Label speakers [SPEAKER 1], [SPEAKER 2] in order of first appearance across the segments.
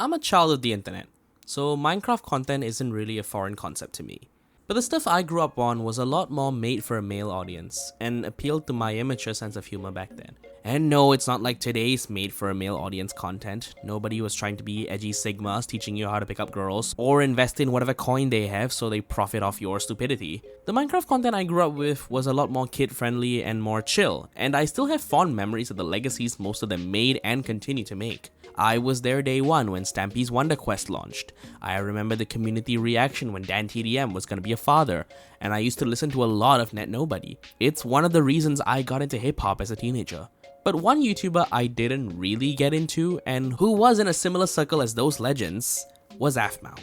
[SPEAKER 1] I'm a child of the internet, so Minecraft content isn't really a foreign concept to me. But the stuff I grew up on was a lot more made for a male audience and appealed to my immature sense of humor back then. And no, it's not like today's made for a male audience content. Nobody was trying to be edgy sigmas teaching you how to pick up girls or invest in whatever coin they have so they profit off your stupidity. The Minecraft content I grew up with was a lot more kid friendly and more chill, and I still have fond memories of the legacies most of them made and continue to make. I was there day one when Stampy's Wonder Quest launched. I remember the community reaction when Dan TDM was gonna be a father, and I used to listen to a lot of Net Nobody. It's one of the reasons I got into hip hop as a teenager. But one YouTuber I didn't really get into, and who was in a similar circle as those legends, was Aphmau.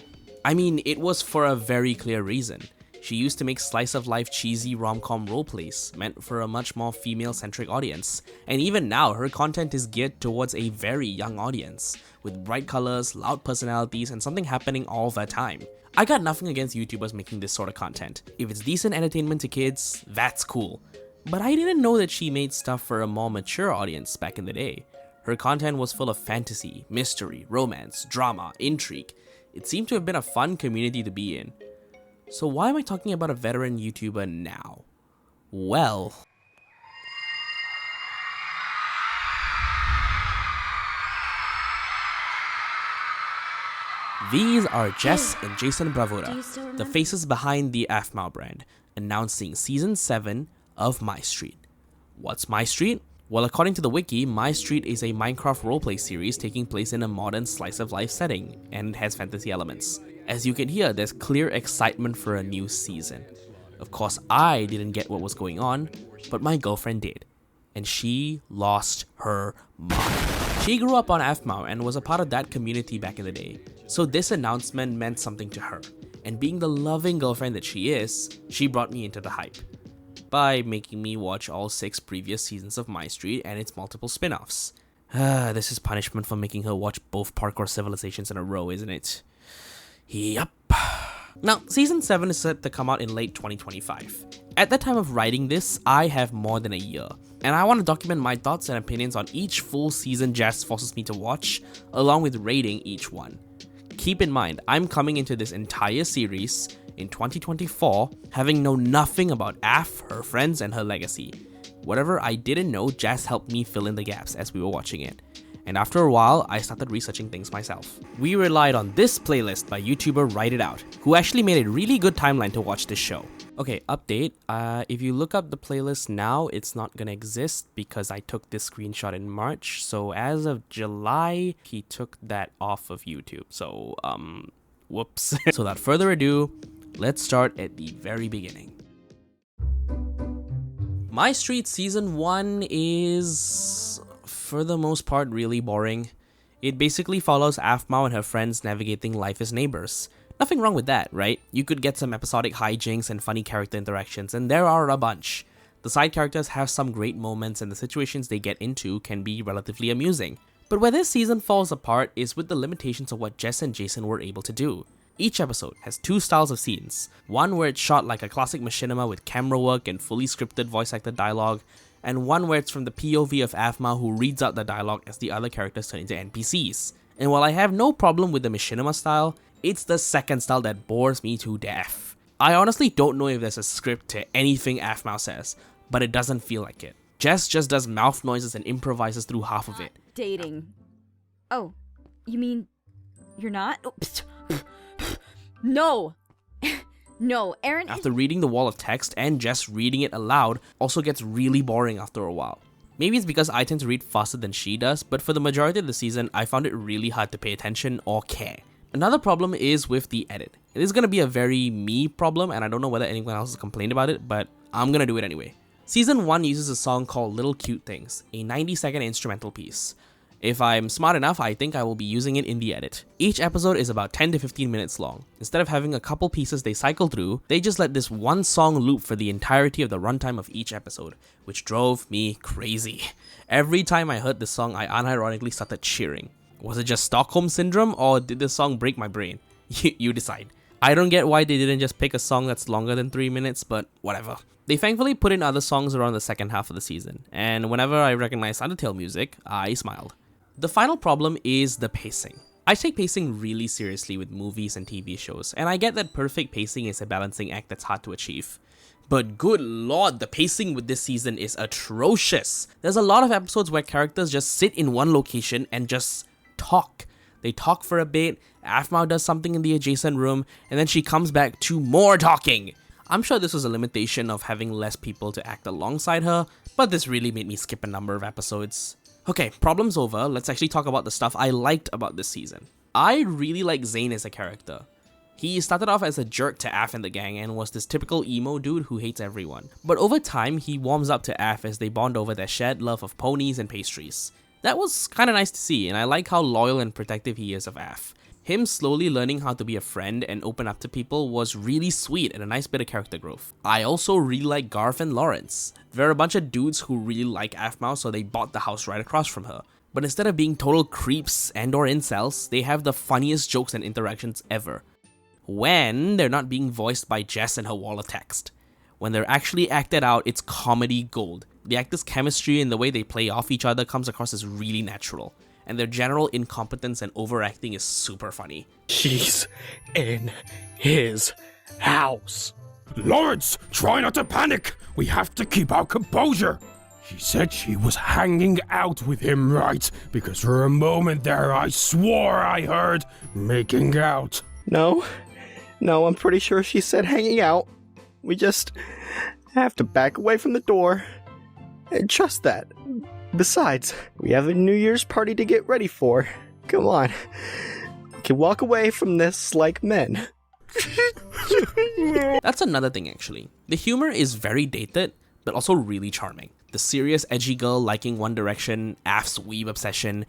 [SPEAKER 1] I mean, it was for a very clear reason. She used to make slice-of-life cheesy rom-com roleplays, meant for a much more female-centric audience, and even now her content is geared towards a very young audience, with bright colors, loud personalities, and something happening all the time. I got nothing against YouTubers making this sort of content. If it's decent entertainment to kids, that's cool. But I didn't know that she made stuff for a more mature audience back in the day. Her content was full of fantasy, mystery, romance, drama, intrigue. It seemed to have been a fun community to be in. So why am I talking about a veteran YouTuber now? Well, these are Jess and Jason Bravura, the faces behind the Aphmau brand, announcing Season 7 of MyStreet. What's MyStreet? Well, according to the wiki, MyStreet is a Minecraft roleplay series taking place in a modern slice-of-life setting, and has fantasy elements. As you can hear, there's clear excitement for a new season. Of course, I didn't get what was going on, but my girlfriend did, and she lost her mind. She grew up on Aphmau and was a part of that community back in the day, so this announcement meant something to her, and being the loving girlfriend that she is, she brought me into the hype by making me watch all 6 previous seasons of MyStreet and its multiple spin-offs. This is punishment for making her watch both Parkour Civilizations in a row, isn't it? Yup. Now, Season 7 is set to come out in late 2025. At the time of writing this, I have more than a year, and I want to document my thoughts and opinions on each full season Jazz forces me to watch, along with rating each one. Keep in mind, I'm coming into this entire series in 2024 having known nothing about Aph, her friends, and her legacy. Whatever I didn't know, Jazz helped me fill in the gaps as we were watching it. And after a while, I started researching things myself. We relied on this playlist by YouTuber Write It Out, who actually made a really good timeline to watch this show. Okay, update. If you look up the playlist now, it's not gonna exist because I took this screenshot in March. So as of July, he took that off of YouTube. So, whoops. So without further ado, let's start at the very beginning. MyStreet Season 1 is, for the most part, really boring. It basically follows Aphmau and her friends navigating life as neighbors. Nothing wrong with that, right? You could get some episodic hijinks and funny character interactions, and there are a bunch. The side characters have some great moments, and the situations they get into can be relatively amusing. But where this season falls apart is with the limitations of what Jess and Jason were able to do. Each episode has 2 styles of scenes, one where it's shot like a classic machinima with camera work and fully scripted voice acted dialogue, and one where it's from the POV of Aphmau who reads out the dialogue as the other characters turn into NPCs. And while I have no problem with the machinima style, it's the second style that bores me to death. I honestly don't know if there's a script to anything Aphmau says, but it doesn't feel like it. Jess just does mouth noises and improvises through half of it.
[SPEAKER 2] Dating. Oh, you mean you're not? No! No, Aaron.
[SPEAKER 1] After reading the wall of text and just reading it aloud also gets really boring after a while. Maybe it's because I tend to read faster than she does, but for the majority of the season, I found it really hard to pay attention or care. Another problem is with the edit. It is going to be a very me problem, and I don't know whether anyone else has complained about it, but I'm going to do it anyway. Season 1 uses a song called Little Cute Things, a 90-second instrumental piece. If I'm smart enough, I think I will be using it in the edit. Each episode is about 10 to 15 minutes long. Instead of having a couple pieces they cycle through, they just let this one song loop for the entirety of the runtime of each episode, which drove me crazy. Every time I heard the song, I unironically started cheering. Was it just Stockholm Syndrome, or did the song break my brain? You decide. I don't get why they didn't just pick a song that's longer than 3 minutes, but whatever. They thankfully put in other songs around the second half of the season, and whenever I recognized Undertale music, I smiled. The final problem is the pacing. I take pacing really seriously with movies and TV shows, and I get that perfect pacing is a balancing act that's hard to achieve. But good lord, the pacing with this season is atrocious. There's a lot of episodes where characters just sit in one location and just talk. They talk for a bit, Aphmau does something in the adjacent room, and then she comes back to more talking. I'm sure this was a limitation of having less people to act alongside her, but this really made me skip a number of episodes. Okay, problems over, let's actually talk about the stuff I liked about this season. I really like Zane as a character. He started off as a jerk to Aph and the gang and was this typical emo dude who hates everyone. But over time, he warms up to Aph as they bond over their shared love of ponies and pastries. That was kinda nice to see, and I like how loyal and protective he is of Aph. Him slowly learning how to be a friend and open up to people was really sweet and a nice bit of character growth. I also really like Garth and Lawrence. They're a bunch of dudes who really like Aphmau, so they bought the house right across from her. But instead of being total creeps and or incels, they have the funniest jokes and interactions ever. When they're not being voiced by Jess and her wall of text. When they're actually acted out, it's comedy gold. The actors' chemistry and the way they play off each other comes across as really natural. And their general incompetence and overacting is super funny.
[SPEAKER 3] She's in his house.
[SPEAKER 4] Lawrence, try not to panic. We have to keep our composure. She said she was hanging out with him, right? Because for a moment there I swore I heard making out.
[SPEAKER 3] No, I'm pretty sure she said hanging out. We just have to back away from the door and trust that. Besides, we have a New Year's party to get ready for. Come on. We can walk away from this like men.
[SPEAKER 1] That's another thing actually. The humor is very dated, but also really charming. The serious edgy girl liking One Direction, Aph's weeb obsession,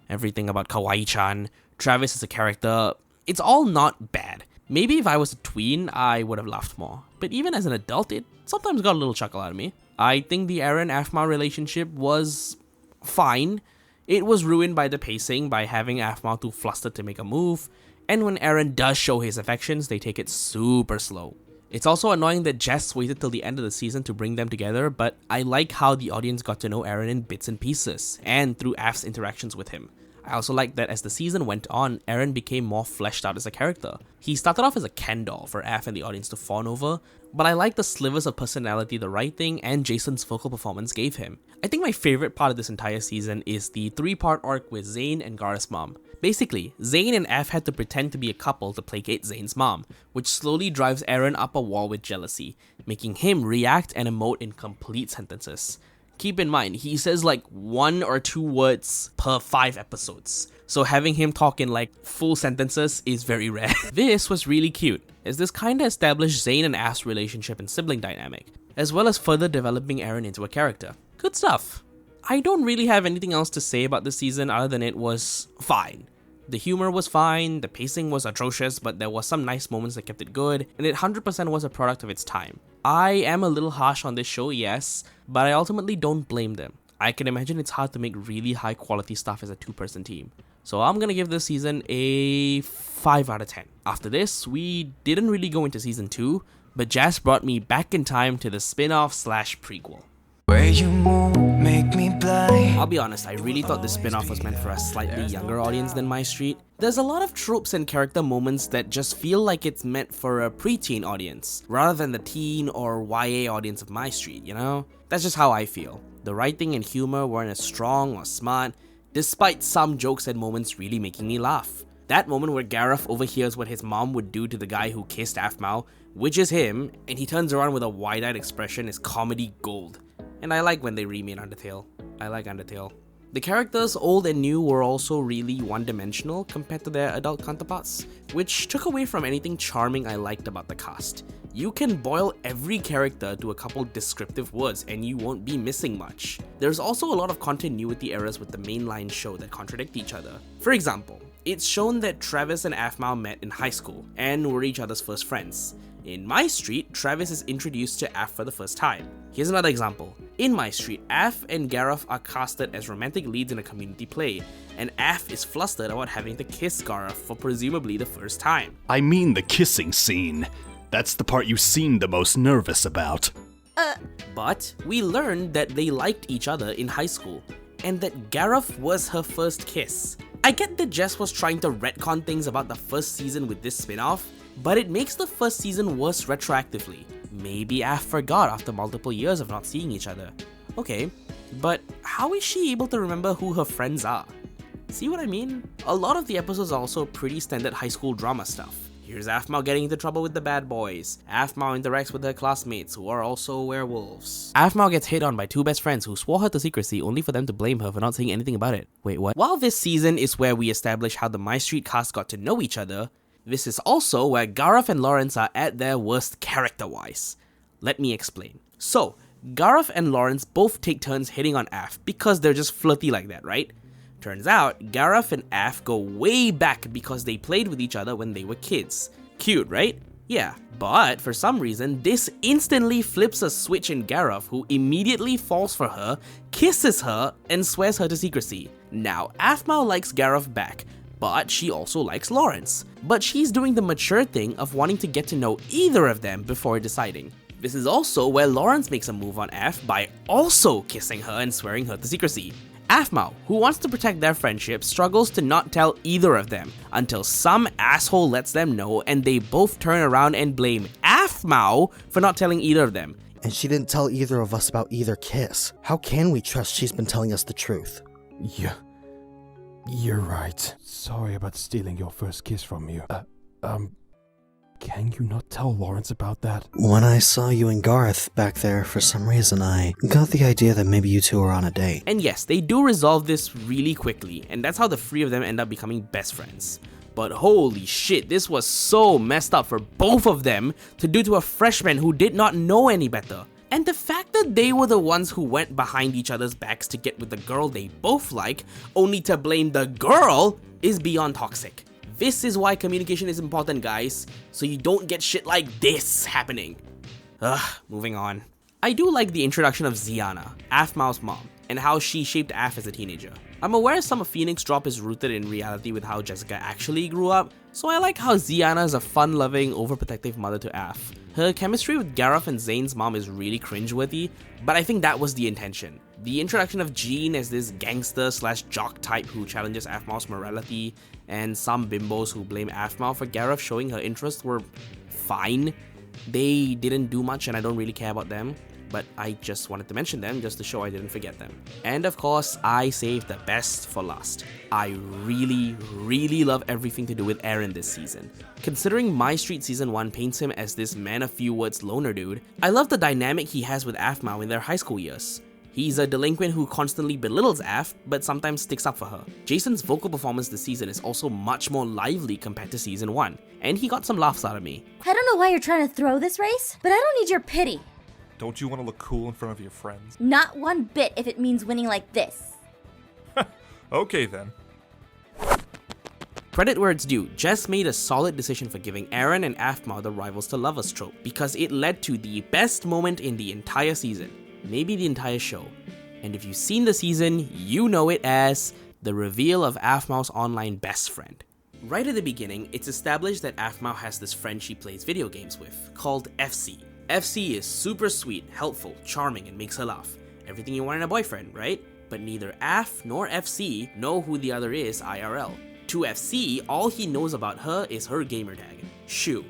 [SPEAKER 1] everything about Kawaii-chan, Travis as a character, it's all not bad. Maybe if I was a tween, I would have laughed more. But even as an adult, it sometimes got a little chuckle out of me. I think the Eren-Aphmau relationship was fine. It was ruined by the pacing, by having Aphmau too flustered to make a move, and when Eren does show his affections, they take it super slow. It's also annoying that Jess waited till the end of the season to bring them together, but I like how the audience got to know Eren in bits and pieces, and through Aph's interactions with him. I also like that as the season went on, Eren became more fleshed out as a character. He started off as a Ken doll for Aph and the audience to fawn over, but I like the slivers of personality the writing and Jason's vocal performance gave him. I think my favorite part of this entire season is the 3-part arc with Zane and Garth's mom. Basically, Zane and Aph had to pretend to be a couple to placate Zane's mom, which slowly drives Eren up a wall with jealousy, making him react and emote in complete sentences. Keep in mind, he says like 1 or 2 words per 5 episodes, so having him talk in like full sentences is very rare. This was really cute, as this kinda established Zane and Aph's relationship and sibling dynamic, as well as further developing Eren into a character. Good stuff. I don't really have anything else to say about this season other than it was fine. The humor was fine, the pacing was atrocious, but there was some nice moments that kept it good, and it 100% was a product of its time. I am a little harsh on this show, yes, but I ultimately don't blame them. I can imagine it's hard to make really high quality stuff as a 2-person team. So I'm gonna give this season a 5 out of 10. After this, we didn't really go into season 2, but Jazz brought me back in time to the spin-off / prequel.
[SPEAKER 5] Where you move, make me blind.
[SPEAKER 1] I'll be honest, I really thought this spin-off was meant for a slightly younger audience than MyStreet. There's a lot of tropes and character moments that just feel like it's meant for a preteen audience, rather than the teen or YA audience of MyStreet, you know? That's just how I feel. The writing and humor weren't as strong or smart, despite some jokes and moments really making me laugh. That moment where Gareth overhears what his mom would do to the guy who kissed Aphmau, which is him, and he turns around with a wide-eyed expression is comedy gold. And I like when they remade Undertale. I like Undertale. The characters, old and new, were also really one-dimensional compared to their adult counterparts, which took away from anything charming I liked about the cast. You can boil every character to a couple descriptive words and you won't be missing much. There's also a lot of continuity errors with the mainline show that contradict each other. For example, it's shown that Travis and Aphmau met in high school and were each other's first friends. In MyStreet, Travis is introduced to Aph for the first time. Here's another example. In MyStreet, Aph and Gareth are casted as romantic leads in a community play, and Aph is flustered about having to kiss Gareth for presumably the first time.
[SPEAKER 6] I mean the kissing scene. That's the part you seem the most nervous about.
[SPEAKER 1] But we learned that they liked each other in high school, and that Gareth was her first kiss. I get that Jess was trying to retcon things about the first season with this spin-off, but it makes the first season worse retroactively. Maybe Aph forgot after multiple years of not seeing each other. Okay, but how is she able to remember who her friends are? See what I mean? A lot of the episodes are also pretty standard high school drama stuff. Here's Aphmau getting into trouble with the bad boys. Aphmau interacts with her classmates who are also werewolves. Aphmau gets hit on by two best friends who swore her to secrecy only for them to blame her for not saying anything about it. Wait, what? While this season is where we establish how the MyStreet cast got to know each other, this is also where Gareth and Lawrence are at their worst character-wise. Let me explain. So, Gareth and Lawrence both take turns hitting on Aph because they're just flirty like that, right? Turns out, Gareth and Aph go way back because they played with each other when they were kids. Cute, right? Yeah, but for some reason, this instantly flips a switch in Gareth, who immediately falls for her, kisses her, and swears her to secrecy. Now, Aphmau likes Gareth back, but she also likes Lawrence. But she's doing the mature thing of wanting to get to know either of them before deciding. This is also where Lawrence makes a move on Aph by also kissing her and swearing her to secrecy. Aphmau, who wants to protect their friendship, struggles to not tell either of them until some asshole lets them know and they both turn around and blame Aphmau for not telling either of them.
[SPEAKER 3] And she didn't tell either of us about either kiss. How can we trust she's been telling us the truth?
[SPEAKER 4] Yeah, you're right. Sorry about stealing your first kiss from you. Can you not tell Lawrence about that?
[SPEAKER 3] When I saw you and Gareth back there, for some reason I got the idea that maybe you two are on a date.
[SPEAKER 1] And yes, they do resolve this really quickly, and that's how the three of them end up becoming best friends. But holy shit, this was so messed up for both of them to do to a freshman who did not know any better. And the fact that they were the ones who went behind each other's backs to get with the girl they both like, only to blame the girl, is beyond toxic. This is why communication is important, guys, so you don't get shit like this happening. Moving on. I do like the introduction of Ziana, Aphmau's mom, and how she shaped Aph as a teenager. I'm aware some of Phoenix Drop is rooted in reality with how Jessica actually grew up, so I like how Ziana is a fun-loving, overprotective mother to Aph. Her chemistry with Gareth and Zane's mom is really cringeworthy, but I think that was the intention. The introduction of Jean as this gangster/jock type who challenges Aphmau's morality, and some bimbos who blame Aphmau for Gareth showing her interest were fine. They didn't do much and I don't really care about them, but I just wanted to mention them just to show I didn't forget them. And of course, I saved the best for last. I really love everything to do with Aaron this season. Considering MyStreet Season 1 paints him as this man of few words loner dude, I love the dynamic he has with Aphmau in their high school years. He's a delinquent who constantly belittles Aph, but sometimes sticks up for her. Jason's vocal performance this season is also much more lively compared to Season 1, and he got some laughs out of me.
[SPEAKER 2] I don't know why you're trying to throw this race, but I don't need your pity.
[SPEAKER 7] Don't you want to look cool in front of your friends?
[SPEAKER 2] Not one bit if it means winning like this.
[SPEAKER 7] Okay then.
[SPEAKER 1] Credit where it's due, Jess made a solid decision for giving Aaron and Aphmau the rivals to lovers trope, because it led to the best moment in the entire season. Maybe the entire show. And if you've seen the season, you know it as the reveal of Aphmau's online best friend. Right at the beginning, it's established that Aphmau has this friend she plays video games with, called FC. FC is super sweet, helpful, charming, and makes her laugh. Everything you want in a boyfriend, right? But neither Aph nor FC know who the other is IRL. To FC, all he knows about her is her gamertag, Shu.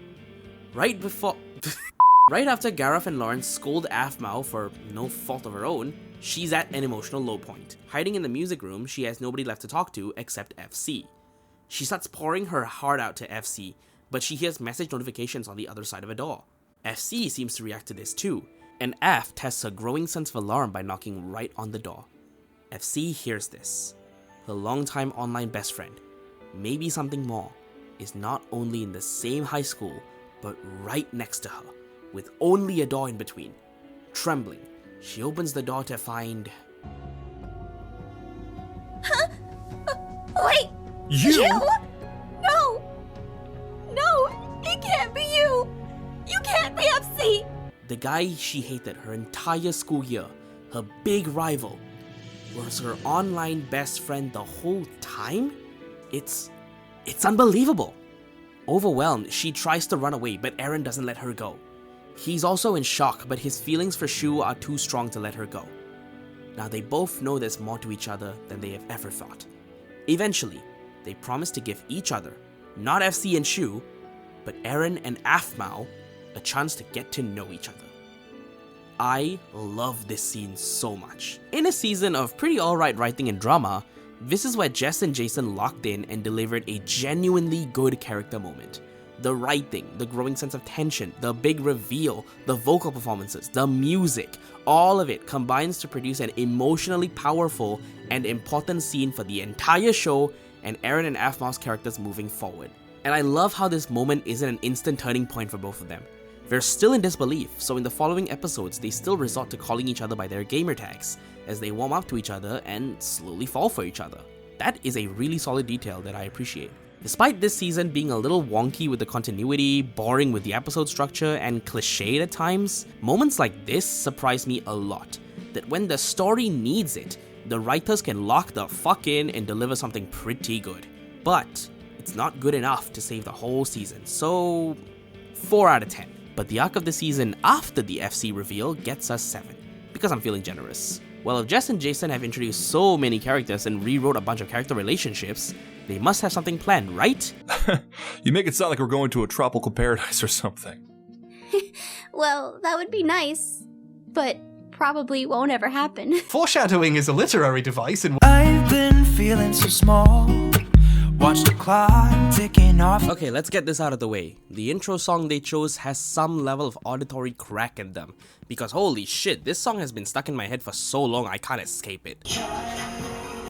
[SPEAKER 1] Right after Gareth and Lawrence scold Aphmau for no fault of her own, she's at an emotional low point. Hiding in the music room, she has nobody left to talk to except FC. She starts pouring her heart out to FC, but she hears message notifications on the other side of a door. FC seems to react to this too, and Aph tests her growing sense of alarm by knocking right on the door. FC hears this. Her longtime online best friend, maybe something more, is not only in the same high school, but right next to her, with only a door in between. Trembling, she opens the door to find...
[SPEAKER 2] Huh? Wait!
[SPEAKER 7] You?
[SPEAKER 2] No! No! It can't be you! You can't be FC!
[SPEAKER 1] The guy she hated her entire school year, her big rival, was her online best friend the whole time? It's unbelievable. Overwhelmed, she tries to run away, but Aaron doesn't let her go. He's also in shock, but his feelings for Shu are too strong to let her go. Now they both know there's more to each other than they have ever thought. Eventually, they promise to give each other, not FC and Shu, but Eren and Aphmau, a chance to get to know each other. I love this scene so much. In a season of pretty alright writing and drama, this is where Jess and Jason locked in and delivered a genuinely good character moment. The writing, the growing sense of tension, the big reveal, the vocal performances, the music, all of it combines to produce an emotionally powerful and important scene for the entire show and Eren and Aphmau's characters moving forward. And I love how this moment isn't an instant turning point for both of them. They're still in disbelief, so in the following episodes, they still resort to calling each other by their gamer tags as they warm up to each other and slowly fall for each other. That is a really solid detail that I appreciate. Despite this season being a little wonky with the continuity, boring with the episode structure, and cliched at times, moments like this surprise me a lot. That when the story needs it, the writers can lock the fuck in and deliver something pretty good. But it's not good enough to save the whole season, so 4 out of 10. But the arc of the season after the FC reveal gets us 7, because I'm feeling generous. Well, if Jess and Jason have introduced so many characters and rewrote a bunch of character relationships, they must have something planned, right?
[SPEAKER 7] You make it sound like we're going to a tropical paradise or something.
[SPEAKER 2] Well, that would be nice, but probably won't ever happen.
[SPEAKER 8] Foreshadowing is a literary device in
[SPEAKER 5] I've been feeling so small. Watch the clock ticking off.
[SPEAKER 1] Okay, let's get this out of the way. The intro song they chose has some level of auditory crack in them, because holy shit, this song has been stuck in my head for so long I can't escape it.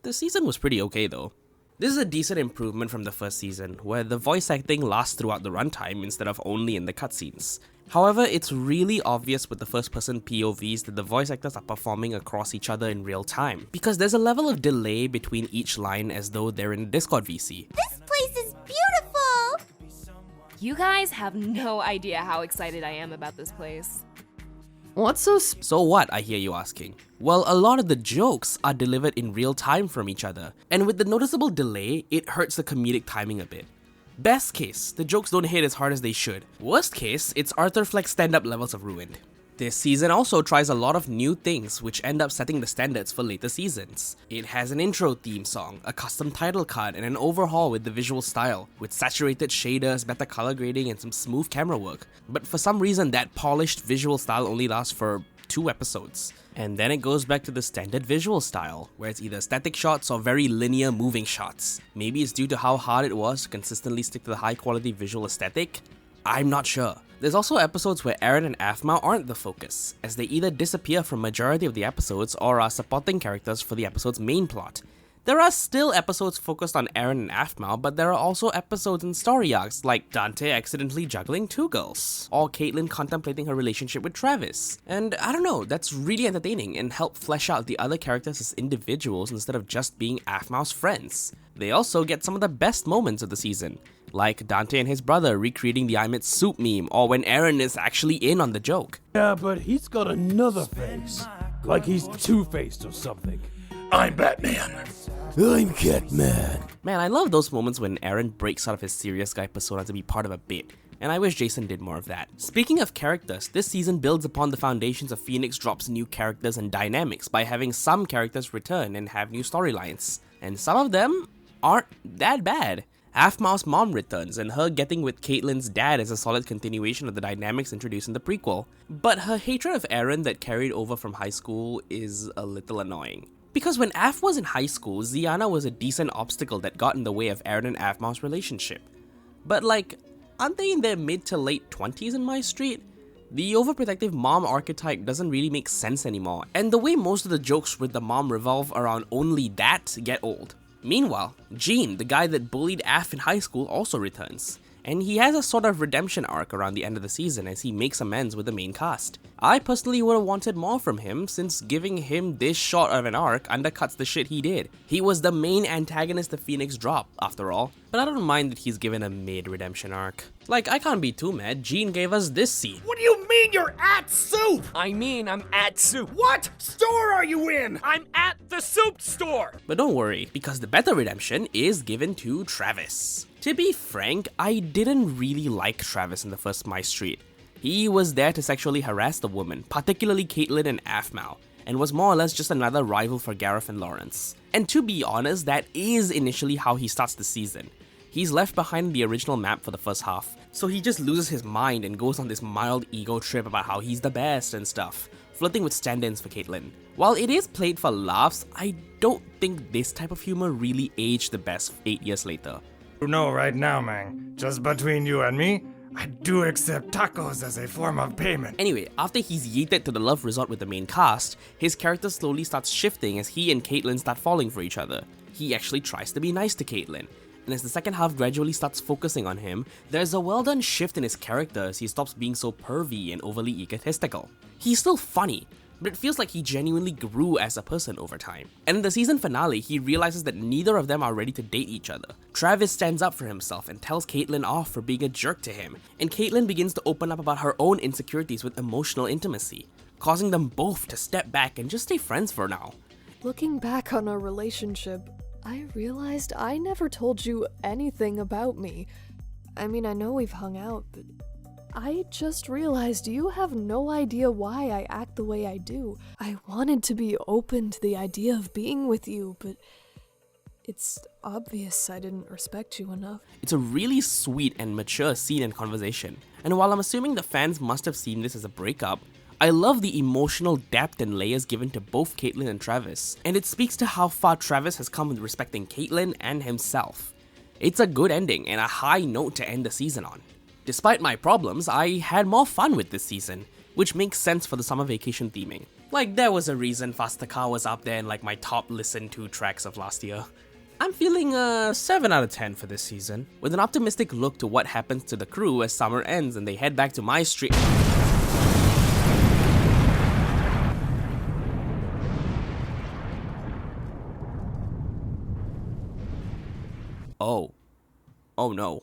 [SPEAKER 1] The season was pretty okay though. This is a decent improvement from the first season, where the voice acting lasts throughout the runtime instead of only in the cutscenes. However, it's really obvious with the first-person POVs that the voice actors are performing across each other in real time, because there's a level of delay between each line as though they're in a Discord VC.
[SPEAKER 2] This place is beautiful!
[SPEAKER 9] You guys have no idea how excited I am about this place.
[SPEAKER 10] What's so
[SPEAKER 1] So what, I hear you asking? Well, a lot of the jokes are delivered in real time from each other, and with the noticeable delay, it hurts the comedic timing a bit. Best case, the jokes don't hit as hard as they should. Worst case, it's Arthur Fleck's stand-up levels of ruined. This season also tries a lot of new things which end up setting the standards for later seasons. It has an intro theme song, a custom title card, and an overhaul with the visual style, with saturated shaders, better color grading, and some smooth camera work. But for some reason that polished visual style only lasts for 2 episodes. And then it goes back to the standard visual style, where it's either static shots or very linear moving shots. Maybe it's due to how hard it was to consistently stick to the high quality visual aesthetic? I'm not sure. There's also episodes where Eren and Aphmau aren't the focus, as they either disappear from majority of the episodes or are supporting characters for the episode's main plot. There are still episodes focused on Eren and Aphmau, but there are also episodes and story arcs like Dante accidentally juggling 2 girls, or Caitlyn contemplating her relationship with Travis. And I don't know, that's really entertaining and help flesh out the other characters as individuals instead of just being Aphmau's friends. They also get some of the best moments of the season, like Dante and his brother recreating the I'm It Soup meme, or when Eren is actually in on the joke.
[SPEAKER 4] Yeah, but he's got another face. Like he's two-faced or something.
[SPEAKER 6] I'm Batman.
[SPEAKER 4] I'm Catman.
[SPEAKER 1] Man, I love those moments when Eren breaks out of his serious guy persona to be part of a bit, and I wish Jason did more of that. Speaking of characters, this season builds upon the foundations of Phoenix Drop's new characters and dynamics by having some characters return and have new storylines, and some of them aren't that bad. Aphmau's mom returns, and her getting with Caitlyn's dad is a solid continuation of the dynamics introduced in the prequel, but her hatred of Eren that carried over from high school is a little annoying. Because when Aph was in high school, Ziana was a decent obstacle that got in the way of Eren and Aphmau's relationship. But like, aren't they in their mid to late 20s in MyStreet? The overprotective mom archetype doesn't really make sense anymore, and the way most of the jokes with the mom revolve around only that get old. Meanwhile, Gene, the guy that bullied Aph in high school, also returns, and he has a sort of redemption arc around the end of the season as he makes amends with the main cast. I personally would have wanted more from him, since giving him this short of an arc undercuts the shit he did. He was the main antagonist of Phoenix Drop, after all, but I don't mind that he's given a mid-redemption arc. Like, I can't be too mad, Gene gave us this scene.
[SPEAKER 6] What do you mean you're at soup?
[SPEAKER 8] I mean, I'm at soup.
[SPEAKER 6] What store are you in?
[SPEAKER 8] I'm at the soup store.
[SPEAKER 1] But don't worry, because the better redemption is given to Travis. To be frank, I didn't really like Travis in the first MyStreet. He was there to sexually harass the woman, particularly Caitlyn and Aphmau, and was more or less just another rival for Gareth and Lawrence. And to be honest, that is initially how he starts the season. He's left behind the original map for the first half, so he just loses his mind and goes on this mild ego trip about how he's the best and stuff, flirting with stand-ins for Caitlyn. While it is played for laughs, I don't think this type of humor really aged the best 8 years later.
[SPEAKER 10] You know right now, man, just between you and me, I do accept tacos as a form of payment.
[SPEAKER 1] Anyway, after he's yeeted to the love resort with the main cast, his character slowly starts shifting as he and Caitlyn start falling for each other. He actually tries to be nice to Caitlyn, and as the second half gradually starts focusing on him, there's a well done shift in his character as he stops being so pervy and overly egotistical. He's still funny, but it feels like he genuinely grew as a person over time. And in the season finale, he realizes that neither of them are ready to date each other. Travis stands up for himself and tells Caitlyn off for being a jerk to him, and Caitlyn begins to open up about her own insecurities with emotional intimacy, causing them both to step back and just stay friends for now.
[SPEAKER 11] Looking back on our relationship, I realized I never told you anything about me. I mean, I know we've hung out, but I just realized you have no idea why I act the way I do. I wanted to be open to the idea of being with you, but it's obvious I didn't respect you enough.
[SPEAKER 1] It's a really sweet and mature scene and conversation, and while I'm assuming the fans must have seen this as a breakup, I love the emotional depth and layers given to both Caitlyn and Travis, and it speaks to how far Travis has come with respecting Caitlyn and himself. It's a good ending and a high note to end the season on. Despite my problems, I had more fun with this season, which makes sense for the summer vacation theming. Like, there was a reason Faster Car was up there in like my top listened to tracks of last year. I'm feeling a 7 out of 10 for this season, with an optimistic look to what happens to the crew as summer ends and they head back to MyStreet. Oh no.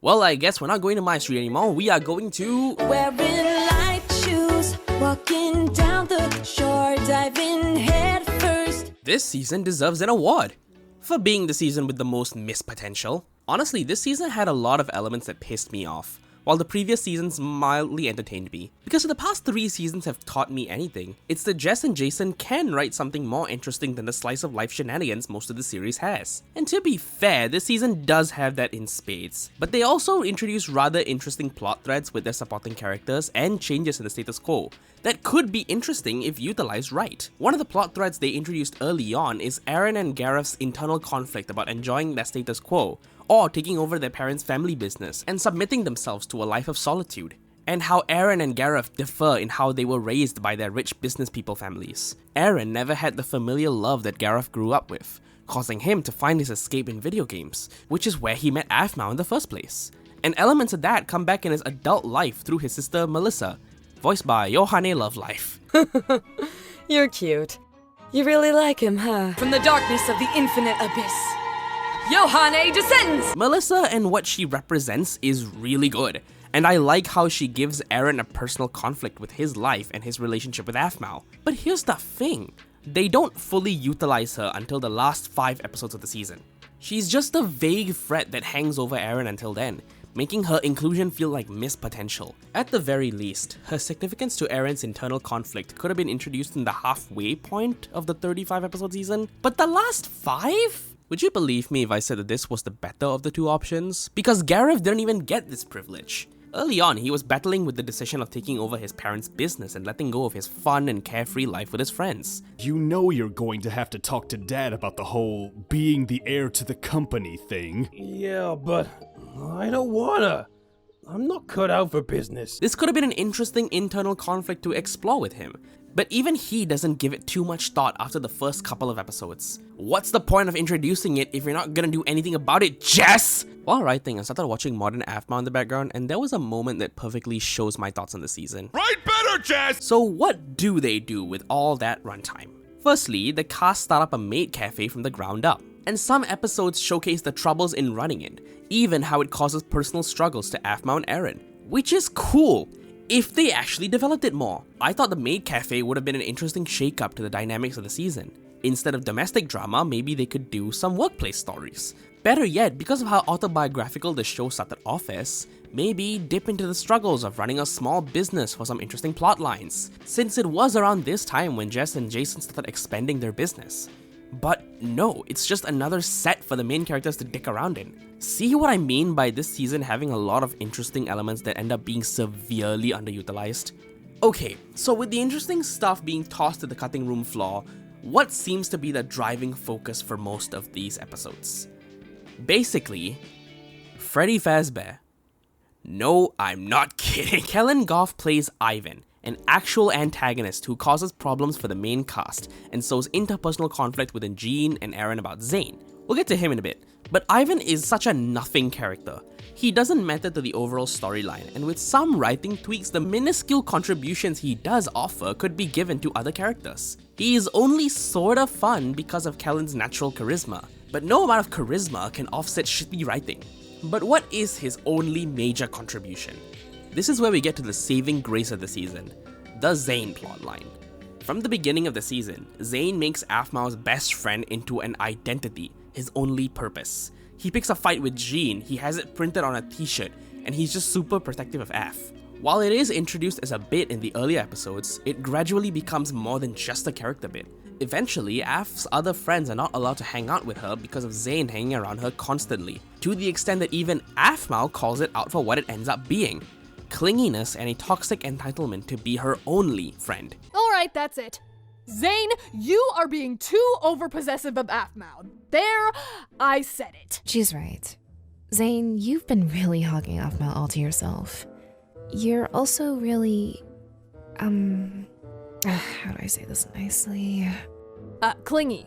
[SPEAKER 1] Well, I guess we're not going to MyStreet anymore. We are going to...
[SPEAKER 2] Wearing light shoes, walking down the shore, diving head first.
[SPEAKER 1] This season deserves an award for being the season with the most missed potential. Honestly, this season had a lot of elements that pissed me off, while the previous seasons mildly entertained me. Because if the past 3 seasons have taught me anything, it's that Jess and Jason can write something more interesting than the slice of life shenanigans most of the series has. And to be fair, this season does have that in spades, but they also introduce rather interesting plot threads with their supporting characters and changes in the status quo that could be interesting if utilized right. One of the plot threads they introduced early on is Aaron and Gareth's internal conflict about enjoying their status quo, or taking over their parents' family business and submitting themselves to a life of solitude, and how Aaron and Gareth differ in how they were raised by their rich business people families. Aaron never had the familial love that Gareth grew up with, causing him to find his escape in video games, which is where he met Aphmau in the first place. And elements of that come back in his adult life through his sister Melissa, voiced by Yohane Lovelife.
[SPEAKER 12] You're cute. You really like him, huh? From the darkness of the infinite abyss, Yohane descends!
[SPEAKER 1] Melissa and what she represents is really good, and I like how she gives Aaron a personal conflict with his life and his relationship with Aphmau. But here's the thing, they don't fully utilize her until the last 5 episodes of the season. She's just a vague threat that hangs over Aaron until then, making her inclusion feel like missed potential. At the very least, her significance to Aaron's internal conflict could have been introduced in the halfway point of the 35 episode season, but the last 5? Would you believe me if I said that this was the better of the 2 options? Because Gareth didn't even get this privilege. Early on, he was battling with the decision of taking over his parents' business and letting go of his fun and carefree life with his friends.
[SPEAKER 6] You know you're going to have to talk to Dad about the whole being the heir to the company thing.
[SPEAKER 4] Yeah, but I don't wanna. I'm not cut out for business.
[SPEAKER 1] This could have been an interesting internal conflict to explore with him, but even he doesn't give it too much thought after the first couple of episodes. What's the point of introducing it if you're not gonna do anything about it, Jess? While writing, I started watching Modern Aphmau in the background, and there was a moment that perfectly shows my thoughts on the season.
[SPEAKER 7] Write better, Jess!
[SPEAKER 1] So what do they do with all that runtime? Firstly, the cast start up a maid cafe from the ground up, and some episodes showcase the troubles in running it, even how it causes personal struggles to Aphmau and Aaron, which is cool if they actually developed it more. I thought the maid cafe would have been an interesting shake-up to the dynamics of the season. Instead of domestic drama, maybe they could do some workplace stories. Better yet, because of how autobiographical the show started off as, Maybe dip into the struggles of running a small business for some interesting plot lines, since it was around this time when Jess and Jason started expanding their business. But no, it's just another set for the main characters to dick around in. See what I mean by this season having a lot of interesting elements that end up being severely underutilized? Okay, so with the interesting stuff being tossed to the cutting room floor, what seems to be the driving focus for most of these episodes? Basically, Freddy Fazbear. No, I'm not kidding. Kellen Goff plays Ivan, an actual antagonist who causes problems for the main cast and sows interpersonal conflict within Jean and Aaron about Zane. We'll get to him in a bit, but Ivan is such a nothing character. He doesn't matter to the overall storyline, and with some writing tweaks, the minuscule contributions he does offer could be given to other characters. He is only sorta fun because of Kellen's natural charisma, but no amount of charisma can offset shitty writing. But what is his only major contribution? This is where we get to the saving grace of the season, the Zane plotline. From the beginning of the season, Zane makes Aphmau's best friend into an identity, his only purpose. He picks a fight with Jean, he has it printed on a t-shirt, and he's just super protective of Aph. While it is introduced as a bit in the earlier episodes, it gradually becomes more than just a character bit. Eventually, Aph's other friends are not allowed to hang out with her because of Zane hanging around her constantly, to the extent that even Aphmau calls it out for what it ends up being: clinginess and a toxic entitlement to be her only friend.
[SPEAKER 13] Alright, that's it. Zane, you are being too overpossessive of Aphmau. There, I said it.
[SPEAKER 14] She's right. Zane, you've been really hogging Aphmau all to yourself. You're also really, how do I say this nicely?
[SPEAKER 13] Clingy.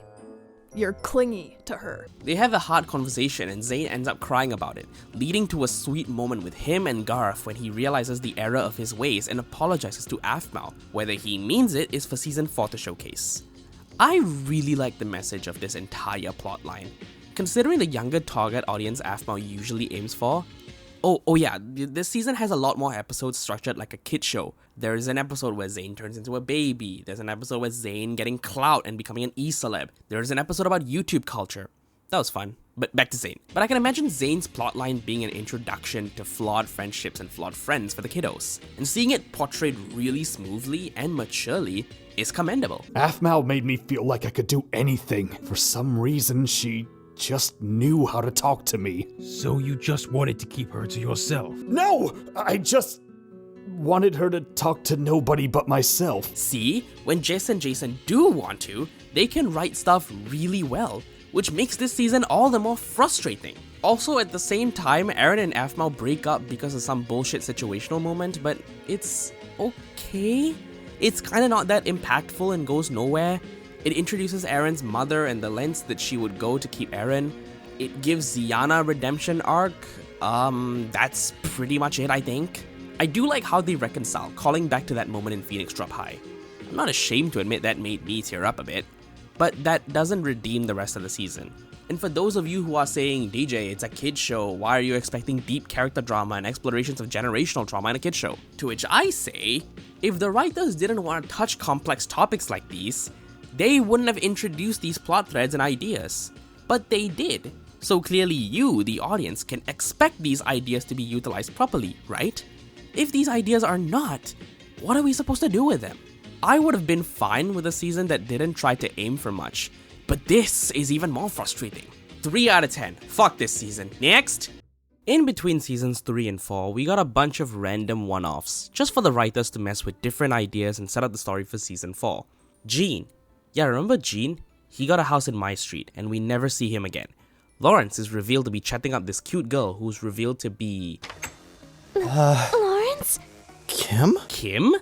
[SPEAKER 13] You're clingy to her.
[SPEAKER 1] They have a hard conversation and Zane ends up crying about it, leading to a sweet moment with him and Garth when he realizes the error of his ways and apologizes to Aphmau. Whether he means it is for season 4 to showcase. I really like the message of this entire plotline. Considering the younger target audience Aphmau usually aims for, Oh yeah, this season has a lot more episodes structured like a kid show. There is an episode where Zane turns into a baby. There's an episode where Zane getting clout and becoming an e-celeb. There's an episode about YouTube culture. That was fun, but back to Zane. But I can imagine Zane's plotline being an introduction to flawed friendships and flawed friends for the kiddos. And seeing it portrayed really smoothly and maturely is commendable.
[SPEAKER 6] Aphmau made me feel like I could do anything. For some reason, she just knew how to talk to me.
[SPEAKER 4] So you just wanted to keep her to yourself?
[SPEAKER 6] No! I just wanted her to talk to nobody but myself.
[SPEAKER 1] See, when Jess and Jason do want to, they can write stuff really well, which makes this season all the more frustrating. Also, at the same time, Aaron and Aphmau break up because of some bullshit situational moment, but it's okay. It's kinda not that impactful and goes nowhere. It introduces Aaron's mother and the lengths that she would go to keep Aaron. It gives Ziana a redemption arc. That's pretty much it, I think. I do like how they reconcile, calling back to that moment in Phoenix Drop High. I'm not ashamed to admit that made me tear up a bit, but that doesn't redeem the rest of the season. And for those of you who are saying, DJ, it's a kid's show, why are you expecting deep character drama and explorations of generational trauma in a kid's show? To which I say, if the writers didn't want to touch complex topics like these, they wouldn't have introduced these plot threads and ideas. But they did. So clearly you, the audience, can expect these ideas to be utilized properly, right? If these ideas are not, what are we supposed to do with them? I would have been fine with a season that didn't try to aim for much, but this is even more frustrating. 3 out of 10. Fuck this season. Next! In between seasons 3 and 4, we got a bunch of random one-offs, just for the writers to mess with different ideas and set up the story for season 4. Gene. Yeah, remember Gene? He got a house in MyStreet, and we never see him again. Lawrence is revealed to be chatting up this cute girl who's revealed to be...
[SPEAKER 2] Lawrence?
[SPEAKER 3] Kim?
[SPEAKER 1] Kim?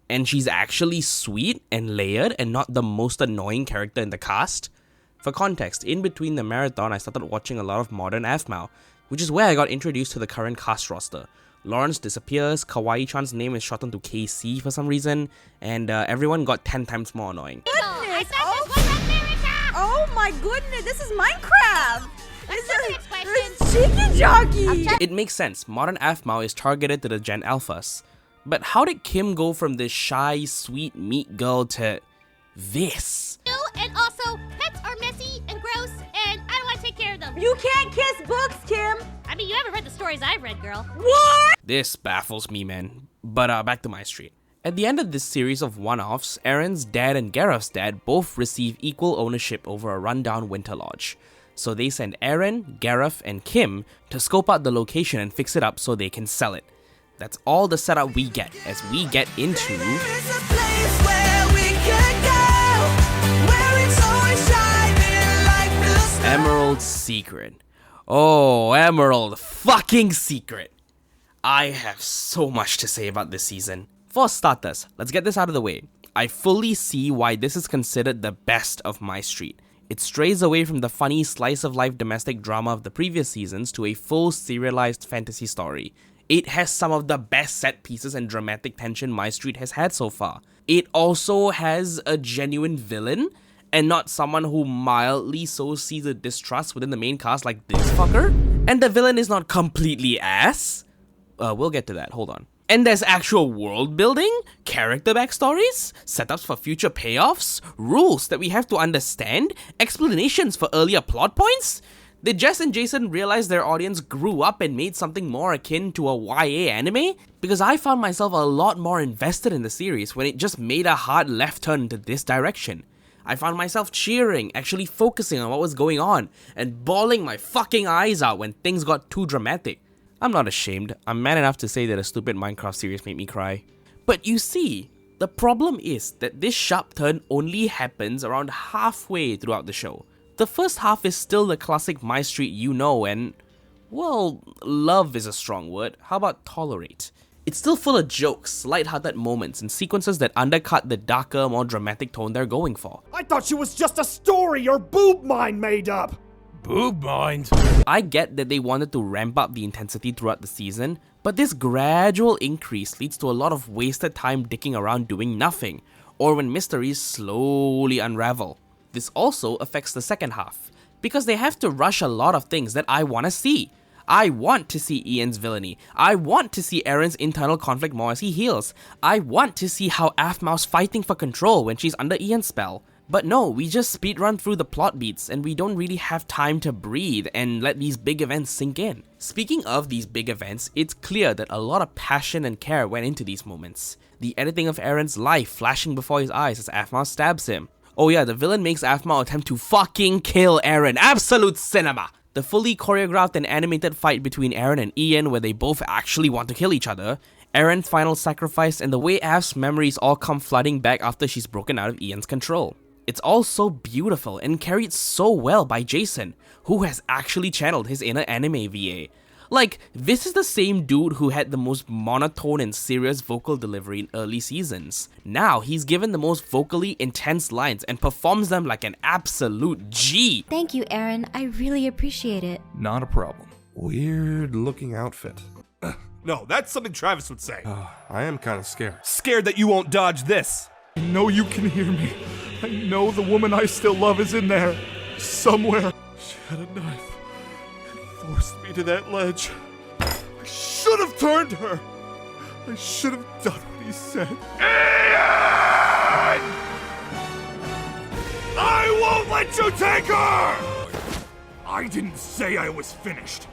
[SPEAKER 1] And she's actually sweet and layered and not the most annoying character in the cast? For context, in between the marathon, I started watching a lot of modern Aphmau, which is where I got introduced to the current cast roster. Lawrence disappears, Kawaii-chan's name is shortened to KC for some reason, and everyone got 10 times more annoying.
[SPEAKER 2] Goodness! Oh my goodness, this is Minecraft! It's Chicken Jockey!
[SPEAKER 1] It makes sense, modern Aphmau is targeted to the Gen Alphas. But how did Kim go from this shy, sweet meat girl to this?
[SPEAKER 15] And also, pets are messy and gross, and I don't want to take care of them.
[SPEAKER 2] You can't kiss books, Kim!
[SPEAKER 15] I mean, you haven't read the story.
[SPEAKER 2] stories I've read, girl.
[SPEAKER 1] What? This baffles me, man. But back to MyStreet. At the end of this series of one-offs, Aaron's dad and Gareth's dad both receive equal ownership over a rundown winter lodge. So they send Aaron, Gareth, and Kim to scope out the location and fix it up so they can sell it. That's all the setup we get as we get into Emerald's Secret. Oh, Emerald fucking Secret. I have so much to say about this season. For starters, let's get this out of the way. I fully see why this is considered the best of MyStreet. It strays away from the funny slice-of-life domestic drama of the previous seasons to a full serialized fantasy story. It has some of the best set pieces and dramatic tension MyStreet has had so far. It also has a genuine villain, and not someone who mildly sows seeds of distrust within the main cast like this fucker. And the villain is not completely ass. We'll get to that, hold on. And there's actual world building, character backstories, setups for future payoffs, rules that we have to understand, explanations for earlier plot points. Did Jess and Jason realize their audience grew up and made something more akin to a YA anime? Because I found myself a lot more invested in the series when it just made a hard left turn into this direction. I found myself cheering, actually focusing on what was going on, and bawling my fucking eyes out when things got too dramatic. I'm not ashamed. I'm man enough to say that a stupid Minecraft series made me cry. But you see, the problem is that this sharp turn only happens around halfway throughout the show. The first half is still the classic MyStreet you know and, well, love is a strong word. How about tolerate? It's still full of jokes, lighthearted moments, and sequences that undercut the darker, more dramatic tone they're going for.
[SPEAKER 6] I thought she was just a story your boob mind made up!
[SPEAKER 4] Boob mind?
[SPEAKER 1] I get that they wanted to ramp up the intensity throughout the season, but this gradual increase leads to a lot of wasted time dicking around doing nothing, or when mysteries slowly unravel. This also affects the second half, because they have to rush a lot of things that I want to see. I want to see Ian's villainy. I want to see Aaron's internal conflict more as he heals. I want to see how Aphmau's fighting for control when she's under Ian's spell. But no, we just speedrun through the plot beats and we don't really have time to breathe and let these big events sink in. Speaking of these big events, it's clear that a lot of passion and care went into these moments. The editing of Aaron's life flashing before his eyes as Aphmau stabs him. Oh yeah, the villain makes Aphmau attempt to fucking kill Aaron. Absolute cinema! The fully choreographed and animated fight between Aaron and Ian where they both actually want to kill each other, Aaron's final sacrifice, and the way Aph's memories all come flooding back after she's broken out of Ian's control. It's all so beautiful and carried so well by Jason, who has actually channeled his inner anime VA. Like, this is the same dude who had the most monotone and serious vocal delivery in early seasons. Now, he's given the most vocally intense lines and performs them like an absolute G.
[SPEAKER 2] Thank you, Aaron. I really appreciate it.
[SPEAKER 7] Not a problem.
[SPEAKER 15] Weird looking outfit.
[SPEAKER 7] No, that's something Travis would say.
[SPEAKER 15] I am kind of scared.
[SPEAKER 7] Scared that you won't dodge this.
[SPEAKER 6] I know you can hear me. I know the woman I still love is in there. Somewhere. She had a knife. Forced me to that ledge. I should have turned her. I should have done what he said.
[SPEAKER 4] Ian! I won't let you take her!
[SPEAKER 6] I didn't say I was finished.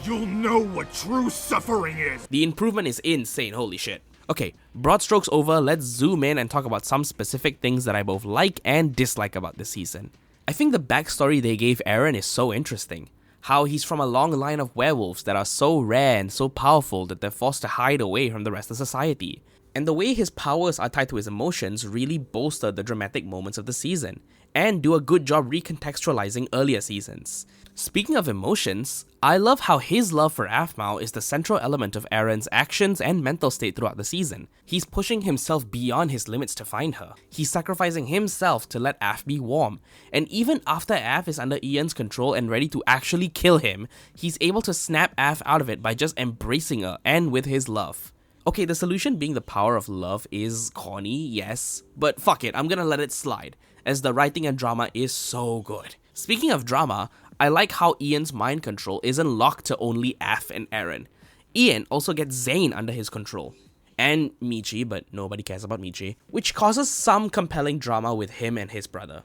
[SPEAKER 6] You'll know what true suffering is.
[SPEAKER 1] The improvement is insane, holy shit. Okay, broad strokes over, let's zoom in and talk about some specific things that I both like and dislike about this season. I think the backstory they gave Aaron is so interesting. How he's from a long line of werewolves that are so rare and so powerful that they're forced to hide away from the rest of society. And the way his powers are tied to his emotions really bolster the dramatic moments of the season, and do a good job recontextualizing earlier seasons. Speaking of emotions, I love how his love for Aphmau is the central element of Aaron's actions and mental state throughout the season. He's pushing himself beyond his limits to find her. He's sacrificing himself to let Aph be warm. And even after Aph is under Ian's control and ready to actually kill him, he's able to snap Aph out of it by just embracing her and with his love. Okay, the solution being the power of love is corny, yes, but fuck it, I'm gonna let it slide, as the writing and drama is so good. Speaking of drama, I like how Ian's mind control isn't locked to only Aph and Aaron. Ian also gets Zane under his control. And Michi, but nobody cares about Michi, which causes some compelling drama with him and his brother.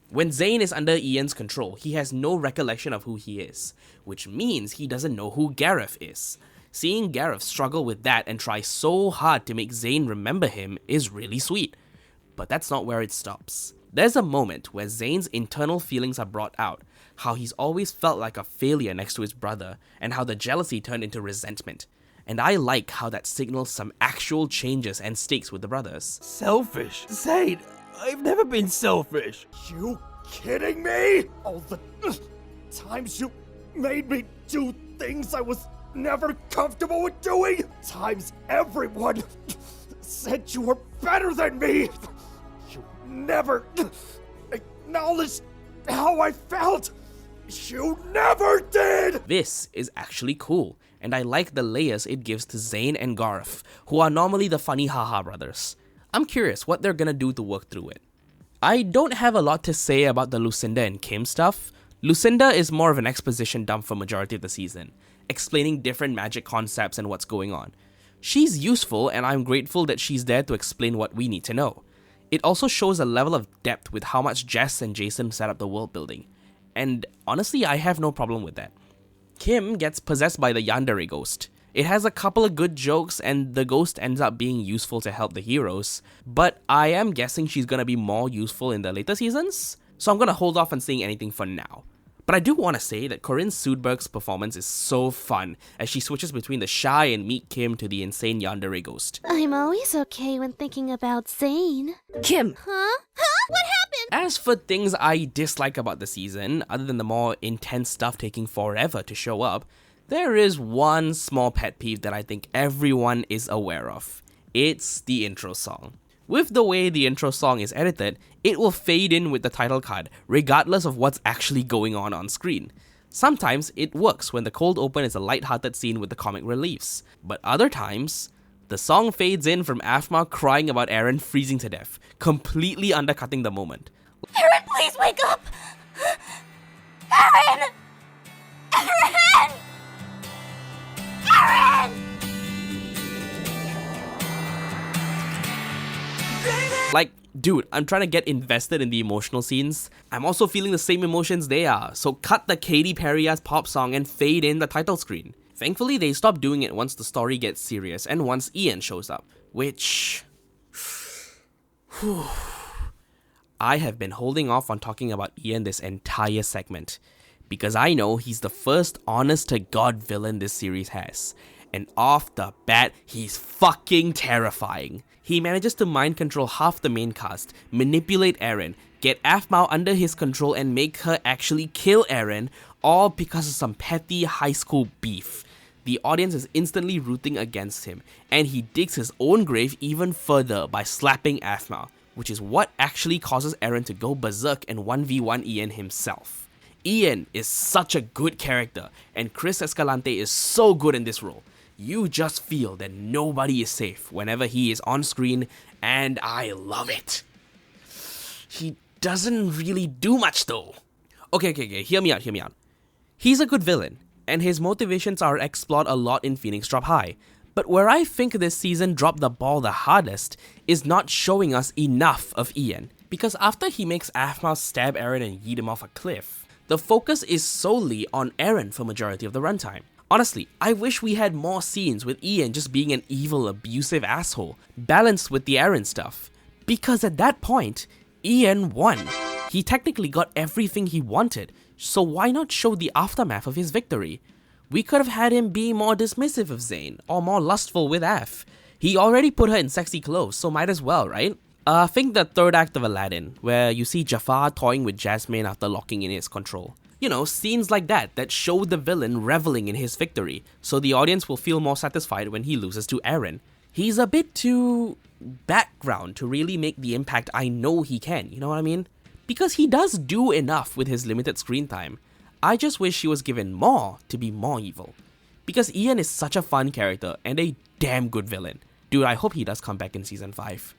[SPEAKER 1] When Zane is under Ian's control, he has no recollection of who he is, which means he doesn't know who Gareth is. Seeing Gareth struggle with that and try so hard to make Zane remember him is really sweet. But that's not where it stops. There's a moment where Zane's internal feelings are brought out, how he's always felt like a failure next to his brother, and how the jealousy turned into resentment. And I like how that signals some actual changes and stakes with the brothers.
[SPEAKER 16] Selfish? Zane, I've never been selfish.
[SPEAKER 10] You kidding me? All the times you made me do things I was never comfortable with doing? Times everyone said you were better than me. You never acknowledged how I felt. You never did!
[SPEAKER 1] This is actually cool, and I like the layers it gives to Zane and Garth, who are normally the funny haha brothers. I'm curious what they're gonna do to work through it. I don't have a lot to say about the Lucinda and Kim stuff. Lucinda is more of an exposition dump for majority of the season, explaining different magic concepts and what's going on. She's useful, and I'm grateful that she's there to explain what we need to know. It also shows a level of depth with how much Jess and Jason set up the world building. And honestly, I have no problem with that. Kim gets possessed by the Yandere ghost. It has a couple of good jokes and the ghost ends up being useful to help the heroes, but I am guessing she's gonna be more useful in the later seasons, so I'm gonna hold off on saying anything for now. But I do want to say that Corinne Sudberg's performance is so fun as she switches between the shy and meek Kim to the insane Yandere ghost.
[SPEAKER 2] I'm always okay when thinking about Zane.
[SPEAKER 12] Kim!
[SPEAKER 2] Huh? What happened?
[SPEAKER 1] As for things I dislike about the season, other than the more intense stuff taking forever to show up, there is one small pet peeve that I think everyone is aware of. It's the intro song. With the way the intro song is edited, it will fade in with the title card, regardless of what's actually going on screen. Sometimes it works when the cold open is a light-hearted scene with the comic reliefs, but other times, the song fades in from Aphmau crying about Eren freezing to death, completely undercutting the moment.
[SPEAKER 2] Eren, please wake up! Eren! Eren! Eren!
[SPEAKER 1] Like, dude, I'm trying to get invested in the emotional scenes. I'm also feeling the same emotions they are, so cut the Katy Perry-ass pop song and fade in the title screen. Thankfully, they stopped doing it once the story gets serious and once Ian shows up, which... I have been holding off on talking about Ian this entire segment, because I know he's the first honest-to-God villain this series has, and off the bat, he's fucking terrifying. He manages to mind control half the main cast, manipulate Eren, get Aphmau under his control and make her actually kill Eren, all because of some petty high school beef. The audience is instantly rooting against him, and he digs his own grave even further by slapping Aphmau, which is what actually causes Eren to go berserk and 1v1 Ian himself. Ian is such a good character, and Chris Escalante is so good in this role. You just feel that nobody is safe whenever he is on screen, and I love it. He doesn't really do much though. Okay, hear me out. He's a good villain, and his motivations are explored a lot in Phoenix Drop High, but where I think this season dropped the ball the hardest is not showing us enough of Ian, because after he makes Aphmau stab Eren and yeet him off a cliff, the focus is solely on Eren for majority of the runtime. Honestly, I wish we had more scenes with Ian just being an evil, abusive asshole, balanced with the Eren stuff. Because at that point, Ian won. He technically got everything he wanted, so why not show the aftermath of his victory? We could have had him be more dismissive of Zane, or more lustful with Aph. He already put her in sexy clothes, so might as well, right? Think the third act of Aladdin, where you see Jafar toying with Jasmine after locking in his control. You know, scenes like that show the villain reveling in his victory, so the audience will feel more satisfied when he loses to Eren. He's a bit too background to really make the impact I know he can, you know what I mean? Because he does do enough with his limited screen time. I just wish he was given more to be more evil. Because Ian is such a fun character and a damn good villain. Dude, I hope he does come back in Season 5.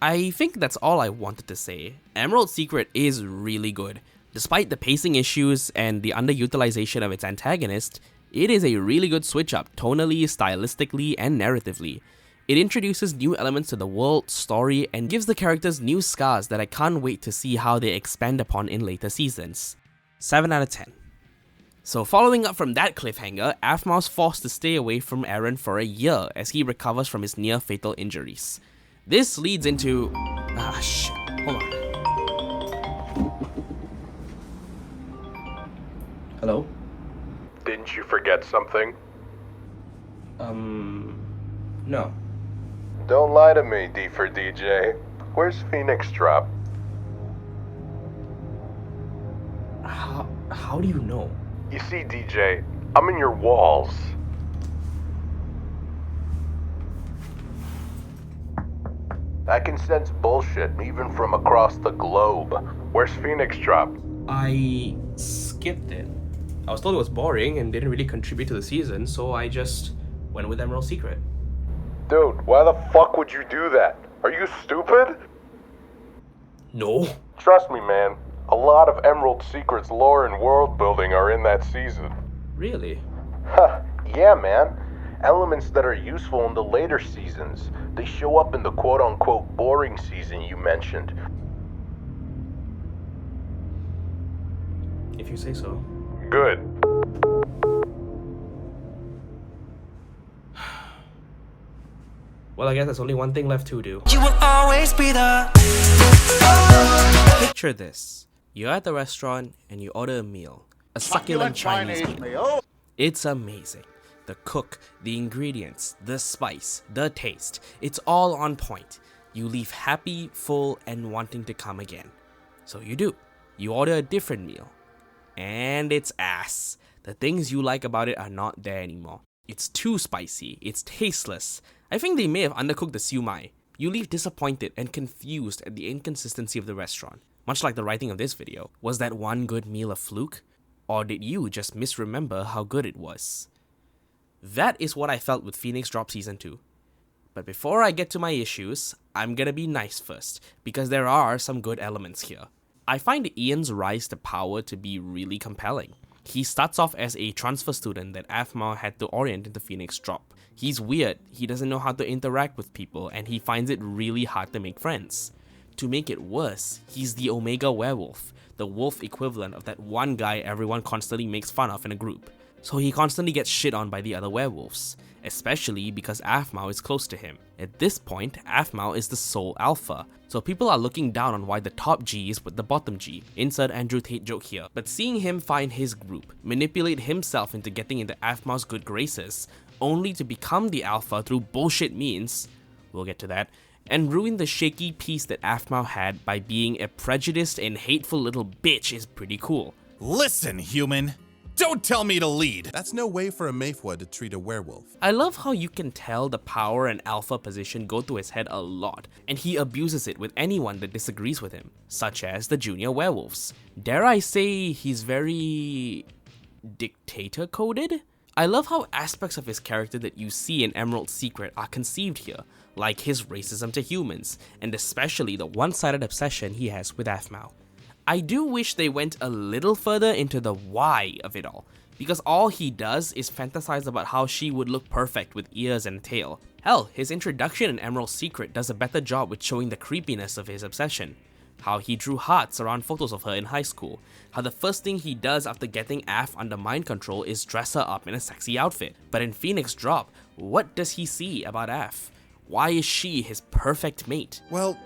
[SPEAKER 1] I think that's all I wanted to say. Emerald Secret is really good. Despite the pacing issues and the underutilization of its antagonist, it is a really good switch up tonally, stylistically, and narratively. It introduces new elements to the world, story, and gives the characters new scars that I can't wait to see how they expand upon in later seasons. 7 out of 10. So following up from that cliffhanger, Aphmau's forced to stay away from Eren for a year as he recovers from his near-fatal injuries. This leads into... shit. Hold on. Hello?
[SPEAKER 15] Didn't you forget something?
[SPEAKER 1] No.
[SPEAKER 15] Don't lie to me, DforDeejay. Where's Phoenix Drop?
[SPEAKER 1] How do you know?
[SPEAKER 15] You see, DJ, I'm in your walls. I can sense bullshit even from across the globe. Where's Phoenix Drop?
[SPEAKER 1] I skipped it. I was told it was boring and didn't really contribute to the season, so I just went with Emerald Secret.
[SPEAKER 15] Dude, why the fuck would you do that? Are you stupid?
[SPEAKER 1] No.
[SPEAKER 15] Trust me, man. A lot of Emerald Secret's lore and world building are in that season.
[SPEAKER 1] Really?
[SPEAKER 15] Huh, yeah, man. Elements that are useful in the later seasons. They show up in the quote-unquote boring season you mentioned.
[SPEAKER 1] If you say so.
[SPEAKER 15] Good.
[SPEAKER 1] Well, I guess there's only one thing left to do.
[SPEAKER 5] You will always be the...
[SPEAKER 1] Picture this. You're at the restaurant and you order a meal. A succulent Chinese meal. It's amazing. The cook, the ingredients, the spice, the taste. It's all on point. You leave happy, full, and wanting to come again. So you do. You order a different meal. And it's ass. The things you like about it are not there anymore. It's too spicy. It's tasteless. I think they may have undercooked the siu mai. You leave disappointed and confused at the inconsistency of the restaurant. Much like the writing of this video, was that one good meal a fluke? Or did you just misremember how good it was? That is what I felt with Phoenix Drop Season 2. But before I get to my issues, I'm gonna be nice first, because there are some good elements here. I find Ian's rise to power to be really compelling. He starts off as a transfer student that Aphmau had to orient into Phoenix Drop. He's weird, he doesn't know how to interact with people, and he finds it really hard to make friends. To make it worse, he's the Omega Werewolf, the wolf equivalent of that one guy everyone constantly makes fun of in a group. So he constantly gets shit on by the other werewolves, especially because Aphmau is close to him. At this point, Aphmau is the sole alpha, so people are looking down on why the top G is with the bottom G. Insert Andrew Tate joke here. But seeing him find his group, manipulate himself into getting into Aphmau's good graces, only to become the alpha through bullshit means, we'll get to that, and ruin the shaky peace that Aphmau had by being a prejudiced and hateful little bitch is pretty cool.
[SPEAKER 17] Listen, human. Don't tell me to lead! That's no way for a Mayfwa to treat a werewolf.
[SPEAKER 1] I love how you can tell the power and alpha position go to his head a lot, and he abuses it with anyone that disagrees with him, such as the junior werewolves. Dare I say he's very... dictator-coded? I love how aspects of his character that you see in Emerald Secret are conceived here, like his racism to humans, and especially the one-sided obsession he has with Aphmau. I do wish they went a little further into the why of it all, because all he does is fantasize about how she would look perfect with ears and a tail. Hell, his introduction in Emerald Secret does a better job with showing the creepiness of his obsession. How he drew hearts around photos of her in high school, how the first thing he does after getting Aph under mind control is dress her up in a sexy outfit. But in Phoenix Drop, what does he see about Aph? Why is she his perfect mate?
[SPEAKER 17] Well,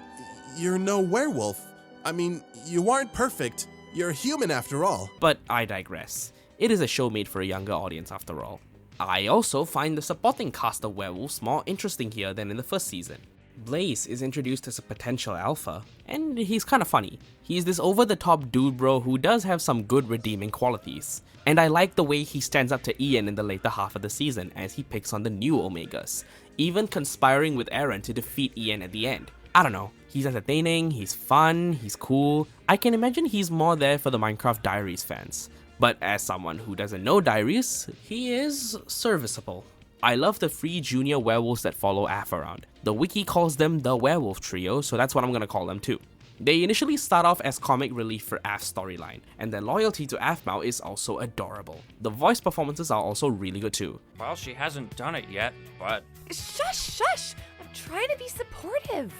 [SPEAKER 17] you're no werewolf. I mean, you aren't perfect. You're a human after all.
[SPEAKER 1] But I digress. It is a show made for a younger audience after all. I also find the supporting cast of werewolves more interesting here than in the first season. Blaze is introduced as a potential alpha, and he's kinda funny. He's this over-the-top dude bro who does have some good redeeming qualities. And I like the way he stands up to Ian in the later half of the season as he picks on the new Omegas, even conspiring with Eren to defeat Ian at the end. I don't know, he's entertaining, he's fun, he's cool. I can imagine he's more there for the Minecraft Diaries fans. But as someone who doesn't know Diaries, he is serviceable. I love the 3 junior werewolves that follow Aph around. The wiki calls them the werewolf trio, so that's what I'm gonna call them too. They initially start off as comic relief for Aph's storyline, and their loyalty to Aphmau is also adorable. The voice performances are also really good too.
[SPEAKER 8] Well, she hasn't done it yet, but...
[SPEAKER 9] Shush, shush!
[SPEAKER 12] trying to be supportive.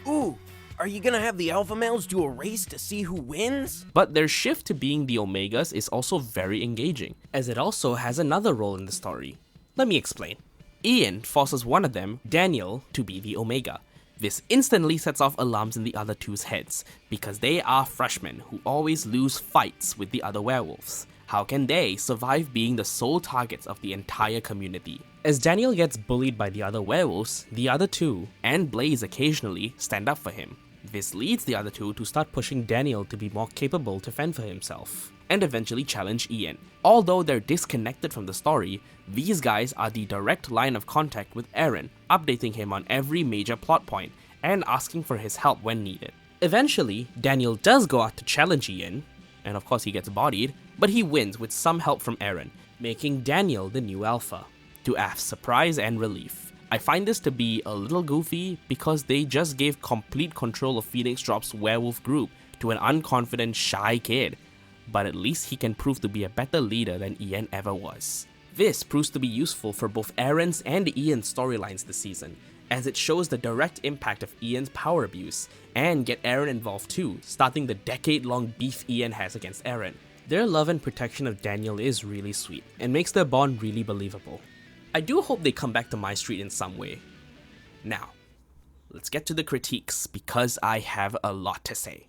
[SPEAKER 16] Ooh, are you gonna have the alpha males do a race to see who wins?
[SPEAKER 1] But their shift to being the Omegas is also very engaging, as it also has another role in the story. Let me explain. Ian forces one of them, Daniel, to be the Omega. This instantly sets off alarms in the other two's heads, because they are freshmen who always lose fights with the other werewolves. How can they survive being the sole targets of the entire community? As Daniel gets bullied by the other werewolves, the other two, and Blaze occasionally, stand up for him. This leads the other two to start pushing Daniel to be more capable to fend for himself, and eventually challenge Ian. Although they're disconnected from the story, these guys are the direct line of contact with Aaron, updating him on every major plot point, and asking for his help when needed. Eventually, Daniel does go out to challenge Ian, and of course he gets bodied, but he wins with some help from Aaron, making Daniel the new alpha, to Aph's surprise and relief. I find this to be a little goofy because they just gave complete control of Phoenix Drop's werewolf group to an unconfident, shy kid, but at least he can prove to be a better leader than Ian ever was. This proves to be useful for both Aaron's and Ian's storylines this season, as it shows the direct impact of Ian's power abuse, and get Aaron involved too, starting the decade-long beef Ian has against Aaron. Their love and protection of Daniel is really sweet, and makes their bond really believable. I do hope they come back to MyStreet in some way. Now, let's get to the critiques, because I have a lot to say.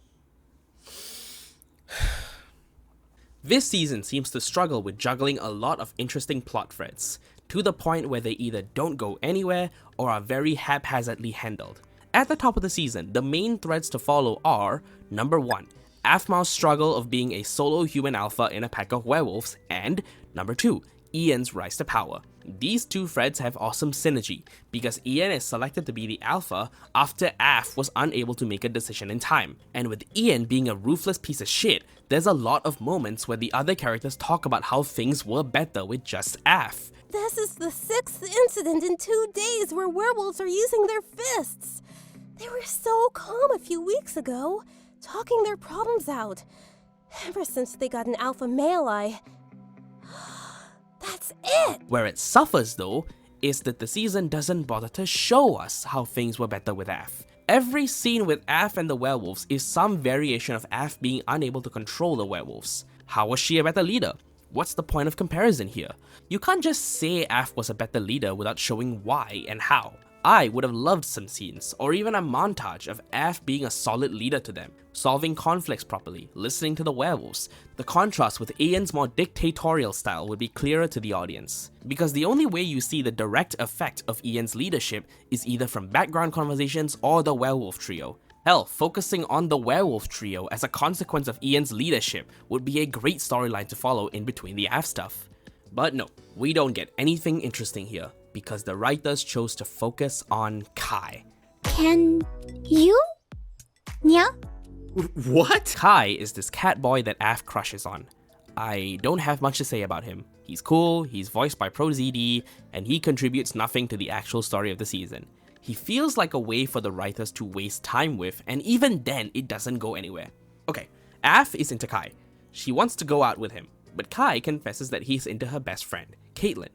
[SPEAKER 1] This season seems to struggle with juggling a lot of interesting plot threads, to the point where they either don't go anywhere or are very haphazardly handled. At the top of the season, the main threads to follow are: number 1, Aphmau's struggle of being a solo human alpha in a pack of werewolves, and number 2, Ian's rise to power. These two threads have awesome synergy, because Ian is selected to be the alpha after Aph was unable to make a decision in time, and with Ian being a ruthless piece of shit, there's a lot of moments where the other characters talk about how things were better with just Aph.
[SPEAKER 2] This is the 6th incident in 2 days where werewolves are using their fists. They were so calm a few weeks ago, talking their problems out. Ever since they got an alpha male, That's it!
[SPEAKER 1] Where it suffers though, is that the season doesn't bother to show us how things were better with Aph. Every scene with Aph and the werewolves is some variation of Aph being unable to control the werewolves. How was she a better leader? What's the point of comparison here? You can't just say Aph was a better leader without showing why and how. I would have loved some scenes, or even a montage of Aph being a solid leader to them, solving conflicts properly, listening to the werewolves. The contrast with Ian's more dictatorial style would be clearer to the audience, because the only way you see the direct effect of Ian's leadership is either from background conversations or the werewolf trio. Hell, focusing on the werewolf trio as a consequence of Ian's leadership would be a great storyline to follow in between the Aph stuff. But no, we don't get anything interesting here, because the writers chose to focus on Kai.
[SPEAKER 2] Can you? Yeah?
[SPEAKER 1] What? Kai is this cat boy that Aph crushes on. I don't have much to say about him. He's cool, he's voiced by ProZD, and he contributes nothing to the actual story of the season. He feels like a way for the writers to waste time with, and even then it doesn't go anywhere. Okay, Aph is into Kai. She wants to go out with him, but Kai confesses that he's into her best friend, Caitlin.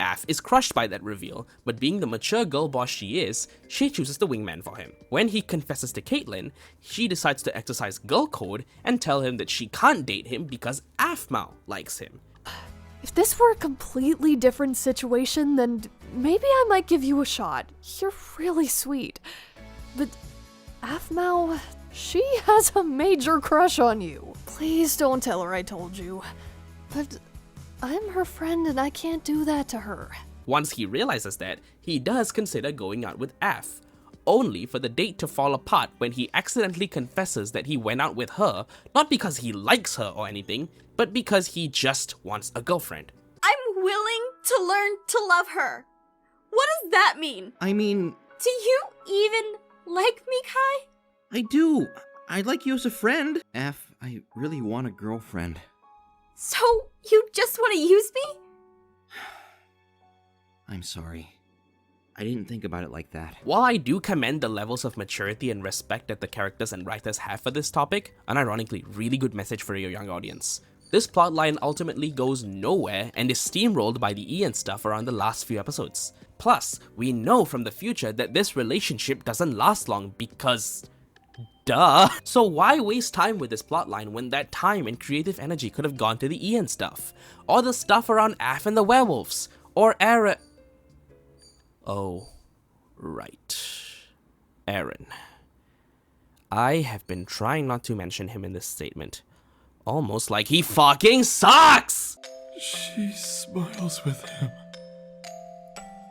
[SPEAKER 1] Aph is crushed by that reveal, but being the mature girl boss she is, she chooses the wingman for him. When he confesses to Caitlin, she decides to exercise girl code and tell him that she can't date him because Aphmau likes him.
[SPEAKER 11] If this were a completely different situation, then maybe I might give you a shot. You're really sweet. But Aphmau, she has a major crush on you. Please don't tell her I told you. But I'm her friend and I can't do that to her.
[SPEAKER 1] Once he realizes that, he does consider going out with Aph, only for the date to fall apart when he accidentally confesses that he went out with her, not because he likes her or anything, but because he just wants a girlfriend.
[SPEAKER 2] I'm willing to learn to love her. What does that mean?
[SPEAKER 18] I mean...
[SPEAKER 2] Do you even like me, Kai?
[SPEAKER 18] I do. I like you as a friend. Aph, I really want a girlfriend.
[SPEAKER 2] So, you just want to use me?
[SPEAKER 18] I'm sorry. I didn't think about it like that.
[SPEAKER 1] While I do commend the levels of maturity and respect that the characters and writers have for this topic, an ironically really good message for your young audience, This plotline ultimately goes nowhere and is steamrolled by the Ian stuff around the last few episodes. Plus, we know from the future that this relationship doesn't last long because... duh! So why waste time with this plotline when that time and creative energy could have gone to the Ian stuff? Or the stuff around Aph and the werewolves? Or Aaron... Oh, right. Aaron. I have been trying not to mention him in this statement. Almost like he fucking sucks!
[SPEAKER 6] She smiles with him.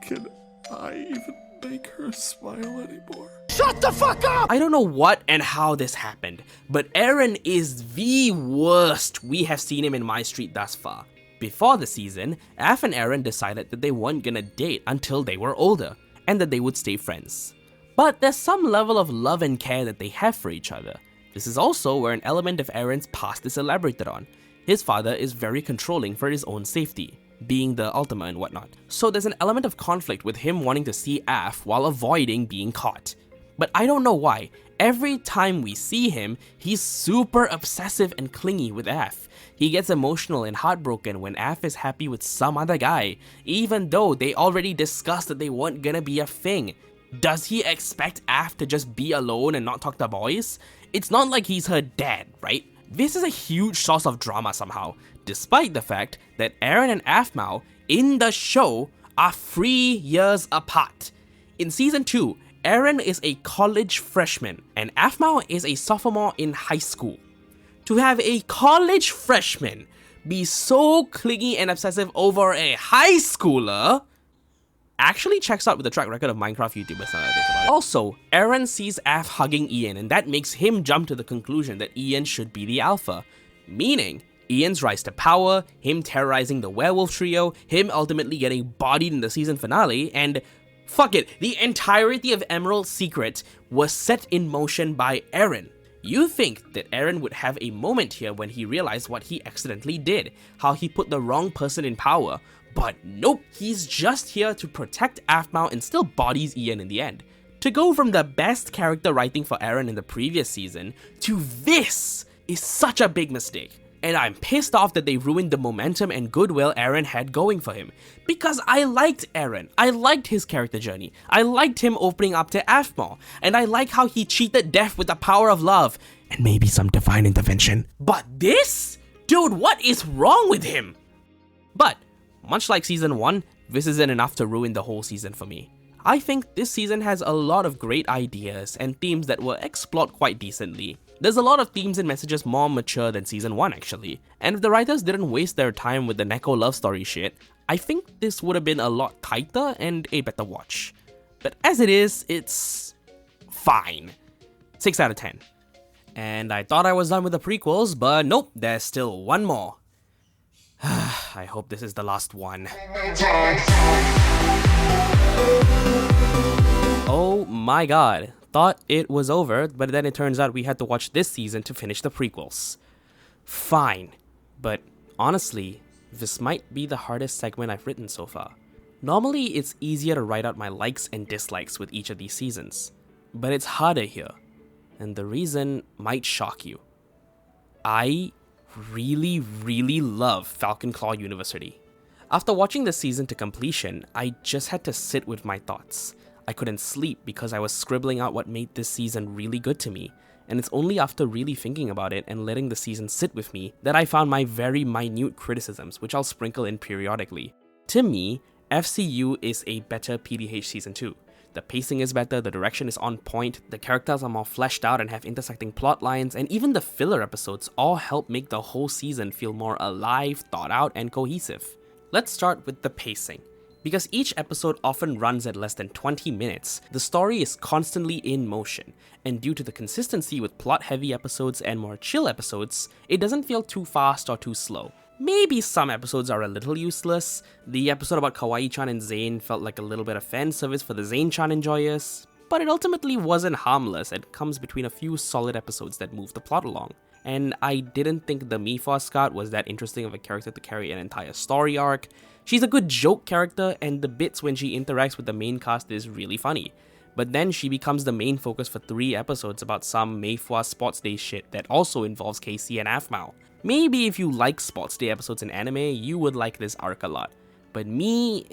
[SPEAKER 6] Can I even make her smile anymore?
[SPEAKER 10] Shut the fuck up!
[SPEAKER 1] I don't know what and how this happened, but Aaron is the worst we have seen him in MyStreet thus far. Before the season, Aph and Aaron decided that they weren't gonna date until they were older, and that they would stay friends. But there's some level of love and care that they have for each other. This is also where an element of Aaron's past is elaborated on. His father is very controlling for his own safety, being the Ultima and whatnot. So there's an element of conflict with him wanting to see Aph while avoiding being caught. But I don't know why, every time we see him, he's super obsessive and clingy with Aph. He gets emotional and heartbroken when Aph is happy with some other guy, even though they already discussed that they weren't gonna be a thing. Does he expect Aph to just be alone and not talk to boys? It's not like he's her dad, right? This is a huge source of drama somehow, despite the fact that Aaron and Aphmau in the show are 3 years apart. In season 2, Aaron is a college freshman and Aphmau is a sophomore in high school. To have a college freshman be so clingy and obsessive over a high schooler actually checks out with the track record of Minecraft YouTubers now that I think about it. Also, Aaron sees Aph hugging Ian and that makes him jump to the conclusion that Ian should be the alpha. Meaning, Ian's rise to power, him terrorizing the werewolf trio, him ultimately getting bodied in the season finale, and fuck it, the entirety of Emerald's secret was set in motion by Aaron. You think that Aaron would have a moment here when he realized what he accidentally did, how he put the wrong person in power, but nope, he's just here to protect Aphmau and still bodies Ian in the end. To go from the best character writing for Aaron in the previous season to this is such a big mistake. And I'm pissed off that they ruined the momentum and goodwill Aaron had going for him. Because I liked Aaron, I liked his character journey, I liked him opening up to Aphmau, and I like how he cheated death with the power of love, and maybe some divine intervention. But this? Dude, what is wrong with him? But, much like season 1, this isn't enough to ruin the whole season for me. I think this season has a lot of great ideas and themes that were explored quite decently. There's a lot of themes and messages more mature than season 1 actually, and if the writers didn't waste their time with the Neko love story shit, I think this would have been a lot tighter and a better watch. But as it is, it's fine. 6 out of 10. And I thought I was done with the prequels, but nope, there's still one more. I hope this is the last one. Oh my god. Thought it was over, but then it turns out we had to watch this season to finish the prequels. Fine. But honestly, this might be the hardest segment I've written so far. Normally, it's easier to write out my likes and dislikes with each of these seasons. But it's harder here. And the reason might shock you. I really love Falcon Claw University. After watching the season to completion, I just had to sit with my thoughts. I couldn't sleep because I was scribbling out what made this season really good to me, and it's only after really thinking about it and letting the season sit with me that I found my very minute criticisms, which I'll sprinkle in periodically. To me, FCU is a better PDH Season 2. The pacing is better, the direction is on point, the characters are more fleshed out and have intersecting plot lines, and even the filler episodes all help make the whole season feel more alive, thought out, and cohesive. Let's start with the pacing. Because each episode often runs at less than 20 minutes, the story is constantly in motion, and due to the consistency with plot-heavy episodes and more chill episodes, it doesn't feel too fast or too slow. Maybe some episodes are a little useless. The episode about Kawaii-chan and Zane felt like a little bit of fan service for the Zane-chan enjoyers, but it ultimately wasn't harmless and comes between a few solid episodes that move the plot along. And I didn't think the Mifwa Scout was that interesting of a character to carry an entire story arc. She's a good joke character, and the bits when she interacts with the main cast is really funny. But then she becomes the main focus for 3 episodes about some Mayfwa Sports Day shit that also involves Casey and Aphmau. Maybe if you like Sports Day episodes in anime, you would like this arc a lot. But me,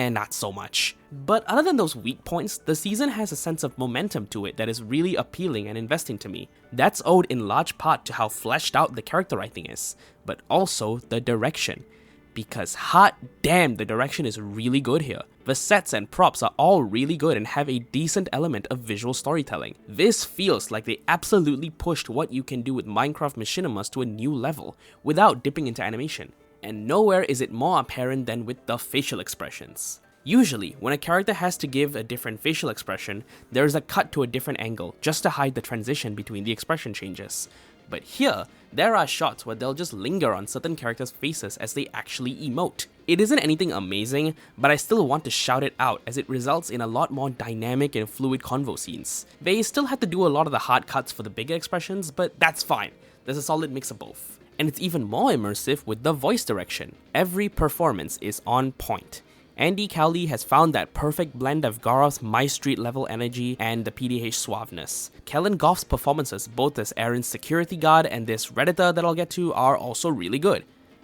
[SPEAKER 1] not so much. But other than those weak points, the season has a sense of momentum to it that is really appealing and investing to me. That's owed in large part to how fleshed out the character writing is, but also the direction. Because hot damn, the direction is really good here. The sets and props are all really good and have a decent element of visual storytelling. This feels like they absolutely pushed what you can do with Minecraft machinimas to a new level without dipping into animation. And nowhere is it more apparent than with the facial expressions. Usually, when a character has to give a different facial expression, there is a cut to a different angle just to hide the transition between the expression changes. But here, there are shots where they'll just linger on certain characters' faces as they actually emote. It isn't anything amazing, but I still want to shout it out as it results in a lot more dynamic and fluid convo scenes. They still had to do a lot of the hard cuts for the bigger expressions, but that's fine. There's a solid mix of both. And it's even more immersive with the voice direction. Every performance is on point. Andy Cowley has found that perfect blend of Gareth's MyStreet level energy and the PDH suaveness. Kellen Goff's performances, both as Aaron's security guard and this Redditor that I'll get to, are also really good.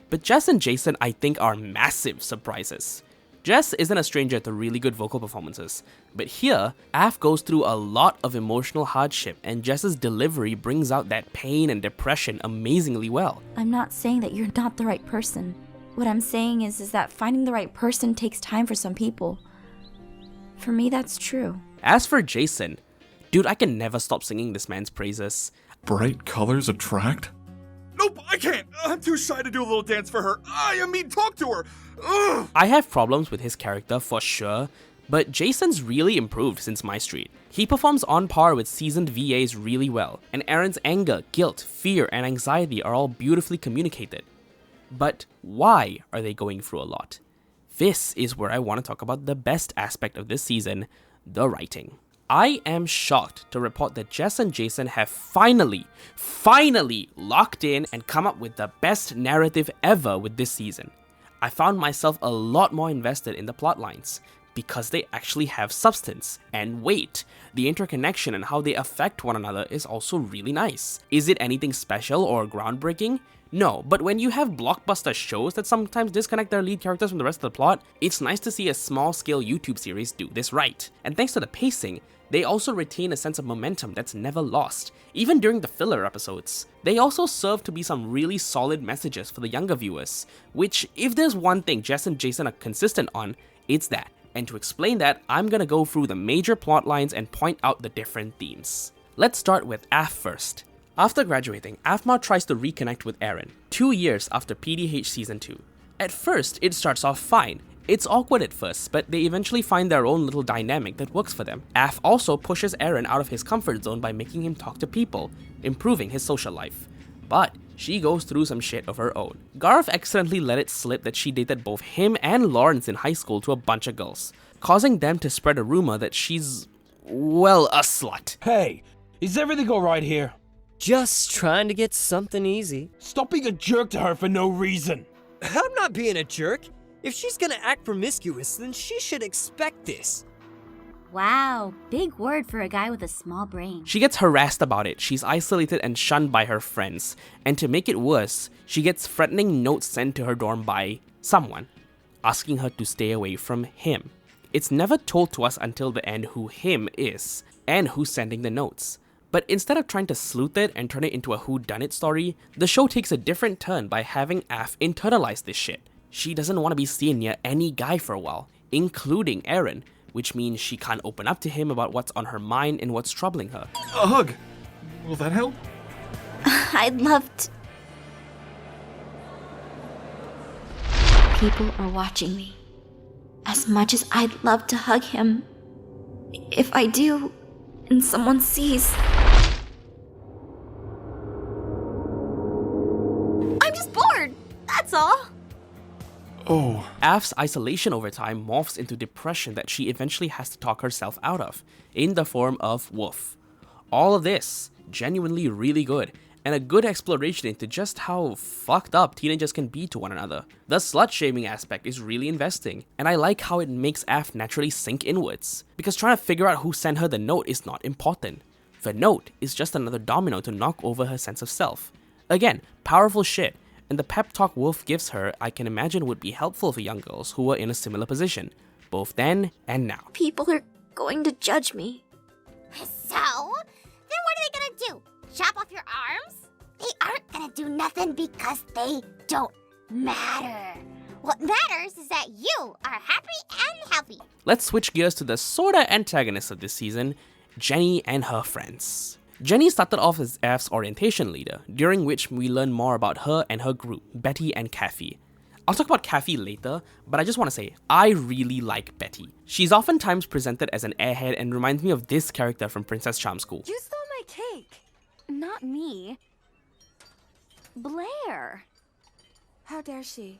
[SPEAKER 1] But Jess and Jason I think are massive surprises. Jess isn't a stranger to really good vocal performances, but here, Aph goes through a lot of emotional hardship and Jess's delivery brings out that pain and depression amazingly well.
[SPEAKER 19] I'm not saying that you're not the right person. What I'm saying is that finding the right person takes time for some people. For me, that's true.
[SPEAKER 1] As for Jason, dude, I can never stop singing this man's praises.
[SPEAKER 7] Bright colors attract?
[SPEAKER 6] Nope, I can't. I'm too shy to do a little dance for her. I mean, talk to her. Ugh.
[SPEAKER 1] I have problems with his character for sure, but Jason's really improved since MyStreet. He performs on par with seasoned VAs really well, and Aaron's anger, guilt, fear, and anxiety are all beautifully communicated. But why are they going through a lot? This is where I want to talk about the best aspect of this season, the writing. I am shocked to report that Jess and Jason have finally locked in and come up with the best narrative ever with this season. I found myself a lot more invested in the plot lines because they actually have substance and weight. The interconnection and how they affect one another is also really nice. Is it anything special or groundbreaking? No, but when you have blockbuster shows that sometimes disconnect their lead characters from the rest of the plot, it's nice to see a small-scale YouTube series do this right. And thanks to the pacing, they also retain a sense of momentum that's never lost, even during the filler episodes. They also serve to be some really solid messages for the younger viewers, which, if there's one thing Jess and Jason are consistent on, it's that. And to explain that, I'm gonna go through the major plot lines and point out the different themes. Let's start with Aph first. After graduating, Aphmau tries to reconnect with Aaron, 2 years after PDH Season 2. At first, it starts off fine. It's awkward at first, but they eventually find their own little dynamic that works for them. Aph also pushes Aaron out of his comfort zone by making him talk to people, improving his social life. But she goes through some shit of her own. Garth accidentally let it slip that she dated both him and Lawrence in high school to a bunch of girls, causing them to spread a rumor that she's, well, a slut.
[SPEAKER 20] Hey, is everything alright here?
[SPEAKER 21] Just trying to get something easy.
[SPEAKER 20] Stop being a jerk to her for no reason.
[SPEAKER 21] I'm not being a jerk. If she's gonna act promiscuous, then she should expect this.
[SPEAKER 22] Wow, big word for a guy with a small brain.
[SPEAKER 1] She gets harassed about it, she's isolated and shunned by her friends, and to make it worse, she gets threatening notes sent to her dorm by someone, asking her to stay away from him. It's never told to us until the end who him is, and who's sending the notes. But instead of trying to sleuth it and turn it into a whodunit story, the show takes a different turn by having Aph internalize this shit. She doesn't want to be seen near any guy for a while, including Aaron, which means she can't open up to him about what's on her mind and what's troubling her.
[SPEAKER 7] A hug! Will that help?
[SPEAKER 22] I'd love to... People are watching me. As much as I'd love to hug him, if I do, and someone sees... I'm just bored! That's all!
[SPEAKER 7] Oh.
[SPEAKER 1] Aph's isolation over time morphs into depression that she eventually has to talk herself out of, in the form of Wolf. All of this, genuinely really good, and a good exploration into just how fucked up teenagers can be to one another. The slut-shaming aspect is really investing, and I like how it makes Aph naturally sink inwards, because trying to figure out who sent her the note is not important. The note is just another domino to knock over her sense of self. Again, powerful shit, and the pep talk Wolf gives her I can imagine would be helpful for young girls who were in a similar position, both then and now.
[SPEAKER 22] People are going to judge me.
[SPEAKER 13] So? Then what are they gonna do? Chop off your arms? They aren't gonna do nothing because they don't matter. What matters is that you are happy and healthy.
[SPEAKER 1] Let's switch gears to the sorta antagonist of this season, Jenny and her friends. Jenny started off as Af's orientation leader, during which we learn more about her and her group, Betty and Kathy. I'll talk about Kathy later, but I just want to say, I really like Betty. She's oftentimes presented as an airhead and reminds me of this character from Princess Charm School.
[SPEAKER 9] You stole my cake. Not me. Blair.
[SPEAKER 14] How dare she?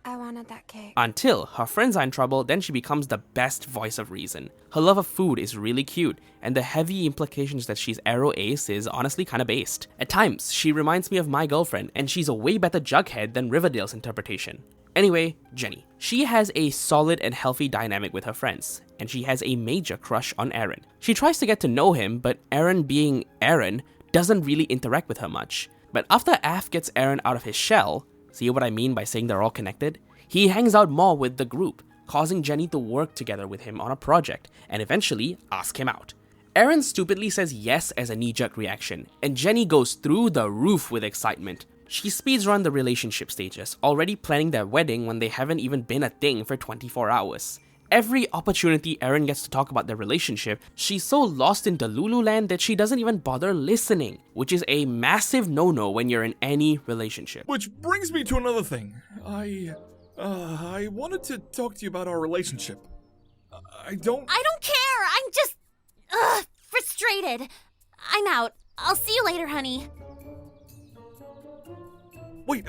[SPEAKER 14] I wanted that cake.
[SPEAKER 1] Until her friends are in trouble, then she becomes the best voice of reason. Her love of food is really cute, and the heavy implications that she's Arrow Ace is honestly kinda based. At times, she reminds me of my girlfriend, and she's a way better Jughead than Riverdale's interpretation. Anyway, Jenny. She has a solid and healthy dynamic with her friends, and she has a major crush on Aaron. She tries to get to know him, but Aaron being Aaron doesn't really interact with her much. But after Af gets Aaron out of his shell, see what I mean by saying they're all connected? He hangs out more with the group, causing Jenny to work together with him on a project, and eventually ask him out. Aaron stupidly says yes as a knee-jerk reaction, and Jenny goes through the roof with excitement. She speeds run the relationship stages, already planning their wedding when they haven't even been a thing for 24 hours. Every opportunity Aaron gets to talk about their relationship, she's so lost in Delulu land that she doesn't even bother listening, which is a massive no-no when you're in any relationship.
[SPEAKER 6] Which brings me to another thing. I wanted to talk to you about our relationship. I don't
[SPEAKER 13] care. I'm just frustrated. I'm out. I'll see you later, honey.
[SPEAKER 6] Wait,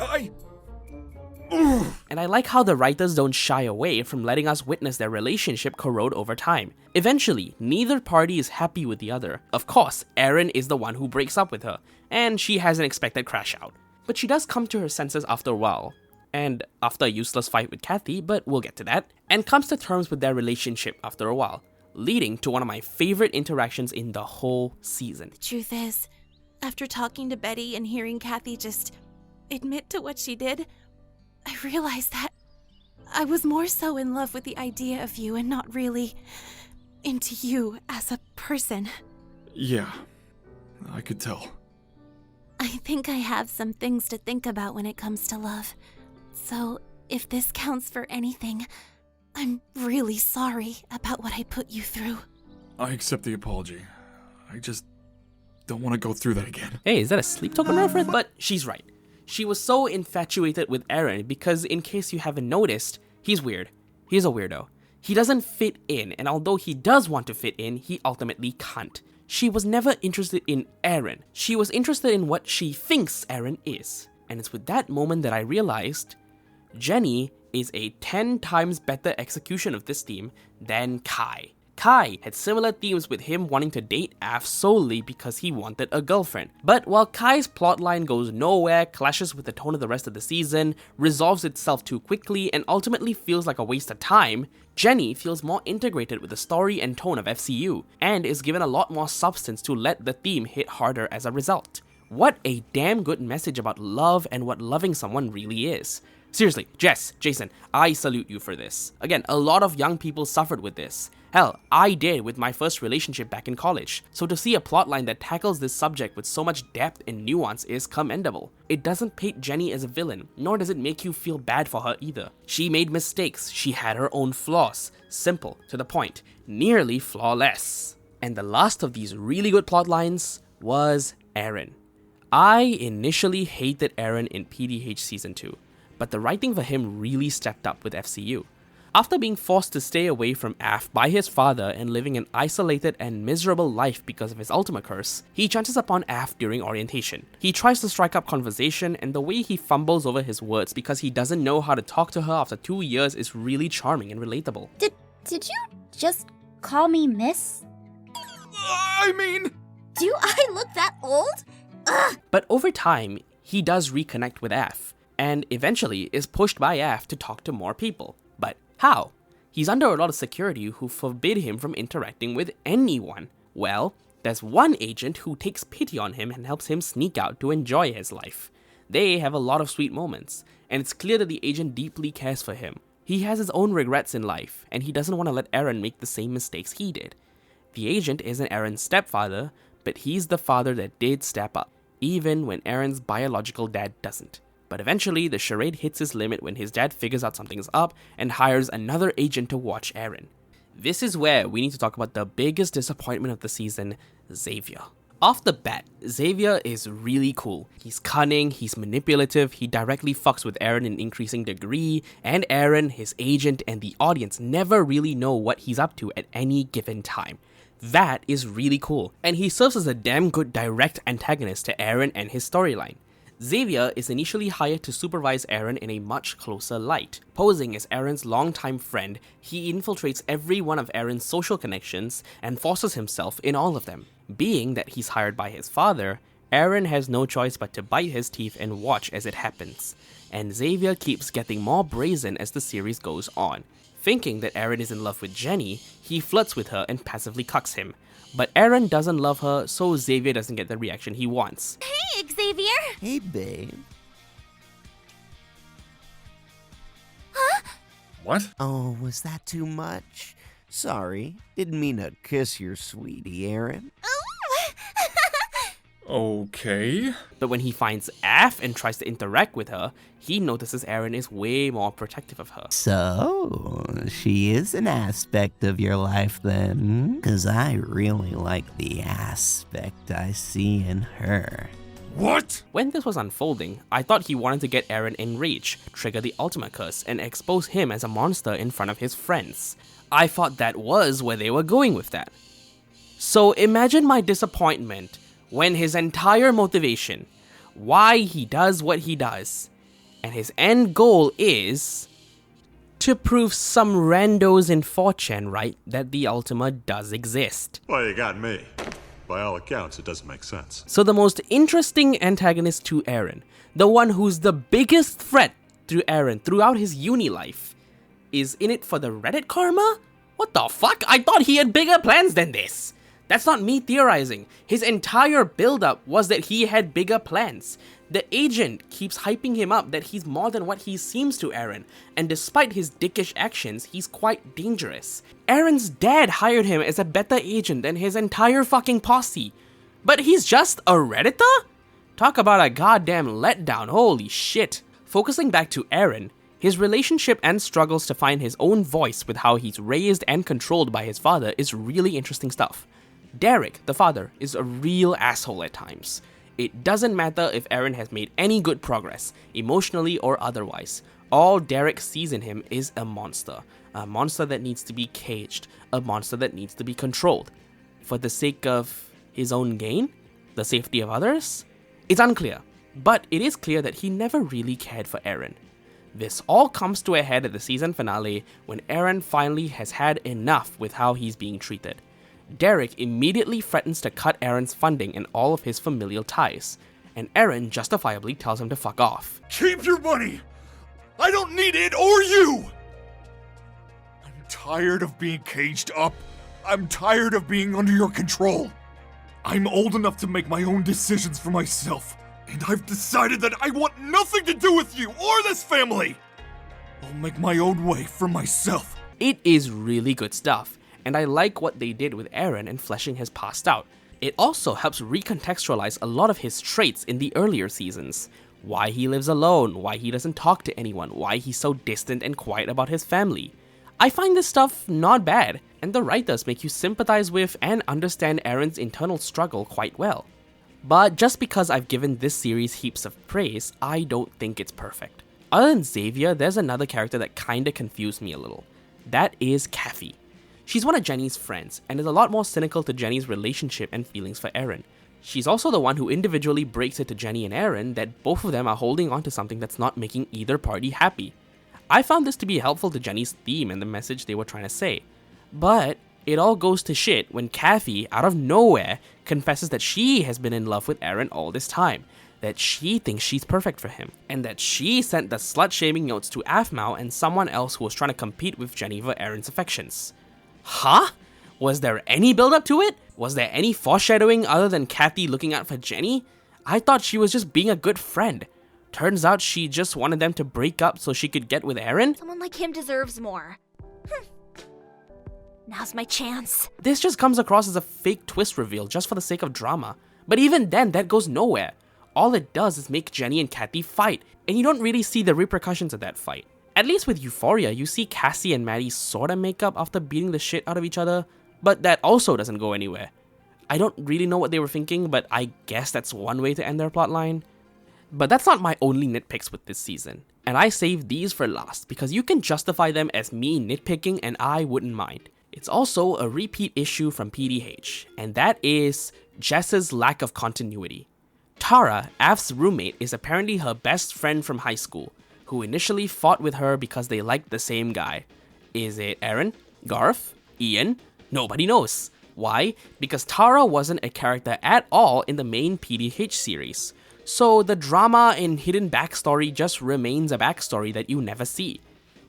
[SPEAKER 1] And I like how the writers don't shy away from letting us witness their relationship corrode over time. Eventually, neither party is happy with the other. Of course, Aaron is the one who breaks up with her, and she has an expected crash out. But she does come to her senses after a while, and after a useless fight with Kathy, but we'll get to that, and comes to terms with their relationship after a while, leading to one of my favorite interactions in the whole season.
[SPEAKER 23] The truth is, after talking to Betty and hearing Kathy just admit to what she did, I realized that I was more so in love with the idea of you and not really into you as a person.
[SPEAKER 6] Yeah, I could tell.
[SPEAKER 23] I think I have some things to think about when it comes to love. So, if this counts for anything, I'm really sorry about what I put you through.
[SPEAKER 6] I accept the apology. I just don't want to go through that again.
[SPEAKER 1] Hey, is that a Sleep Token reference? But she's right. She was so infatuated with Aaron because, in case you haven't noticed, he's weird. He's a weirdo. He doesn't fit in, and although he does want to fit in, he ultimately can't. She was never interested in Aaron. She was interested in what she thinks Aaron is. And it's with that moment that I realized Jenny is a 10 times better execution of this theme than Kai. Kai had similar themes with him wanting to date Af solely because he wanted a girlfriend. But while Kai's plotline goes nowhere, clashes with the tone of the rest of the season, resolves itself too quickly, and ultimately feels like a waste of time, Jenny feels more integrated with the story and tone of FCU, and is given a lot more substance to let the theme hit harder as a result. What a damn good message about love and what loving someone really is. Seriously, Jess, Jason, I salute you for this. Again, a lot of young people suffered with this. Hell, I did with my first relationship back in college, so to see a plotline that tackles this subject with so much depth and nuance is commendable. It doesn't paint Jenny as a villain, nor does it make you feel bad for her either. She made mistakes, she had her own flaws, simple, to the point, nearly flawless. And the last of these really good plotlines was Aaron. I initially hated Aaron in PDH Season 2, but the writing for him really stepped up with FCU. After being forced to stay away from Af by his father and living an isolated and miserable life because of his Ultima curse, he chances upon Af during orientation. He tries to strike up conversation, and the way he fumbles over his words because he doesn't know how to talk to her after 2 years is really charming and relatable.
[SPEAKER 22] Did you just call me miss?
[SPEAKER 6] I mean...
[SPEAKER 13] Do I look that old? Ugh.
[SPEAKER 1] But over time, he does reconnect with Af, and eventually is pushed by Af to talk to more people. But how? He's under a lot of security who forbid him from interacting with anyone. Well, There's one agent who takes pity on him and helps him sneak out to enjoy his life. They have a lot of sweet moments, and it's clear that the agent deeply cares for him. He has his own regrets in life, and he doesn't want to let Eren make the same mistakes he did. The agent isn't Eren's stepfather, but he's the father that did step up, even when Eren's biological dad doesn't. But eventually, the charade hits his limit when his dad figures out something's up and hires another agent to watch Eren. This is where we need to talk about the biggest disappointment of the season, Xavier. Off the bat, Xavier is really cool. He's cunning, he's manipulative, he directly fucks with Eren in increasing degree, and Eren, his agent, and the audience never really know what he's up to at any given time. That is really cool, and he serves as a damn good direct antagonist to Eren and his storyline. Xavier is initially hired to supervise Eren in a much closer light. Posing as Eren's longtime friend, he infiltrates every one of Eren's social connections and forces himself in all of them. Being that he's hired by his father, Eren has no choice but to bite his teeth and watch as it happens. And Xavier keeps getting more brazen as the series goes on. Thinking that Eren is in love with Jenny, he flirts with her and passively cucks him. But Eren doesn't love her, so Xavier doesn't get the reaction he wants.
[SPEAKER 13] Hey, Xavier!
[SPEAKER 3] Hey, babe.
[SPEAKER 13] Huh?
[SPEAKER 7] What?
[SPEAKER 3] Oh, was that too much? Sorry, didn't mean to kiss your sweetie, Eren.
[SPEAKER 7] Okay.
[SPEAKER 1] But when he finds Aph and tries to interact with her, he notices Eren is way more protective of her.
[SPEAKER 3] So, she is an aspect of your life then? 'Cause I really like the aspect I see in her.
[SPEAKER 7] What?
[SPEAKER 1] When this was unfolding, I thought he wanted to get Eren enraged, trigger the ultimate curse, and expose him as a monster in front of his friends. I thought that was where they were going with that. So imagine my disappointment when his entire motivation, why he does what he does, and his end goal is to prove some randos in 4chan right that the Ultima does exist.
[SPEAKER 6] Well, you got me. By all accounts, it doesn't make sense.
[SPEAKER 1] So the most interesting antagonist to Eren, the one who's the biggest threat to Eren throughout his uni life, is in it for the Reddit karma? What the fuck? I thought he had bigger plans than this. That's not me theorizing. His entire build-up was that he had bigger plans. The agent keeps hyping him up that he's more than what he seems to Eren, and despite his dickish actions, he's quite dangerous. Eren's dad hired him as a better agent than his entire fucking posse. But he's just a Redditor? Talk about a goddamn letdown, holy shit. Focusing back to Eren, his relationship and struggles to find his own voice with how he's raised and controlled by his father is really interesting stuff. Derek, the father, is a real asshole at times. It doesn't matter if Eren has made any good progress, emotionally or otherwise. All Derek sees in him is a monster that needs to be caged, a monster that needs to be controlled. For the sake of his own gain? The safety of others? It's unclear, but it is clear that he never really cared for Eren. This all comes to a head at the season finale when Eren finally has had enough with how he's being treated. Derek immediately threatens to cut Eren's funding and all of his familial ties, and Eren justifiably tells him to fuck off.
[SPEAKER 6] Keep your money! I don't need it or you! I'm tired of being caged up. I'm tired of being under your control. I'm old enough to make my own decisions for myself, and I've decided that I want nothing to do with you or this family! I'll make my own way for myself.
[SPEAKER 1] It is really good stuff, and I like what they did with Eren and fleshing his past out. It also helps recontextualize a lot of his traits in the earlier seasons. Why he lives alone, why he doesn't talk to anyone, why he's so distant and quiet about his family. I find this stuff not bad, and the writers make you sympathize with and understand Eren's internal struggle quite well. But just because I've given this series heaps of praise, I don't think it's perfect. Other than Xavier, there's another character that kinda confused me a little. That is Kathy. She's one of Jenny's friends, and is a lot more cynical to Jenny's relationship and feelings for Eren. She's also the one who individually breaks it to Jenny and Eren that both of them are holding on to something that's not making either party happy. I found this to be helpful to Jenny's theme and the message they were trying to say. But it all goes to shit when Kathy, out of nowhere, confesses that she has been in love with Eren all this time, that she thinks she's perfect for him, and that she sent the slut-shaming notes to Aphmau and someone else who was trying to compete with Jenny for Eren's affections. Huh? Was there any build up to it? Was there any foreshadowing other than Kathy looking out for Jenny? I thought she was just being a good friend. Turns out she just wanted them to break up so she could get with Aaron?
[SPEAKER 22] Someone like him deserves more. Now's my chance.
[SPEAKER 1] This just comes across as a fake twist reveal just for the sake of drama. But even then, that goes nowhere. All it does is make Jenny and Kathy fight, and you don't really see the repercussions of that fight. At least with Euphoria, you see Cassie and Maddie sorta make up after beating the shit out of each other, but that also doesn't go anywhere. I don't really know what they were thinking, but I guess that's one way to end their plotline. But that's not my only nitpicks with this season, and I saved these for last because you can justify them as me nitpicking and I wouldn't mind. It's also a repeat issue from PDH, and that is Jess's lack of continuity. Tara, Af's roommate, is apparently her best friend from high school, who initially fought with her because they liked the same guy. Is it Aaron? Garth? Ian? Nobody knows. Why? Because Tara wasn't a character at all in the main PDH series. So the drama and hidden backstory just remains a backstory that you never see.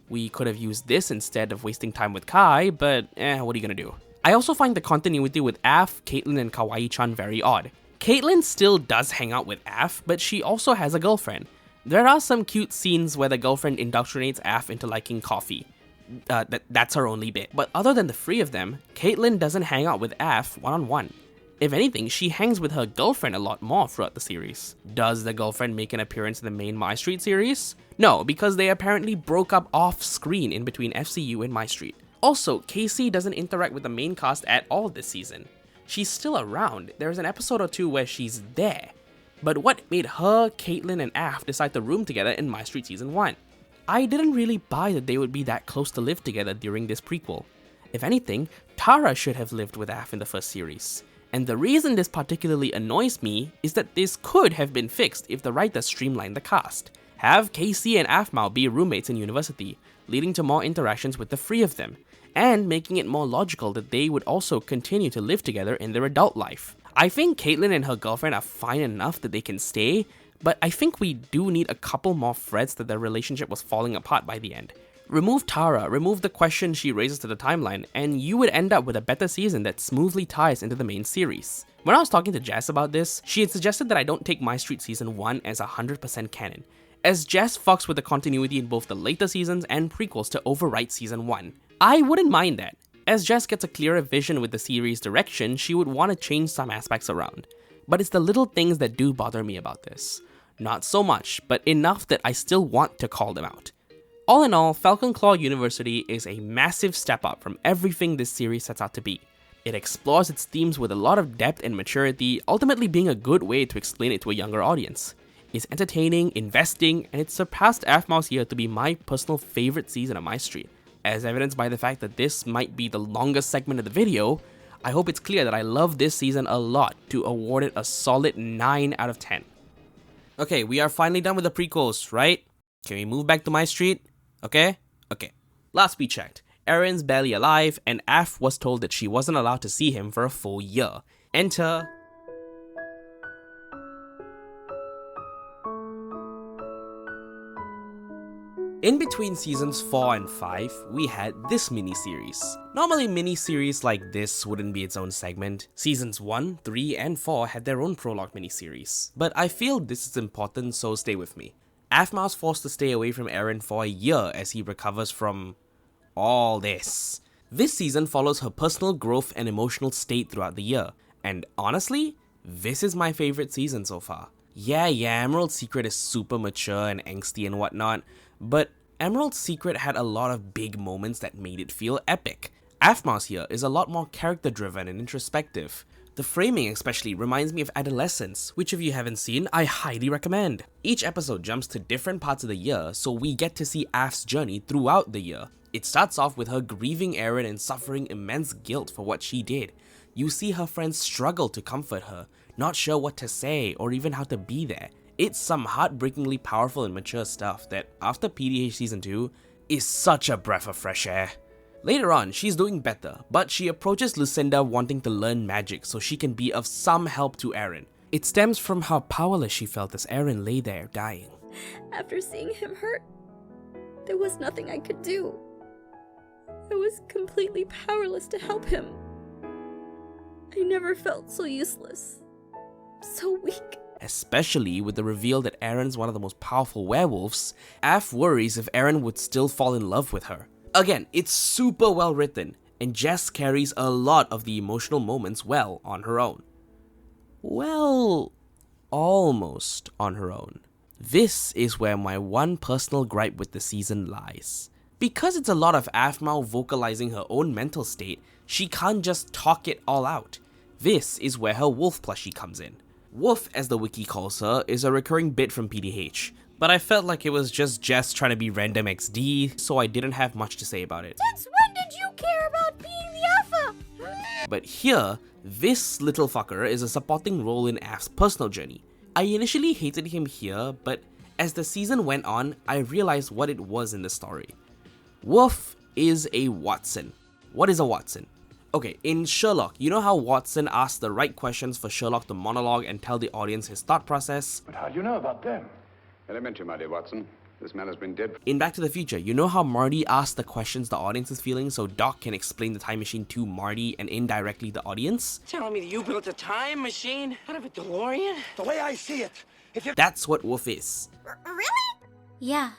[SPEAKER 1] We could have used this instead of wasting time with Kai, but what are you gonna do? I also find the continuity with Aph, Caitlyn, and Kawaii-chan very odd. Caitlyn still does hang out with Aph, but she also has a girlfriend. There are some cute scenes where the girlfriend indoctrinates Aph into liking coffee. That's her only bit. But other than the three of them, Caitlyn doesn't hang out with Aph one-on-one. If anything, she hangs with her girlfriend a lot more throughout the series. Does the girlfriend make an appearance in the main MyStreet series? No, because they apparently broke up off-screen in between FCU and MyStreet. Also, Casey doesn't interact with the main cast at all this season. She's still around, there's an episode or two where she's there. But what made her, Caitlyn, and Aph decide to room together in MyStreet Season 1? I didn't really buy that they would be that close to live together during this prequel. If anything, Tara should have lived with Aph in the first series. And the reason this particularly annoys me is that this could have been fixed if the writers streamlined the cast. Have Casey and Aphmau be roommates in university, leading to more interactions with the three of them, and making it more logical that they would also continue to live together in their adult life. I think Caitlyn and her girlfriend are fine enough that they can stay, but I think we do need a couple more threads that their relationship was falling apart by the end. Remove Tara, remove the question she raises to the timeline, and you would end up with a better season that smoothly ties into the main series. When I was talking to Jess about this, she had suggested that I don't take MyStreet Season 1 as 100% canon, as Jess fucks with the continuity in both the later seasons and prequels to overwrite Season 1. I wouldn't mind that. As Jess gets a clearer vision with the series' direction, she would want to change some aspects around. But it's the little things that do bother me about this. Not so much, but enough that I still want to call them out. All in all, Falcon Claw University is a massive step up from everything this series sets out to be. It explores its themes with a lot of depth and maturity, ultimately being a good way to explain it to a younger audience. It's entertaining, investing, and it surpassed Aphmau's year to be my personal favorite season of MyStreet. As evidenced by the fact that this might be the longest segment of the video, I hope it's clear that I love this season a lot to award it a solid 9 out of 10. Okay, we are finally done with the prequels, right? Can we move back to MyStreet? Okay? Okay. Last we checked, Aaron's barely alive, and Aph was told that she wasn't allowed to see him for a full year. Enter... In between seasons 4 and 5, we had this miniseries. Normally miniseries like this wouldn't be its own segment. Seasons 1, 3, and 4 had their own prologue miniseries. But I feel this is important, so stay with me. Aphmau's forced to stay away from Aaron for a year as he recovers from... all this. This season follows her personal growth and emotional state throughout the year. And honestly, this is my favorite season so far. Yeah, Emerald's Secret is super mature and angsty and whatnot, but Emerald's Secret had a lot of big moments that made it feel epic. Aphmau's here is a lot more character driven and introspective. The framing especially reminds me of adolescence, which if you haven't seen, I highly recommend. Each episode jumps to different parts of the year, so we get to see Aph's journey throughout the year. It starts off with her grieving Aaron and suffering immense guilt for what she did. You see her friends struggle to comfort her, not sure what to say or even how to be there. It's some heartbreakingly powerful and mature stuff that, after PDH Season 2, is such a breath of fresh air. Later on, she's doing better, but she approaches Lucinda wanting to learn magic so she can be of some help to Aaron. It stems from how powerless she felt as Aaron lay there dying.
[SPEAKER 22] After seeing him hurt, there was nothing I could do. I was completely powerless to help him.
[SPEAKER 4] I never felt so useless. So weak.
[SPEAKER 1] Especially with the reveal that Erin's one of the most powerful werewolves, Aph worries if Erin would still fall in love with her. Again, it's super well written, and Jess carries a lot of the emotional moments well on her own. Well, almost on her own. This is where my one personal gripe with the season lies. Because it's a lot of Aphmau vocalizing her own mental state, she can't just talk it all out. This is where her wolf plushie comes in. Wolf, as the wiki calls her, is a recurring bit from PDH, but I felt like it was just Jess trying to be random XD, so I didn't have much to say about it.
[SPEAKER 13] Since when did you care about being the alpha?
[SPEAKER 1] But here, this little fucker is a supporting role in Aph's personal journey. I initially hated him here, but as the season went on, I realized what it was in the story. Wolf is a Watson. What is a Watson? Okay, in Sherlock, you know how Watson asks the right questions for Sherlock to monologue and tell the audience his thought process?
[SPEAKER 5] But how do you know about them? Elementary, my dear Watson. This man has been dead.
[SPEAKER 1] In Back to the Future, you know how Marty asks the questions the audience is feeling so Doc can explain the time machine to Marty and indirectly the audience?
[SPEAKER 15] Telling me that you built a time machine out of a DeLorean? The way I see it,
[SPEAKER 1] That's what Wolf is.
[SPEAKER 13] Really?
[SPEAKER 22] Yeah.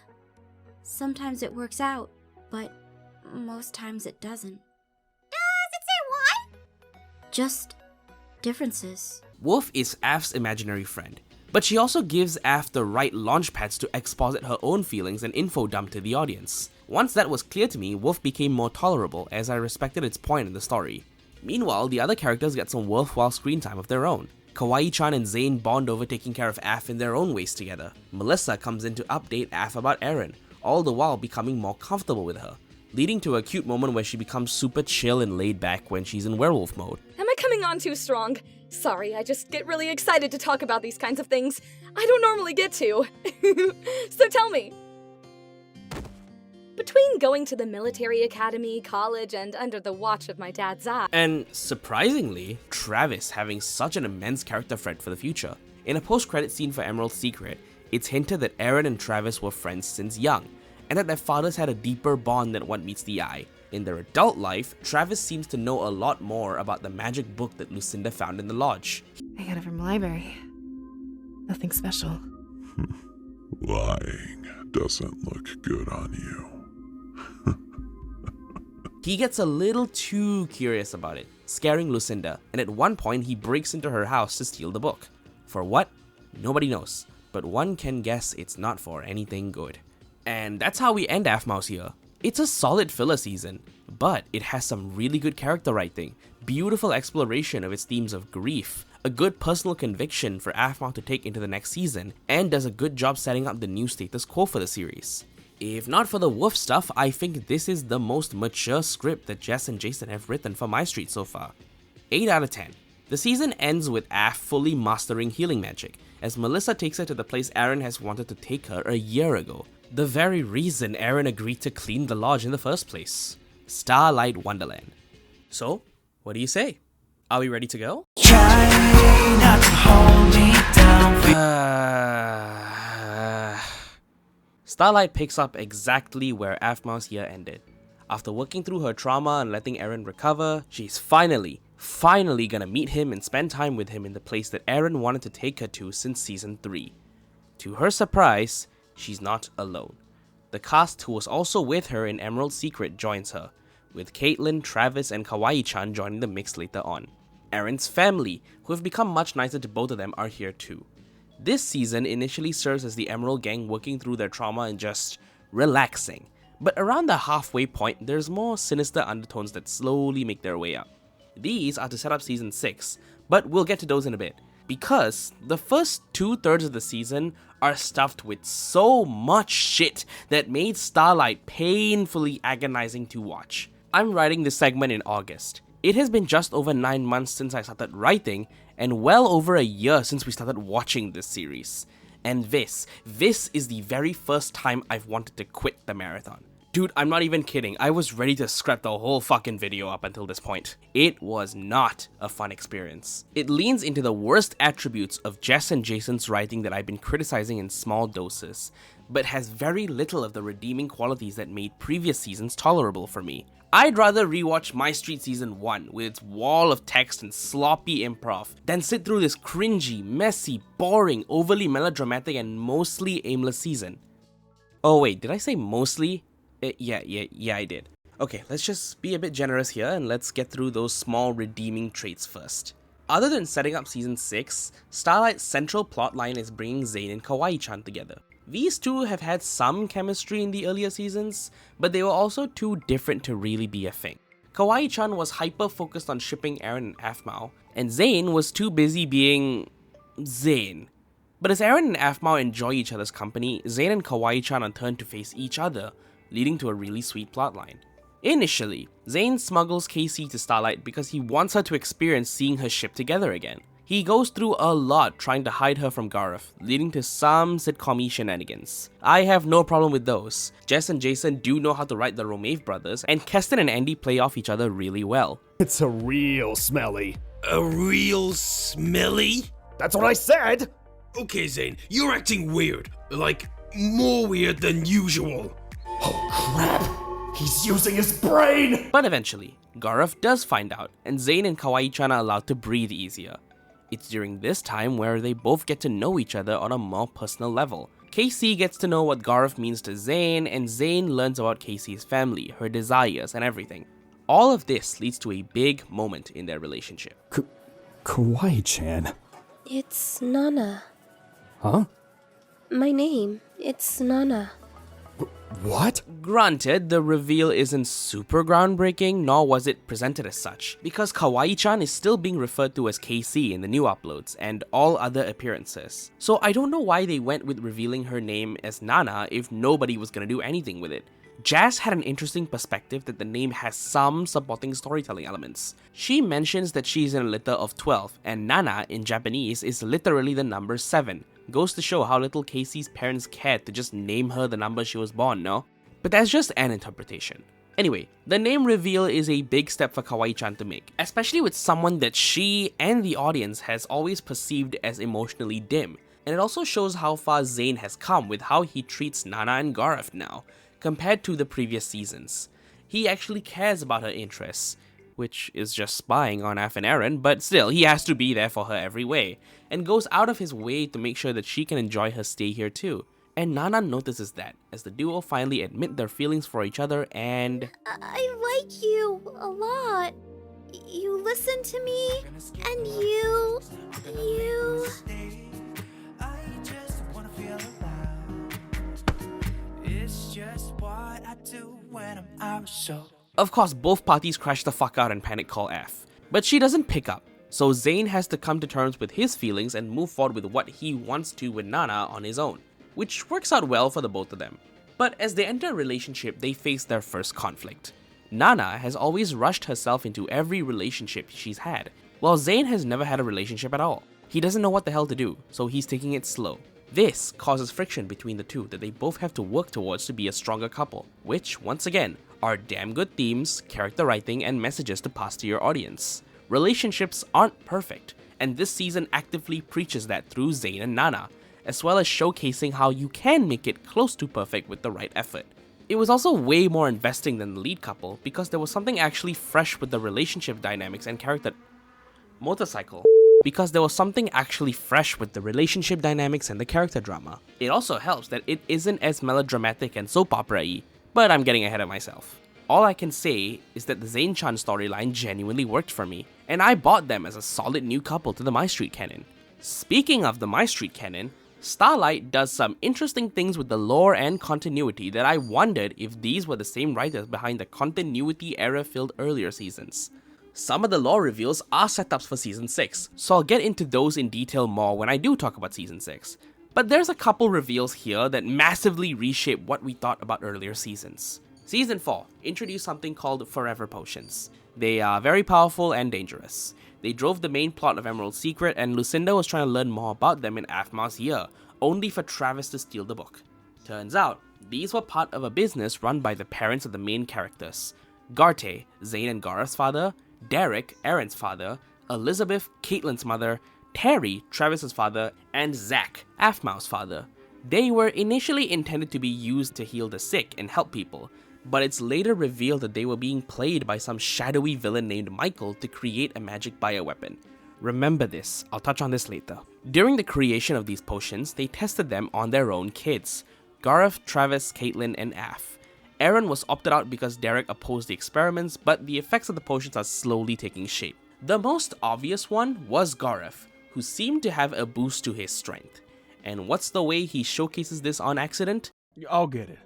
[SPEAKER 22] Sometimes it works out, but most times it doesn't.
[SPEAKER 13] Does it say why?
[SPEAKER 22] Just differences.
[SPEAKER 1] Wolf is Aph's imaginary friend, but she also gives Aph the right launchpads to exposit her own feelings and info dump to the audience. Once that was clear to me, Wolf became more tolerable as I respected its point in the story. Meanwhile, the other characters get some worthwhile screen time of their own. Kawaii-chan and Zane bond over taking care of Aph in their own ways together. Melissa comes in to update Aph about Erin, all the while becoming more comfortable with her, leading to a cute moment where she becomes super chill and laid back when she's in werewolf mode.
[SPEAKER 4] Am I coming on too strong? Sorry, I just get really excited to talk about these kinds of things. I don't normally get to. So tell me. Between going to the military academy, college, and under the watch of my dad's eye.
[SPEAKER 1] And surprisingly, Travis having such an immense character thread for the future. In a post-credit scene for Emerald's Secret, it's hinted that Erin and Travis were friends since young, and that their fathers had a deeper bond than what meets the eye. In their adult life, Travis seems to know a lot more about the magic book that Lucinda found in the lodge.
[SPEAKER 24] I got it from the library. Nothing special.
[SPEAKER 6] Lying doesn't look good on you.
[SPEAKER 1] He gets a little too curious about it, scaring Lucinda, and at one point he breaks into her house to steal the book. For what? Nobody knows, but one can guess it's not for anything good. And that's how we end Aphmau's here. It's a solid filler season, but it has some really good character writing, beautiful exploration of its themes of grief, a good personal conviction for Aphmau to take into the next season, and does a good job setting up the new status quo for the series. If not for the wolf stuff, I think this is the most mature script that Jess and Jason have written for MyStreet so far. 8 out of 10. The season ends with Aph fully mastering healing magic, as Melissa takes her to the place Erin has wanted to take her a year ago. The very reason Erin agreed to clean the lodge in the first place. Starlight Wonderland. So, what do you say? Are we ready to go?
[SPEAKER 25] Try not to hold me down.
[SPEAKER 1] Starlight picks up exactly where Aphmau's year ended. After working through her trauma and letting Erin recover, she's finally gonna meet him and spend time with him in the place that Erin wanted to take her to since season 3. To her surprise, she's not alone. The cast who was also with her in Emerald's Secret joins her, with Caitlin, Travis, and Kawaii-chan joining the mix later on. Erin's family, who have become much nicer to both of them, are here too. This season initially serves as the Emerald gang working through their trauma and just relaxing, but around the halfway point, there's more sinister undertones that slowly make their way up. These are to set up season 6, but we'll get to those in a bit, because the first 2/3 of the season are stuffed with so much shit that made Starlight painfully agonizing to watch. I'm writing this segment in August. It has been just over 9 months since I started writing, and well over a year since we started watching this series. And this is the very first time I've wanted to quit the marathon. Dude, I'm not even kidding, I was ready to scrap the whole fucking video up until this point. It was not a fun experience. It leans into the worst attributes of Jess and Jason's writing that I've been criticizing in small doses, but has very little of the redeeming qualities that made previous seasons tolerable for me. I'd rather rewatch MyStreet Season 1 with its wall of text and sloppy improv than sit through this cringy, messy, boring, overly melodramatic and mostly aimless season. Oh wait, did I say mostly? Yeah, I did. Okay, let's just be a bit generous here and let's get through those small redeeming traits first. Other than setting up Season 6, Starlight's central plotline is bringing Zane and Kawaii-chan together. These two have had some chemistry in the earlier seasons, but they were also too different to really be a thing. Kawaii-chan was hyper-focused on shipping Eren and Aphmau, and Zane was too busy being Zane. But as Eren and Aphmau enjoy each other's company, Zane and Kawaii-chan are turned to face each other, leading to a really sweet plotline. Initially, Zane smuggles Casey to Starlight because he wants her to experience seeing her ship together again. He goes through a lot trying to hide her from Gareth, leading to some sitcom-y shenanigans. I have no problem with those. Jess and Jason do know how to write the Romave brothers, and Keston and Andy play off each other really well.
[SPEAKER 10] It's a real smelly.
[SPEAKER 20] A real smelly?
[SPEAKER 10] That's what I said!
[SPEAKER 20] Okay, Zane, you're acting weird. Like, more weird than usual.
[SPEAKER 10] Oh crap! He's using his brain!
[SPEAKER 1] But eventually, Gareth does find out, and Zane and Kawaii-chan are allowed to breathe easier. It's during this time where they both get to know each other on a more personal level. Casey gets to know what Gareth means to Zane, and Zane learns about Casey's family, her desires, and everything. All of this leads to a big moment in their relationship.
[SPEAKER 10] Kawaii-chan.
[SPEAKER 2] It's Nana.
[SPEAKER 10] Huh?
[SPEAKER 2] My name. It's Nana.
[SPEAKER 10] What?
[SPEAKER 1] Granted, the reveal isn't super groundbreaking, nor was it presented as such, because Kawaii-chan is still being referred to as KC in the new uploads and all other appearances. So I don't know why they went with revealing her name as Nana if nobody was gonna do anything with it. Jazz had an interesting perspective that the name has some supporting storytelling elements. She mentions that she's in a litter of 12, and Nana in Japanese is literally the number 7. Goes to show how little Casey's parents cared to just name her the number she was born, no? But that's just an interpretation. Anyway, the name reveal is a big step for Kawaii-chan to make, especially with someone that she and the audience has always perceived as emotionally dim. And it also shows how far Zane has come with how he treats Nana and Gareth now, compared to the previous seasons. He actually cares about her interests, which is just spying on Aph and Eren, but still, he has to be there for her every way, and goes out of his way to make sure that she can enjoy her stay here too. And Nana notices that, as the duo finally admit their feelings for each other and...
[SPEAKER 13] I like you a lot. You listen to me, and you...
[SPEAKER 25] It's just what I do when I'm out, so...
[SPEAKER 1] Of course, both parties crash the fuck out and panic call Aph. But she doesn't pick up, so Zane has to come to terms with his feelings and move forward with what he wants to with Nana on his own, which works out well for the both of them. But as they enter a relationship, they face their first conflict. Nana has always rushed herself into every relationship she's had, while Zane has never had a relationship at all. He doesn't know what the hell to do, so he's taking it slow. This causes friction between the two that they both have to work towards to be a stronger couple, which, once again, are damn good themes, character writing, and messages to pass to your audience. Relationships aren't perfect, and this season actively preaches that through Zane and Nana, as well as showcasing how you can make it close to perfect with the right effort. It was also way more investing than the lead couple because there was something actually fresh with the relationship dynamics and character... Because there was something actually fresh with the relationship dynamics and the character drama. It also helps that it isn't as melodramatic and soap opera-y, but I'm getting ahead of myself. All I can say is that the Zane-chan storyline genuinely worked for me, and I bought them as a solid new couple to the MyStreet canon. Speaking of the MyStreet canon, Starlight does some interesting things with the lore and continuity that I wondered if these were the same writers behind the continuity error-filled earlier seasons. Some of the lore reveals are setups for Season 6, so I'll get into those in detail more when I do talk about Season 6. But there's a couple reveals here that massively reshape what we thought about earlier seasons. Season 4 introduced something called Forever Potions. They are very powerful and dangerous. They drove the main plot of Emerald's Secret, and Lucinda was trying to learn more about them in Aphmau's year, only for Travis to steal the book. Turns out, these were part of a business run by the parents of the main characters. Garte, Zane and Gareth's father, Derek, Eren's father, Elizabeth, Caitlyn's mother, Terry, Travis's father, and Zach, Aphmau's father. They were initially intended to be used to heal the sick and help people, but it's later revealed that they were being played by some shadowy villain named Michael to create a magic bioweapon. Remember this, I'll touch on this later. During the creation of these potions, they tested them on their own kids, Gareth, Travis, Caitlin, and Aph. Aaron was opted out because Derek opposed the experiments, but the effects of the potions are slowly taking shape. The most obvious one was Gareth, who seemed to have a boost to his strength. And what's the way he showcases this on accident?
[SPEAKER 8] I'll get it.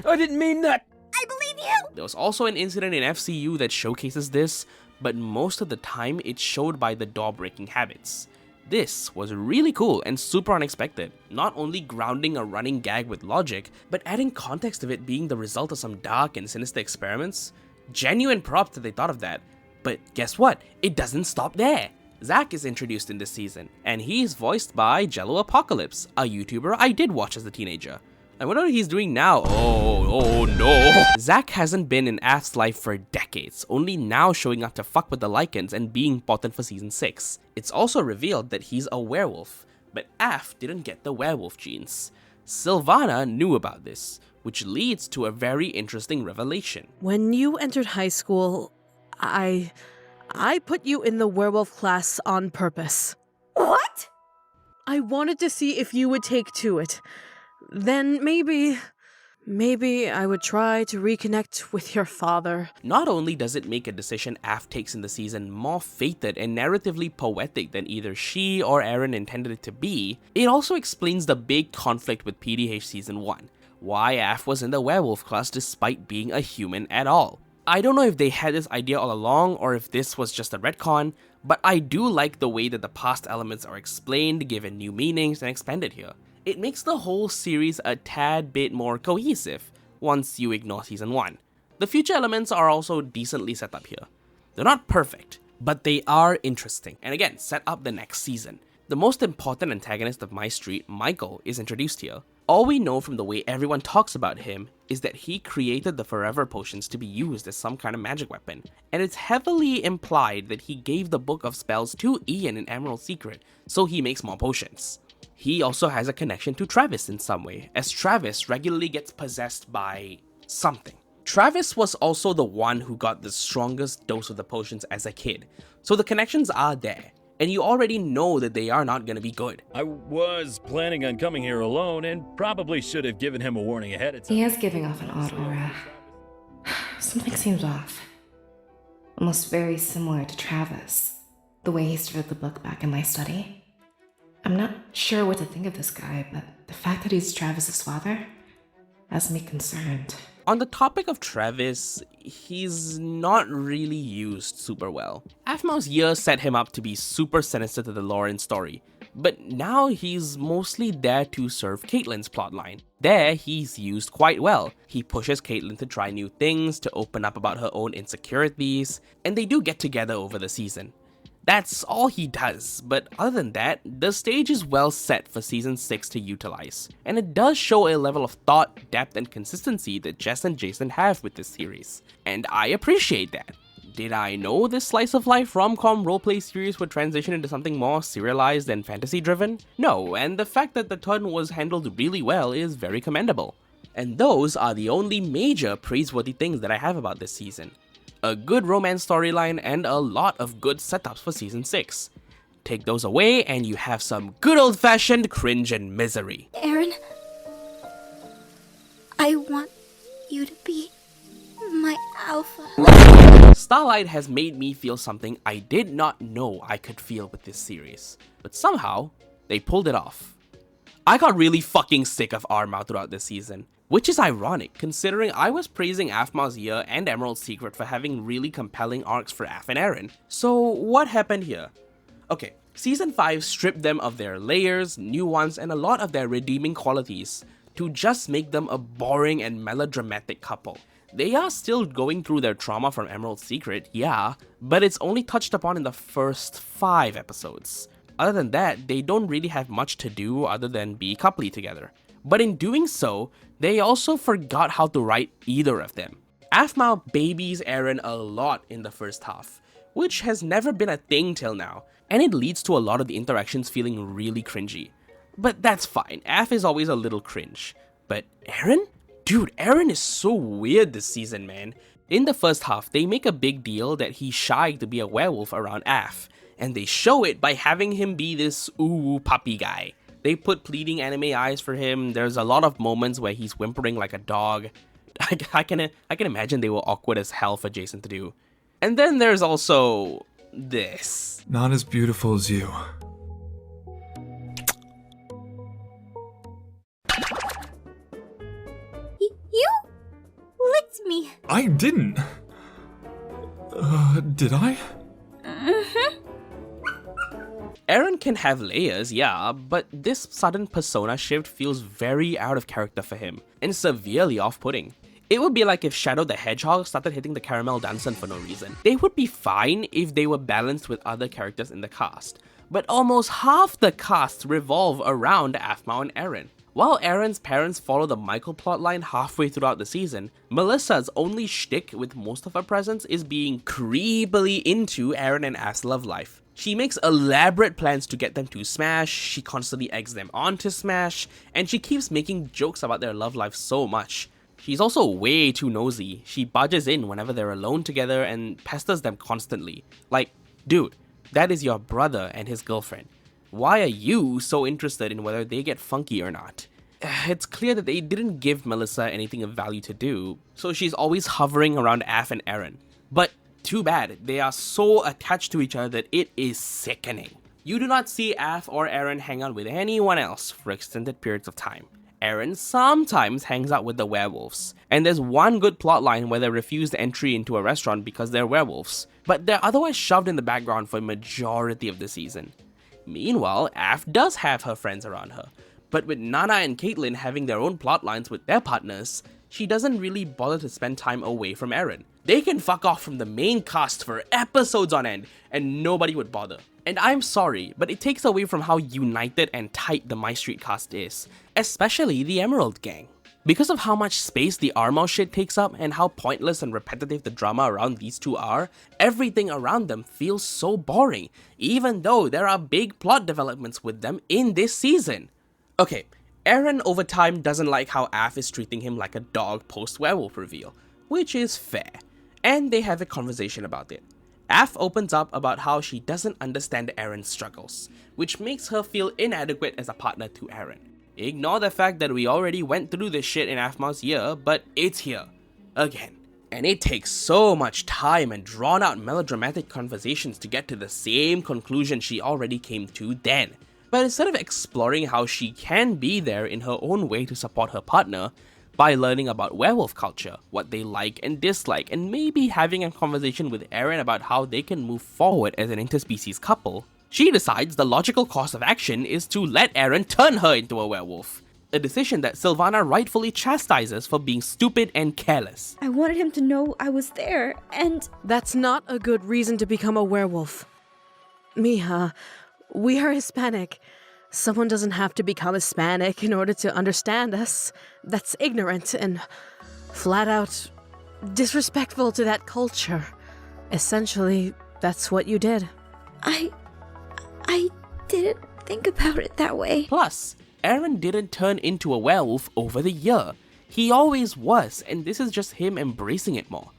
[SPEAKER 8] I didn't mean that!
[SPEAKER 13] I believe you!
[SPEAKER 1] There was also an incident in FCU that showcases this, but most of the time it's showed by the door-breaking habits. This was really cool and super unexpected, not only grounding a running gag with logic, but adding context of it being the result of some dark and sinister experiments. Genuine props that they thought of that. But guess what? It doesn't stop there. Zach is introduced in this season, and he's voiced by Jello Apocalypse, a YouTuber I did watch as a teenager. I wonder what he's doing now. Oh no. Zach hasn't been in Aph's life for decades, only now showing up to fuck with the Lycans and being important for season 6. It's also revealed that he's a werewolf, but Aph didn't get the werewolf genes. Sylvana knew about this, which leads to a very interesting revelation.
[SPEAKER 11] When you entered high school, I put you in the werewolf class on purpose.
[SPEAKER 13] What?
[SPEAKER 11] I wanted to see if you would take to it. Then maybe I would try to reconnect with your father.
[SPEAKER 1] Not only does it make a decision Aph takes in the season more fated and narratively poetic than either she or Aaron intended it to be, it also explains the big conflict with PDH Season 1. Why Aph was in the werewolf class despite being a human at all. I don't know if they had this idea all along or if this was just a retcon, but I do like the way that the past elements are explained, given new meanings, and expanded here. It makes the whole series a tad bit more cohesive, once you ignore Season 1. The future elements are also decently set up here. They're not perfect, but they are interesting, and again, set up the next season. The most important antagonist of MyStreet, Michael, is introduced here. All we know from the way everyone talks about him is that he created the Forever Potions to be used as some kind of magic weapon, and it's heavily implied that he gave the Book of Spells to Ian in Emerald Secret, so he makes more potions. He also has a connection to Travis in some way, as Travis regularly gets possessed by something. Travis was also the one who got the strongest dose of the potions as a kid, so the connections are there, and you already know that they are not going to be good.
[SPEAKER 12] I was planning on coming here alone and probably should have given him a warning ahead of time.
[SPEAKER 24] He is giving off an odd aura. Something seems off. Almost very similar to Travis, the way he started the book back in my study. I'm not sure what to think of this guy, but the fact that he's Travis's father has me concerned.
[SPEAKER 1] On the topic of Travis, he's not really used super well. Aphmau's year set him up to be super sinister to the Lauren story, but now he's mostly there to serve Caitlin's plotline. There, he's used quite well. He pushes Caitlin to try new things, to open up about her own insecurities, and they do get together over the season. That's all he does, but other than that, the stage is well set for Season 6 to utilize, and it does show a level of thought, depth, and consistency that Jess and Jason have with this series, and I appreciate that. Did I know this slice of life rom-com roleplay series would transition into something more serialized and fantasy-driven? No, and the fact that the turn was handled really well is very commendable. And those are the only major praiseworthy things that I have about this season. A good romance storyline, and a lot of good setups for Season 6. Take those away and you have some good old-fashioned cringe and misery.
[SPEAKER 22] Aaron, I want you to be my alpha.
[SPEAKER 1] Starlight has made me feel something I did not know I could feel with this series, but somehow, they pulled it off. I got really fucking sick of Aphmau throughout this season, which is ironic considering I was praising Aphmau's year and Emerald Secret for having really compelling arcs for Aph and Aaron. So what happened here? Okay, Season 5 stripped them of their layers, nuance, and a lot of their redeeming qualities to just make them a boring and melodramatic couple. They are still going through their trauma from Emerald Secret, yeah, but it's only touched upon in the first 5 episodes. Other than that, they don't really have much to do other than be coupley together. But in doing so, they also forgot how to write either of them. Aphmau babies Aaron a lot in the first half, which has never been a thing till now, and it leads to a lot of the interactions feeling really cringy. But that's fine, Aph is always a little cringe. But Eren? Dude, Eren is so weird this season, man. In the first half, they make a big deal that he's shy to be a werewolf around Aph, and they show it by having him be this ooh puppy guy. They put pleading anime eyes for him. There's a lot of moments where he's whimpering like a dog. I can imagine they were awkward as hell for Jason to do. And then there's also this.
[SPEAKER 6] Not as beautiful as you.
[SPEAKER 13] You licked me.
[SPEAKER 6] I didn't. Did I?
[SPEAKER 13] Mm-hmm.
[SPEAKER 1] Eren can have layers, yeah, but this sudden persona shift feels very out of character for him, and severely off-putting. It would be like if Shadow the Hedgehog started hitting the caramel dancing for no reason. They would be fine if they were balanced with other characters in the cast, but almost half the cast revolve around Aphmau and Eren. While Eren's parents follow the Michael plotline halfway throughout the season, Melissa's only shtick with most of her presence is being creepily into Eren and Aph's love life. She makes elaborate plans to get them to smash, she constantly eggs them on to smash, and she keeps making jokes about their love life so much. She's also way too nosy. She barges in whenever they're alone together and pesters them constantly. Like, dude, that is your brother and his girlfriend. Why are you so interested in whether they get funky or not? It's clear that they didn't give Melissa anything of value to do, so she's always hovering around Aph and Eren. But too bad, they are so attached to each other that it is sickening. You do not see Aph or Eren hang out with anyone else for extended periods of time. Eren sometimes hangs out with the werewolves, and there's one good plotline where they refused entry into a restaurant because they're werewolves, but they're otherwise shoved in the background for a majority of the season. Meanwhile, Aph does have her friends around her, but with Nana and Caitlyn having their own plotlines with their partners, she doesn't really bother to spend time away from Eren. They can fuck off from the main cast for episodes on end, and nobody would bother. And I'm sorry, but it takes away from how united and tight the MyStreet cast is, especially the Emerald Gang. Because of how much space the Aphmau shit takes up and how pointless and repetitive the drama around these two are, everything around them feels so boring, even though there are big plot developments with them in this season. Okay, Eren over time doesn't like how Aph is treating him like a dog post-werewolf reveal, which is fair, and they have a conversation about it. Aph opens up about how she doesn't understand Eren's struggles, which makes her feel inadequate as a partner to Eren. Ignore the fact that we already went through this shit in Aphmau's year, but it's here. Again. And it takes so much time and drawn out melodramatic conversations to get to the same conclusion she already came to then. But instead of exploring how she can be there in her own way to support her partner, by learning about werewolf culture, what they like and dislike, and maybe having a conversation with Eren about how they can move forward as an interspecies couple, she decides the logical course of action is to let Eren turn her into a werewolf. A decision that Sylvana rightfully chastises for being stupid and careless.
[SPEAKER 22] I wanted him to know I was there, and...
[SPEAKER 11] That's not a good reason to become a werewolf. Mija, we are Hispanic. Someone doesn't have to become Hispanic in order to understand us. That's ignorant and flat out disrespectful to that culture. Essentially, that's what you did.
[SPEAKER 22] I didn't think about it that way.
[SPEAKER 1] Plus, Eren didn't turn into a werewolf over the year. He always was, and this is just him embracing it more.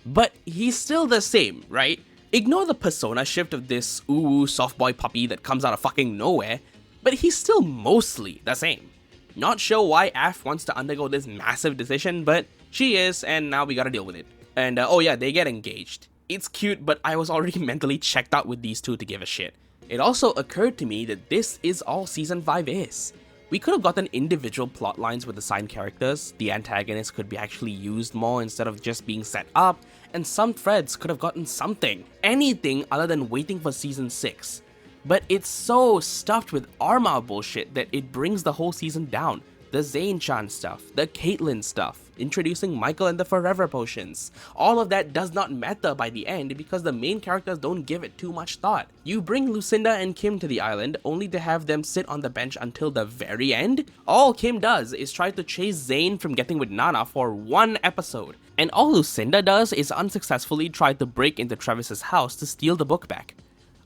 [SPEAKER 1] But he's still the same, right? Ignore the persona shift of this ooh soft boy puppy that comes out of fucking nowhere, but he's still mostly the same. Not sure why Aph wants to undergo this massive decision, but she is, and now we gotta deal with it. And oh yeah, they get engaged. It's cute, but I was already mentally checked out with these two to give a shit. It also occurred to me that this is all Season 5 is. We could have gotten individual plot lines with assigned characters, the antagonists could be actually used more instead of just being set up, and some threads could have gotten something. Anything other than waiting for Season 6. But it's so stuffed with Aphmau bullshit that it brings the whole season down. The Zane-chan stuff, the Caitlyn stuff, introducing Michael and the Forever Potions. All of that does not matter by the end because the main characters don't give it too much thought. You bring Lucinda and Kim to the island only to have them sit on the bench until the very end? All Kim does is try to chase Zane from getting with Nana for one episode. And all Lucinda does is unsuccessfully try to break into Travis's house to steal the book back.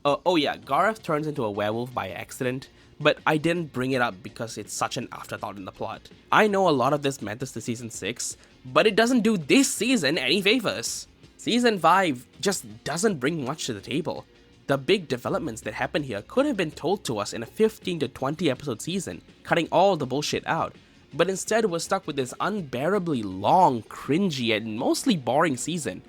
[SPEAKER 1] Oh yeah, Gareth turns into a werewolf by accident, but I didn't bring it up because it's such an afterthought in the plot. I know a lot of this matters to Season 6, but it doesn't do this season any favors. Season 5 just doesn't bring much to the table. The big developments that happen here could have been told to us in a 15 to 20 episode season, cutting all the bullshit out. But instead we're stuck with this unbearably long, cringy, and mostly boring season.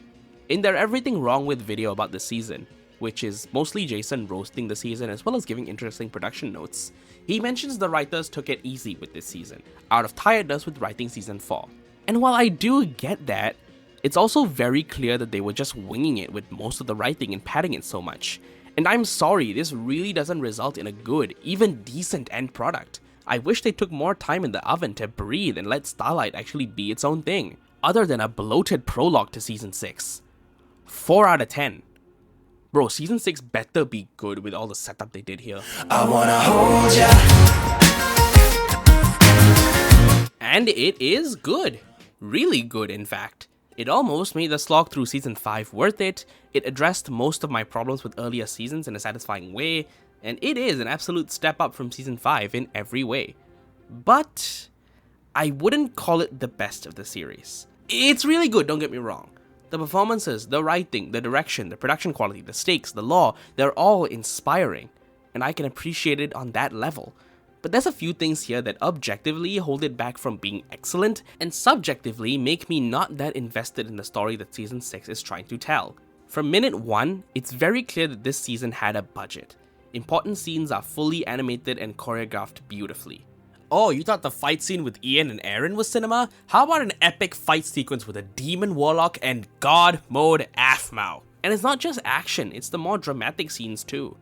[SPEAKER 1] In their Everything Wrong With video about the season, which is mostly Jason roasting the season as well as giving interesting production notes, he mentions the writers took it easy with this season, out of tiredness with writing season 4. And while I do get that, it's also very clear that they were just winging it with most of the writing and padding it so much. And I'm sorry, this really doesn't result in a good, even decent end product. I wish they took more time in the oven to breathe and let Starlight actually be its own thing, other than a bloated prologue to Season 6. 4 out of 10. Bro, Season 6 better be good with all the setup they did here.
[SPEAKER 25] I wanna hold ya.
[SPEAKER 1] And it is good. Really good, in fact. It almost made the slog through Season 5 worth it, it addressed most of my problems with earlier seasons in a satisfying way, and it is an absolute step up from Season 5 in every way. But I wouldn't call it the best of the series. It's really good, don't get me wrong. The performances, the writing, the direction, the production quality, the stakes, the lore, they're all inspiring, and I can appreciate it on that level. But there's a few things here that objectively hold it back from being excellent, and subjectively make me not that invested in the story that Season 6 is trying to tell. From minute 1, it's very clear that this season had a budget. Important scenes are fully animated and choreographed beautifully. Oh, you thought the fight scene with Ian and Aaron was cinema? How about an epic fight sequence with a demon warlock and god mode Aphmau? And it's not just action, it's the more dramatic scenes too.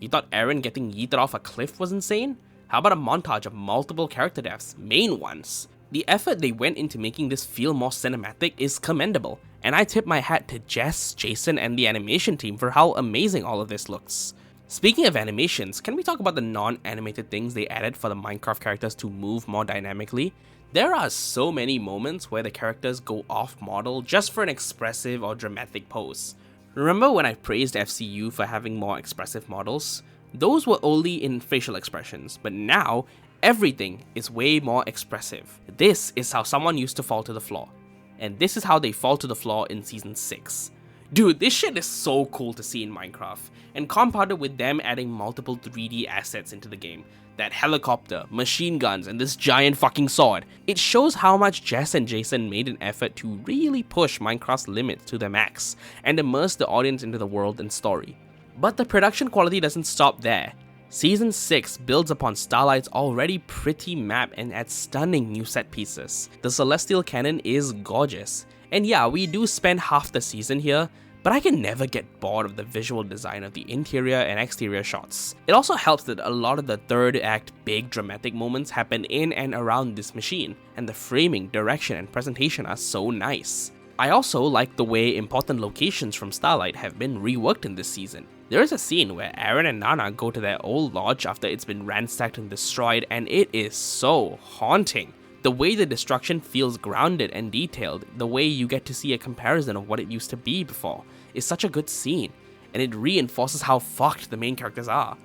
[SPEAKER 1] You thought Aaron getting yeeted off a cliff was insane? How about a montage of multiple character deaths, main ones? The effort they went into making this feel more cinematic is commendable, and I tip my hat to Jess, Jason, and the animation team for how amazing all of this looks. Speaking of animations, can we talk about the non-animated things they added for the Minecraft characters to move more dynamically? There are so many moments where the characters go off-model just for an expressive or dramatic pose. Remember when I praised FCU for having more expressive models? Those were only in facial expressions, but now, everything is way more expressive. This is how someone used to fall to the floor. And this is how they fall to the floor in Season 6. Dude, this shit is so cool to see in Minecraft, and compounded with them adding multiple 3D assets into the game. That helicopter, machine guns, and this giant fucking sword. It shows how much Jess and Jason made an effort to really push Minecraft's limits to the max, and immerse the audience into the world and story. But the production quality doesn't stop there. Season 6 builds upon Starlight's already pretty map and adds stunning new set pieces. The Celestial Cannon is gorgeous. And yeah, we do spend half the season here, but I can never get bored of the visual design of the interior and exterior shots. It also helps that a lot of the third act big dramatic moments happen in and around this machine, and the framing, direction, and presentation are so nice. I also like the way important locations from Starlight have been reworked in this season. There is a scene where Aaron and Nana go to their old lodge after it's been ransacked and destroyed, and it is so haunting. The way the destruction feels grounded and detailed, the way you get to see a comparison of what it used to be before, is such a good scene, and it reinforces how fucked the main characters are.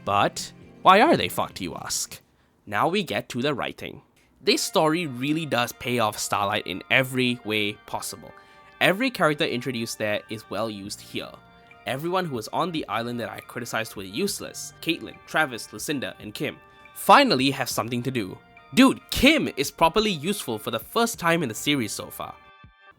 [SPEAKER 1] But why are they fucked, you ask? Now we get to the writing. This story really does pay off Starlight in every way possible. Every character introduced there is well used here. Everyone who was on the island that I criticized were useless, Caitlyn, Travis, Lucinda, and Kim, finally have something to do. Dude, Kim is properly useful for the first time in the series so far.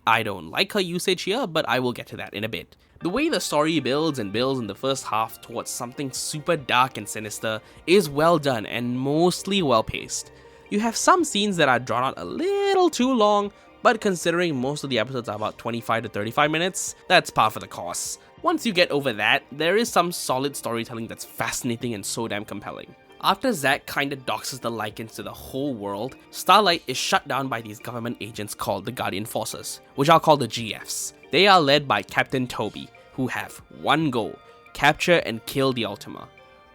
[SPEAKER 1] I don't like her usage here, but I will get to that in a bit. The way the story builds and builds in the first half towards something super dark and sinister is well done and mostly well paced. You have some scenes that are drawn out a little too long, but considering most of the episodes are about 25 to 35 minutes, that's par for the course. Once you get over that, there is some solid storytelling that's fascinating and so damn compelling. After Zack kinda doxes the Lycans to the whole world, Starlight is shut down by these government agents called the Guardian Forces, which I'll call the GFs. They are led by Captain Toby, who have one goal: capture and kill the Ultima.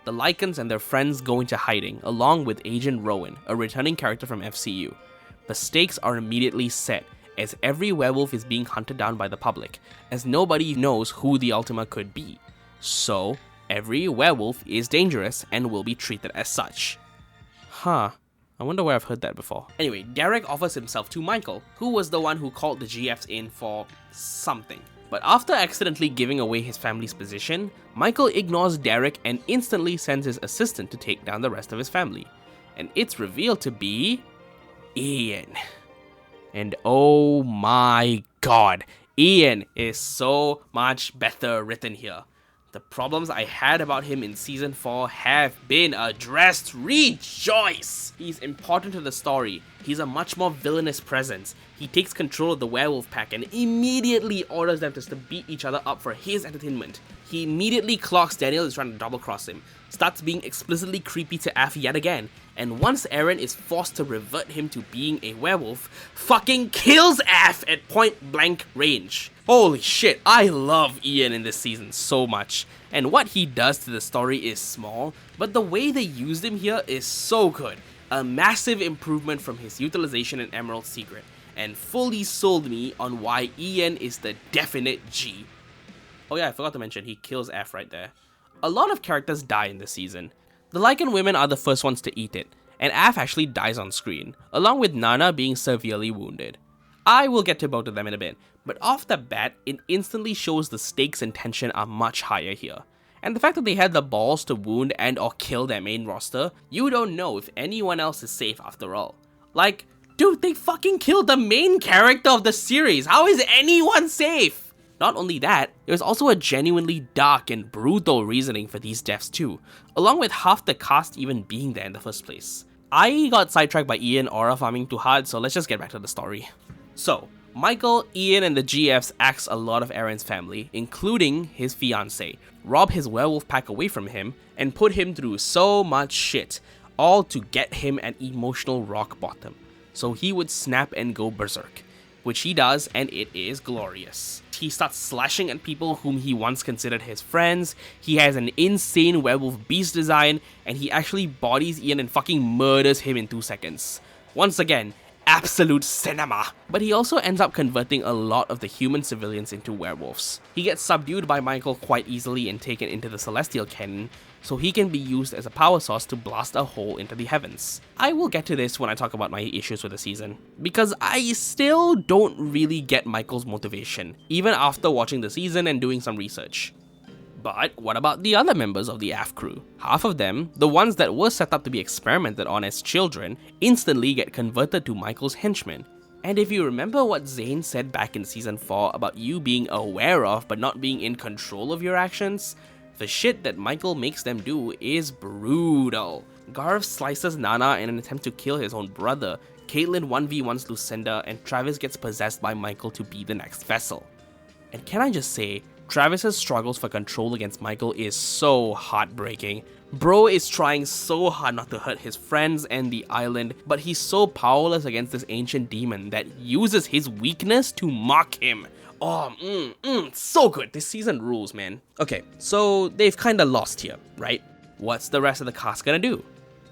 [SPEAKER 1] The Lycans and their friends go into hiding, along with Agent Rowan, a returning character from FCU. The stakes are immediately set, as every werewolf is being hunted down by the public, as nobody knows who the Ultima could be. So, every werewolf is dangerous and will be treated as such. Huh. I wonder where I've heard that before. Anyway, Derek offers himself to Michael, who was the one who called the GFs in for something. But after accidentally giving away his family's position, Michael ignores Derek and instantly sends his assistant to take down the rest of his family. And it's revealed to be Ian. And oh my god, Ian is so much better written here. The problems I had about him in Season 4 have been addressed. Rejoice! He's important to the story. He's a much more villainous presence. He takes control of the werewolf pack and immediately orders them to beat each other up for his entertainment. He immediately clocks Daniel is trying to double-cross him, starts being explicitly creepy to Aph yet again, and once Eren is forced to revert him to being a werewolf, fucking kills Aph at point-blank range. Holy shit, I love Ian in this season so much, and what he does to the story is small, but the way they used him here is so good. A massive improvement from his utilization in Emerald Secret, and fully sold me on why Ian is the definite G. Oh yeah, I forgot to mention, he kills Aph right there. A lot of characters die in this season. The Lycan women are the first ones to eat it, and Aph actually dies on screen, along with Nana being severely wounded. I will get to both of them in a bit, but off the bat, it instantly shows the stakes and tension are much higher here. And the fact that they had the balls to wound and or kill their main roster, you don't know if anyone else is safe after all. Like, dude, they fucking killed the main character of the series. How is anyone safe? Not only that, there's also a genuinely dark and brutal reasoning for these deaths too, along with half the cast even being there in the first place. I got sidetracked by Ian aura farming too hard, so let's just get back to the story. So, Michael, Ian, and the GFs axe a lot of Eren's family, including his fiancée, rob his werewolf pack away from him, and put him through so much shit, all to get him an emotional rock bottom, so he would snap and go berserk, which he does, and it is glorious. He starts slashing at people whom he once considered his friends, he has an insane werewolf beast design, and he actually bodies Ian and fucking murders him in 2 seconds. Once again, absolute cinema. But he also ends up converting a lot of the human civilians into werewolves. He gets subdued by Michael quite easily and taken into the Celestial Cannon, so he can be used as a power source to blast a hole into the heavens. I will get to this when I talk about my issues with the season, because I still don't really get Michael's motivation, even after watching the season and doing some research. But what about the other members of the Aph crew? Half of them, the ones that were set up to be experimented on as children, instantly get converted to Michael's henchmen. And if you remember what Zane said back in Season 4 about you being aware of but not being in control of your actions, the shit that Michael makes them do is brutal. Garv slices Nana in an attempt to kill his own brother, Caitlyn 1v1s Lucinda, and Travis gets possessed by Michael to be the next vessel. And can I just say, Travis's struggles for control against Michael is so heartbreaking. Bro is trying so hard not to hurt his friends and the island, but he's so powerless against this ancient demon that uses his weakness to mock him. Oh, so good. This season rules, man. Okay, so they've kinda lost here, right? What's the rest of the cast gonna do?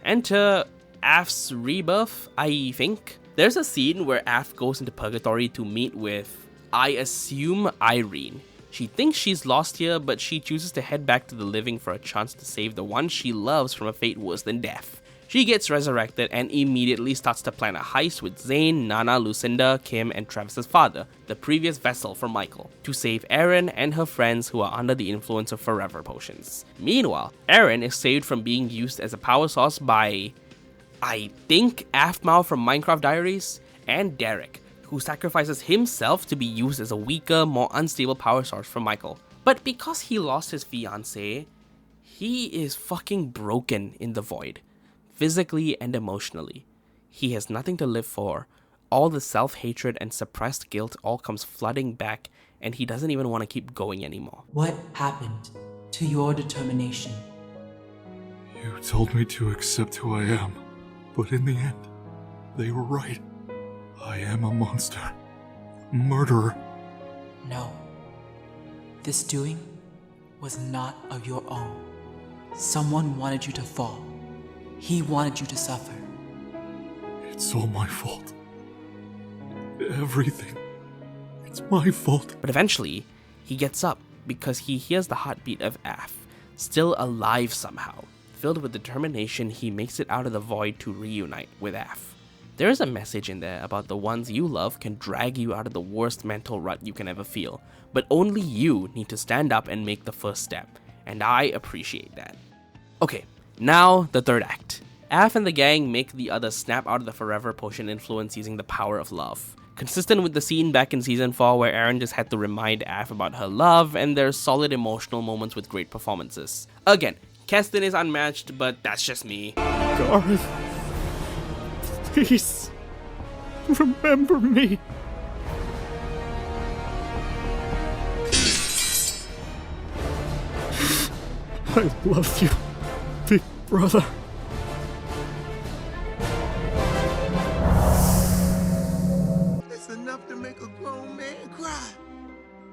[SPEAKER 1] Enter Aph's rebirth, I think. There's a scene where Aph goes into purgatory to meet with, I assume, Irene. She thinks she's lost here, but she chooses to head back to the living for a chance to save the one she loves from a fate worse than death. She gets resurrected and immediately starts to plan a heist with Zane, Nana, Lucinda, Kim, and Travis's father, the previous vessel for Michael, to save Eren and her friends who are under the influence of forever potions. Meanwhile, Eren is saved from being used as a power source by, I think, Aphmau from Minecraft Diaries, and Derek, who sacrifices himself to be used as a weaker, more unstable power source for Michael. But because he lost his fiancée, he is fucking broken in the void, physically and emotionally. He has nothing to live for. All the self-hatred and suppressed guilt all comes flooding back, and he doesn't even want to keep going anymore.
[SPEAKER 8] What happened to your determination?
[SPEAKER 6] You told me to accept who I am, but in the end, they were right. I am a monster. Murderer.
[SPEAKER 8] No. This doing was not of your own. Someone wanted you to fall. He wanted you to suffer.
[SPEAKER 6] It's all my fault. Everything. It's my fault.
[SPEAKER 1] But eventually, he gets up because he hears the heartbeat of Aph, still alive somehow. Filled with determination, he makes it out of the void to reunite with Aph. There is a message in there about the ones you love can drag you out of the worst mental rut you can ever feel, but only you need to stand up and make the first step, and I appreciate that. Okay, now the third act. Aph and the gang make the others snap out of the forever potion influence using the power of love. Consistent with the scene back in season 4 where Eren just had to remind Aph about her love, and there's solid emotional moments with great performances. Again, Keston is unmatched, but that's just me.
[SPEAKER 6] Garth, please, remember me. I love you, big brother.
[SPEAKER 20] It's enough to make a grown man cry,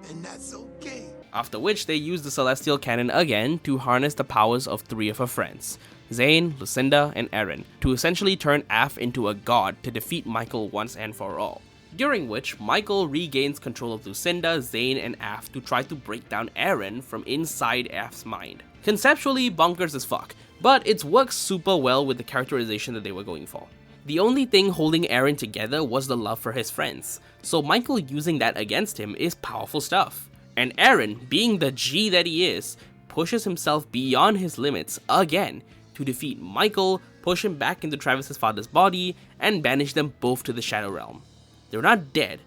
[SPEAKER 20] and that's okay.
[SPEAKER 1] After which they use the Celestial Cannon again to harness the powers of 3 of her friends, Zane, Lucinda, and Eren, to essentially turn Aph into a god to defeat Michael once and for all. During which, Michael regains control of Lucinda, Zane, and Aph to try to break down Eren from inside Aph's mind. Conceptually bonkers as fuck, but it works super well with the characterization that they were going for. The only thing holding Eren together was the love for his friends, so Michael using that against him is powerful stuff. And Eren, being the G that he is, pushes himself beyond his limits again to defeat Michael, push him back into Travis's father's body, and banish them both to the Shadow Realm. They're not dead,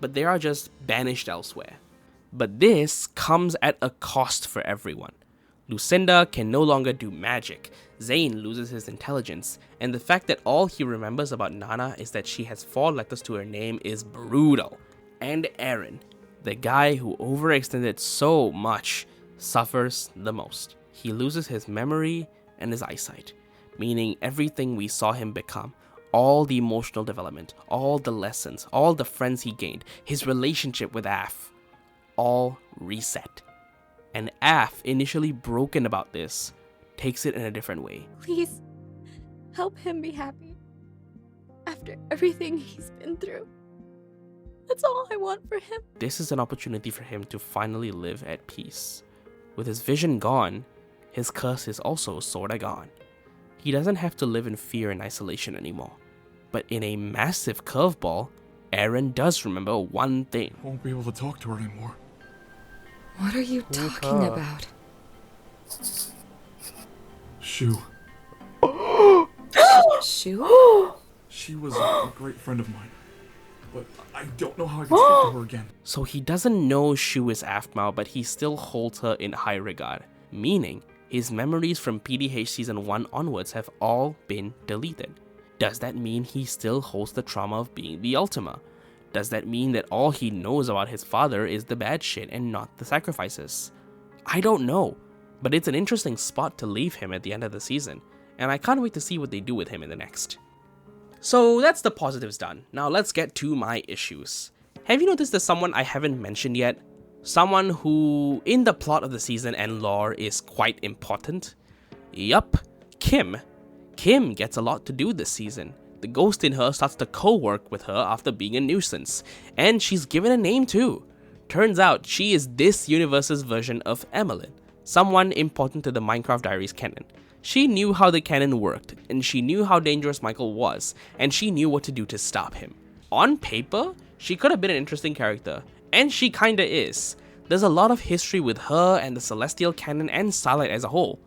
[SPEAKER 1] but they are just banished elsewhere. But this comes at a cost for everyone. Lucinda can no longer do magic, Zane loses his intelligence, and the fact that all he remembers about Nana is that she has 4 letters to her name is brutal. And Eren, the guy who overextended so much, suffers the most. He loses his memory and his eyesight, meaning everything we saw him become, all the emotional development, all the lessons, all the friends he gained, his relationship with Aph, all reset. And Aph, initially broken about this, takes it in a different way.
[SPEAKER 9] Please, help him be happy. After everything he's been through. That's all I want for him.
[SPEAKER 1] This is an opportunity for him to finally live at peace. With his vision gone, his curse is also sorta gone. He doesn't have to live in fear and isolation anymore. But in a massive curveball, Eren does remember one thing.
[SPEAKER 6] I won't be able to talk to her anymore.
[SPEAKER 16] What are you talking about?
[SPEAKER 6] Shu.
[SPEAKER 16] Shu?
[SPEAKER 6] She was a great friend of mine, but I don't know how I can speak to her again.
[SPEAKER 1] So he doesn't know Shu is Aphmau, but he still holds her in high regard, meaning his memories from PDH Season 1 onwards have all been deleted. Does that mean he still holds the trauma of being the Ultima? Does that mean that all he knows about his father is the bad shit and not the sacrifices? I don't know, but it's an interesting spot to leave him at the end of the season, and I can't wait to see what they do with him in the next. So that's the positives done. Now let's get to my issues. Have you noticed there's someone I haven't mentioned yet? Someone who, in the plot of the season and lore, is quite important? Yup, Kim. Kim gets a lot to do this season. The ghost in her starts to co-work with her after being a nuisance, and she's given a name too. Turns out she is this universe's version of Emmeline, someone important to the Minecraft Diaries canon. She knew how the canon worked, and she knew how dangerous Michael was, and she knew what to do to stop him. On paper, she could have been an interesting character, and she kinda is. There's a lot of history with her and the Celestial canon and Starlight as a whole.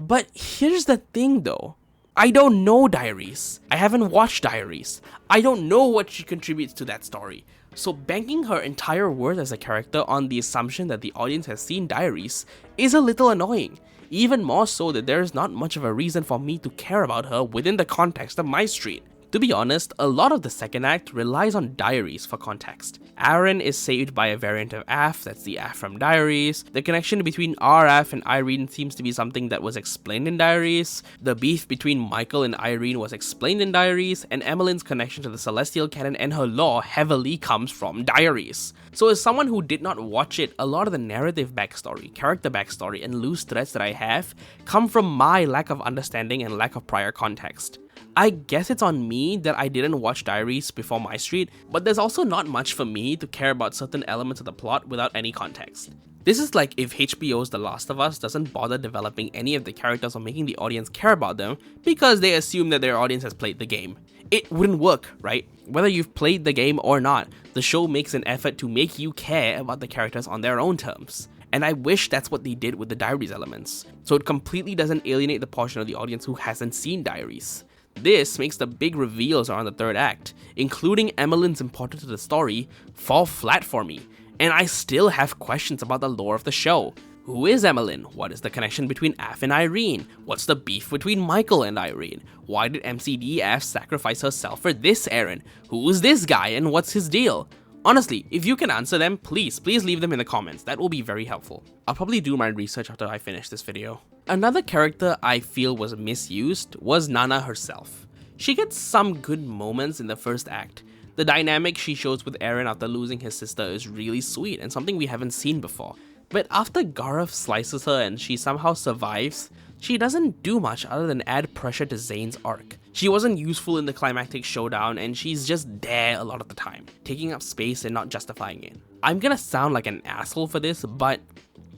[SPEAKER 1] But here's the thing though. I don't know Diaries. I haven't watched Diaries. I don't know what she contributes to that story. So banking her entire worth as a character on the assumption that the audience has seen Diaries is a little annoying. Even more so that there is not much of a reason for me to care about her within the context of MyStreet. To be honest, a lot of the second act relies on Diaries for context. Eren is saved by a variant of Aph, that's the Aph from Diaries. The connection between our Aph and Irene seems to be something that was explained in Diaries. The beef between Michael and Irene was explained in Diaries, and Emmeline's connection to the Celestial canon and her lore heavily comes from Diaries. So as someone who did not watch it, a lot of the narrative backstory, character backstory, and loose threads that I have come from my lack of understanding and lack of prior context. I guess it's on me that I didn't watch Diaries before MyStreet, but there's also not much for me to care about certain elements of the plot without any context. This is like if HBO's The Last of Us doesn't bother developing any of the characters or making the audience care about them because they assume that their audience has played the game. It wouldn't work, right? Whether you've played the game or not, the show makes an effort to make you care about the characters on their own terms. And I wish that's what they did with the Diaries elements, so it completely doesn't alienate the portion of the audience who hasn't seen Diaries. This makes the big reveals around the third act, including Emmeline's importance to the story, fall flat for me, and I still have questions about the lore of the show. Who is Emmeline? What is the connection between Aph and Irene? What's the beef between Michael and Irene? Why did MCD Aph sacrifice herself for this errand? Who is this guy and what's his deal? Honestly, if you can answer them, please leave them in the comments. That will be very helpful. I'll probably do my research after I finish this video. Another character I feel was misused was Nana herself. She gets some good moments in the first act. The dynamic she shows with Eren after losing his sister is really sweet and something we haven't seen before. But after Gareth slices her and she somehow survives, she doesn't do much other than add pressure to Zane's arc. She wasn't useful in the climactic showdown and she's just there a lot of the time, taking up space and not justifying it. I'm gonna sound like an asshole for this, but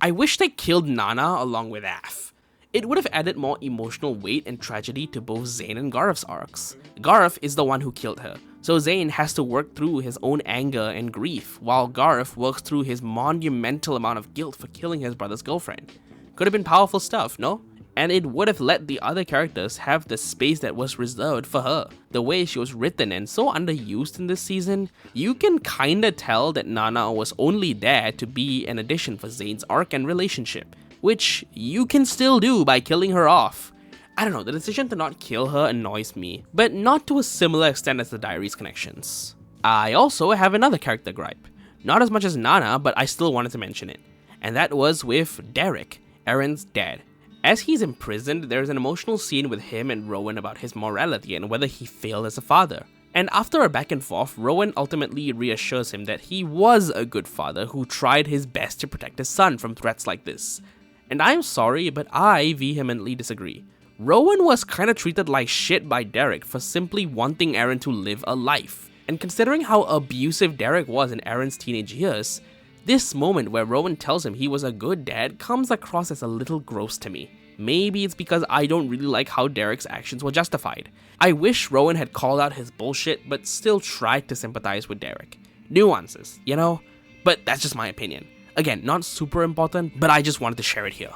[SPEAKER 1] I wish they killed Nana along with Aph. It would have added more emotional weight and tragedy to both Zane and Gareth's arcs. Gareth is the one who killed her, so Zane has to work through his own anger and grief, while Gareth works through his monumental amount of guilt for killing his brother's girlfriend. Could have been powerful stuff, no? And it would have let the other characters have the space that was reserved for her. The way she was written and so underused in this season, you can kinda tell that Nana was only there to be an addition for Zane's arc and relationship, which you can still do by killing her off. I don't know, the decision to not kill her annoys me, but not to a similar extent as the Diaries connections. I also have another character gripe. Not as much as Nana, but I still wanted to mention it. And that was with Derek, Eren's dad. As he's imprisoned, there's an emotional scene with him and Rowan about his morality and whether he failed as a father. And after a back and forth, Rowan ultimately reassures him that he was a good father who tried his best to protect his son from threats like this. And I'm sorry, but I vehemently disagree. Rowan was kinda treated like shit by Derek for simply wanting Eren to live a life. And considering how abusive Derek was in Eren's teenage years, this moment where Rowan tells him he was a good dad comes across as a little gross to me. Maybe it's because I don't really like how Derek's actions were justified. I wish Rowan had called out his bullshit but still tried to sympathize with Derek. Nuances, you know? But that's just my opinion. Again, not super important, but I just wanted to share it here.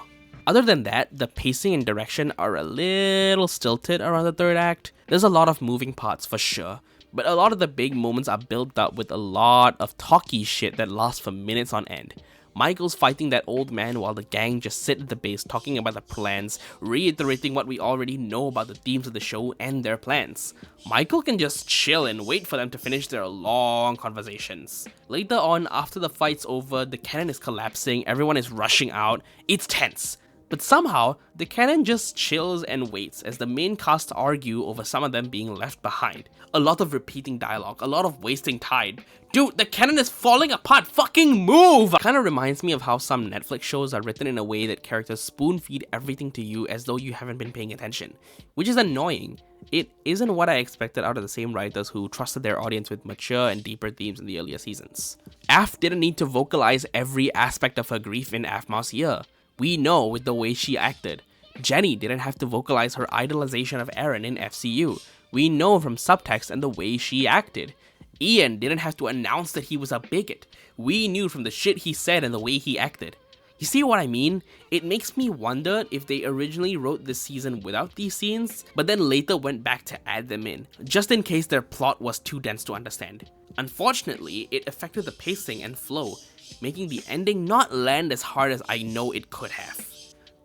[SPEAKER 1] Other than that, the pacing and direction are a little stilted around the third act. There's a lot of moving parts for sure, but a lot of the big moments are built up with a lot of talky shit that lasts for minutes on end. Michael's fighting that old man while the gang just sit at the base talking about the plans, reiterating what we already know about the themes of the show and their plans. Michael can just chill and wait for them to finish their long conversations. Later on, after the fight's over, the cannon is collapsing, everyone is rushing out, it's tense. But somehow, the canon just chills and waits as the main cast argue over some of them being left behind. A lot of repeating dialogue, a lot of wasting time. Dude, the canon is falling apart, fucking move! Kinda reminds me of how some Netflix shows are written in a way that characters spoon feed everything to you as though you haven't been paying attention, which is annoying. It isn't what I expected out of the same writers who trusted their audience with mature and deeper themes in the earlier seasons. Aph didn't need to vocalize every aspect of her grief in Aphmau's year. We know with the way she acted. Jenny didn't have to vocalize her idolization of Eren in FCU. We know from subtext and the way she acted. Ian didn't have to announce that he was a bigot. We knew from the shit he said and the way he acted. You see what I mean? It makes me wonder if they originally wrote this season without these scenes, but then later went back to add them in, just in case their plot was too dense to understand. Unfortunately, it affected the pacing and flow, making the ending not land as hard as I know it could have.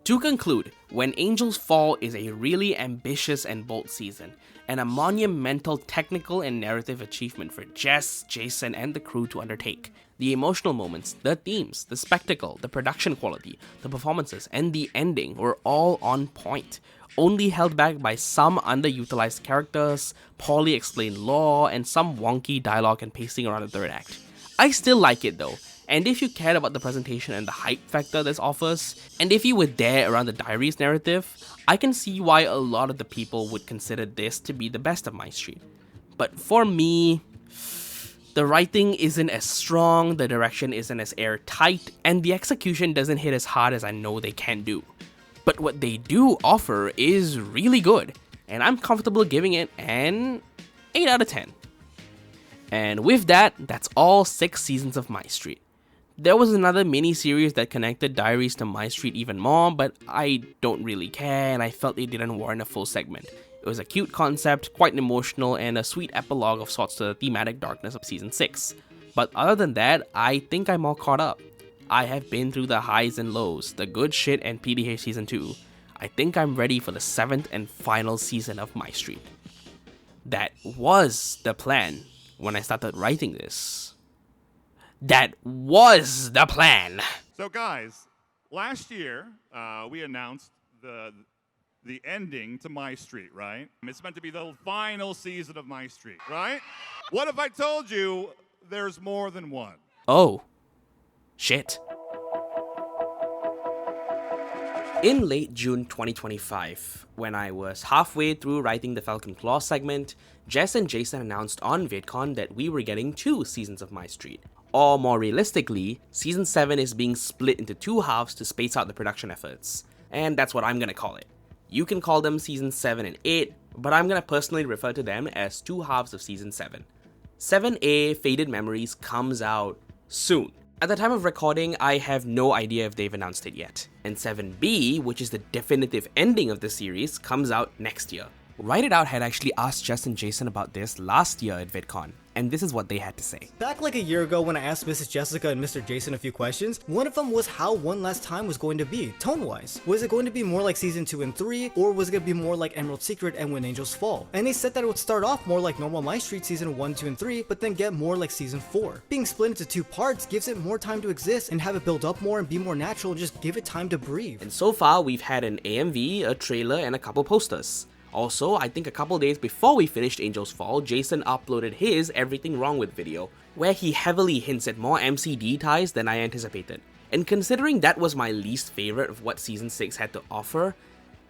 [SPEAKER 1] To conclude, When Angels Fall is a really ambitious and bold season, and a monumental technical and narrative achievement for Jess, Jason, and the crew to undertake. The emotional moments, the themes, the spectacle, the production quality, the performances, and the ending were all on point, only held back by some underutilized characters, poorly explained lore, and some wonky dialogue and pacing around the third act. I still like it though, And if you cared about the presentation and the hype factor this offers, and if you were there around the diaries narrative, I can see why a lot of the people would consider this to be the best of MyStreet. But for me, the writing isn't as strong, the direction isn't as airtight, and the execution doesn't hit as hard as I know they can do. But what they do offer is really good, and I'm comfortable giving it an 8 out of 10. And with that, that's all 6 seasons of MyStreet. There was another mini-series that connected Diaries to MyStreet even more, but I don't really care and I felt it didn't warrant a full segment. It was a cute concept, quite emotional, and a sweet epilogue of sorts to the thematic darkness of Season 6. But other than that, I think I'm all caught up. I have been through the highs and lows, the good shit and PDH Season 2. I think I'm ready for the 7th and final season of MyStreet. That was the plan when I started writing this. That was the plan!
[SPEAKER 6] So guys, last year, we announced the ending to MyStreet, right? It's meant to be the final season of MyStreet, right? What if I told you there's more than one?
[SPEAKER 1] Oh. Shit. In late June 2025, when I was halfway through writing the Falcon Claw segment, Jess and Jason announced on VidCon that we were getting 2 seasons of MyStreet. Or more realistically, Season 7 is being split into 2 halves to space out the production efforts. And that's what I'm gonna call it. You can call them Season 7 and 8, but I'm gonna personally refer to them as 2 halves of Season 7. 7A, Faded Memories, comes out soon. At the time of recording, I have no idea if they've announced it yet. And 7B, which is the definitive ending of the series, comes out next year. Write It Out had actually asked Jess and Jason about this last year at VidCon, and this is what they had to say.
[SPEAKER 14] Back like a year ago when I asked Mrs. Jessica and Mr. Jason a few questions, one of them was how One Last Time was going to be, tone-wise. Was it going to be more like Season 2 and 3, or was it going to be more like Emerald Secret and When Angels Fall? And they said that it would start off more like normal MyStreet Season 1, 2, and 3, but then get more like Season 4. Being split into 2 parts gives it more time to exist and have it build up more and be more natural and just give it time to breathe.
[SPEAKER 1] And so far, we've had an AMV, a trailer, and a couple posters. Also, I think a couple days before we finished Angels Fall, Jason uploaded his Everything Wrong With video, where he heavily hints at more MCD ties than I anticipated. And considering that was my least favorite of what Season 6 had to offer,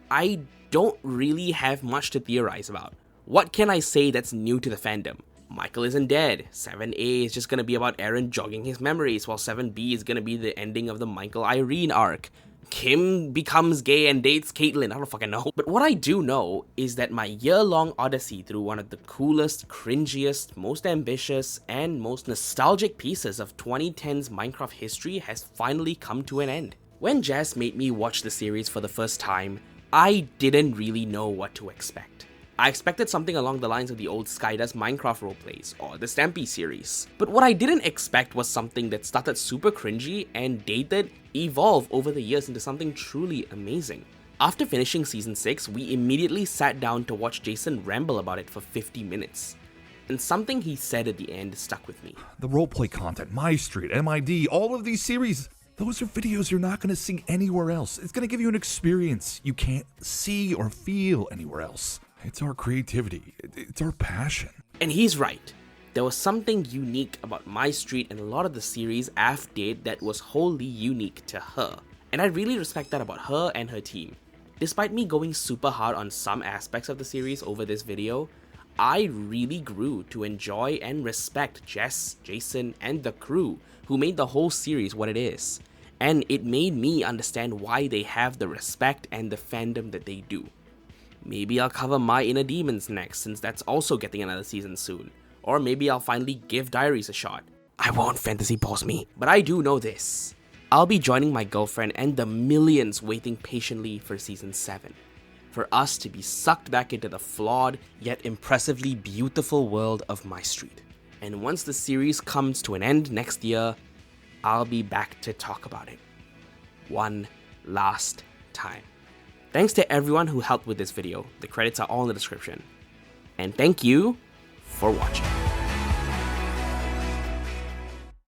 [SPEAKER 1] I don't really have much to theorize about. What can I say that's new to the fandom? Michael isn't dead, 7A is just gonna be about Aaron jogging his memories, while 7B is gonna be the ending of the Michael Irene arc. Kim becomes gay and dates Caitlyn, I don't fucking know. But what I do know is that my year-long odyssey through one of the coolest, cringiest, most ambitious, and most nostalgic pieces of 2010's Minecraft history has finally come to an end. When Jess made me watch the series for the first time, I didn't really know what to expect. I expected something along the lines of the old Skydust Minecraft roleplays, or the Stampy series. But what I didn't expect was something that started super cringy and dated, evolve over the years into something truly amazing. After finishing Season 6, we immediately sat down to watch Jason ramble about it for 50 minutes. And something he said at the end stuck with me.
[SPEAKER 7] The roleplay content, MyStreet, MID, all of these series, those are videos you're not going to see anywhere else. It's going to give you an experience you can't see or feel anywhere else. It's our creativity. It's our passion.
[SPEAKER 1] And he's right. There was something unique about MyStreet and a lot of the series Aph did that was wholly unique to her. And I really respect that about her and her team. Despite me going super hard on some aspects of the series over this video, I really grew to enjoy and respect Jess, Jason, and the crew who made the whole series what it is. And it made me understand why they have the respect and the fandom that they do. Maybe I'll cover My Inner Demons next, since that's also getting another season soon. Or maybe I'll finally give Diaries a shot. I won't fantasy pause me, but I do know this. I'll be joining my girlfriend and the millions waiting patiently for Season 7. For us to be sucked back into the flawed, yet impressively beautiful world of MyStreet. And once the series comes to an end next year, I'll be back to talk about it. One last time. Thanks to everyone who helped with this video. The credits are all in the description. And thank you for watching.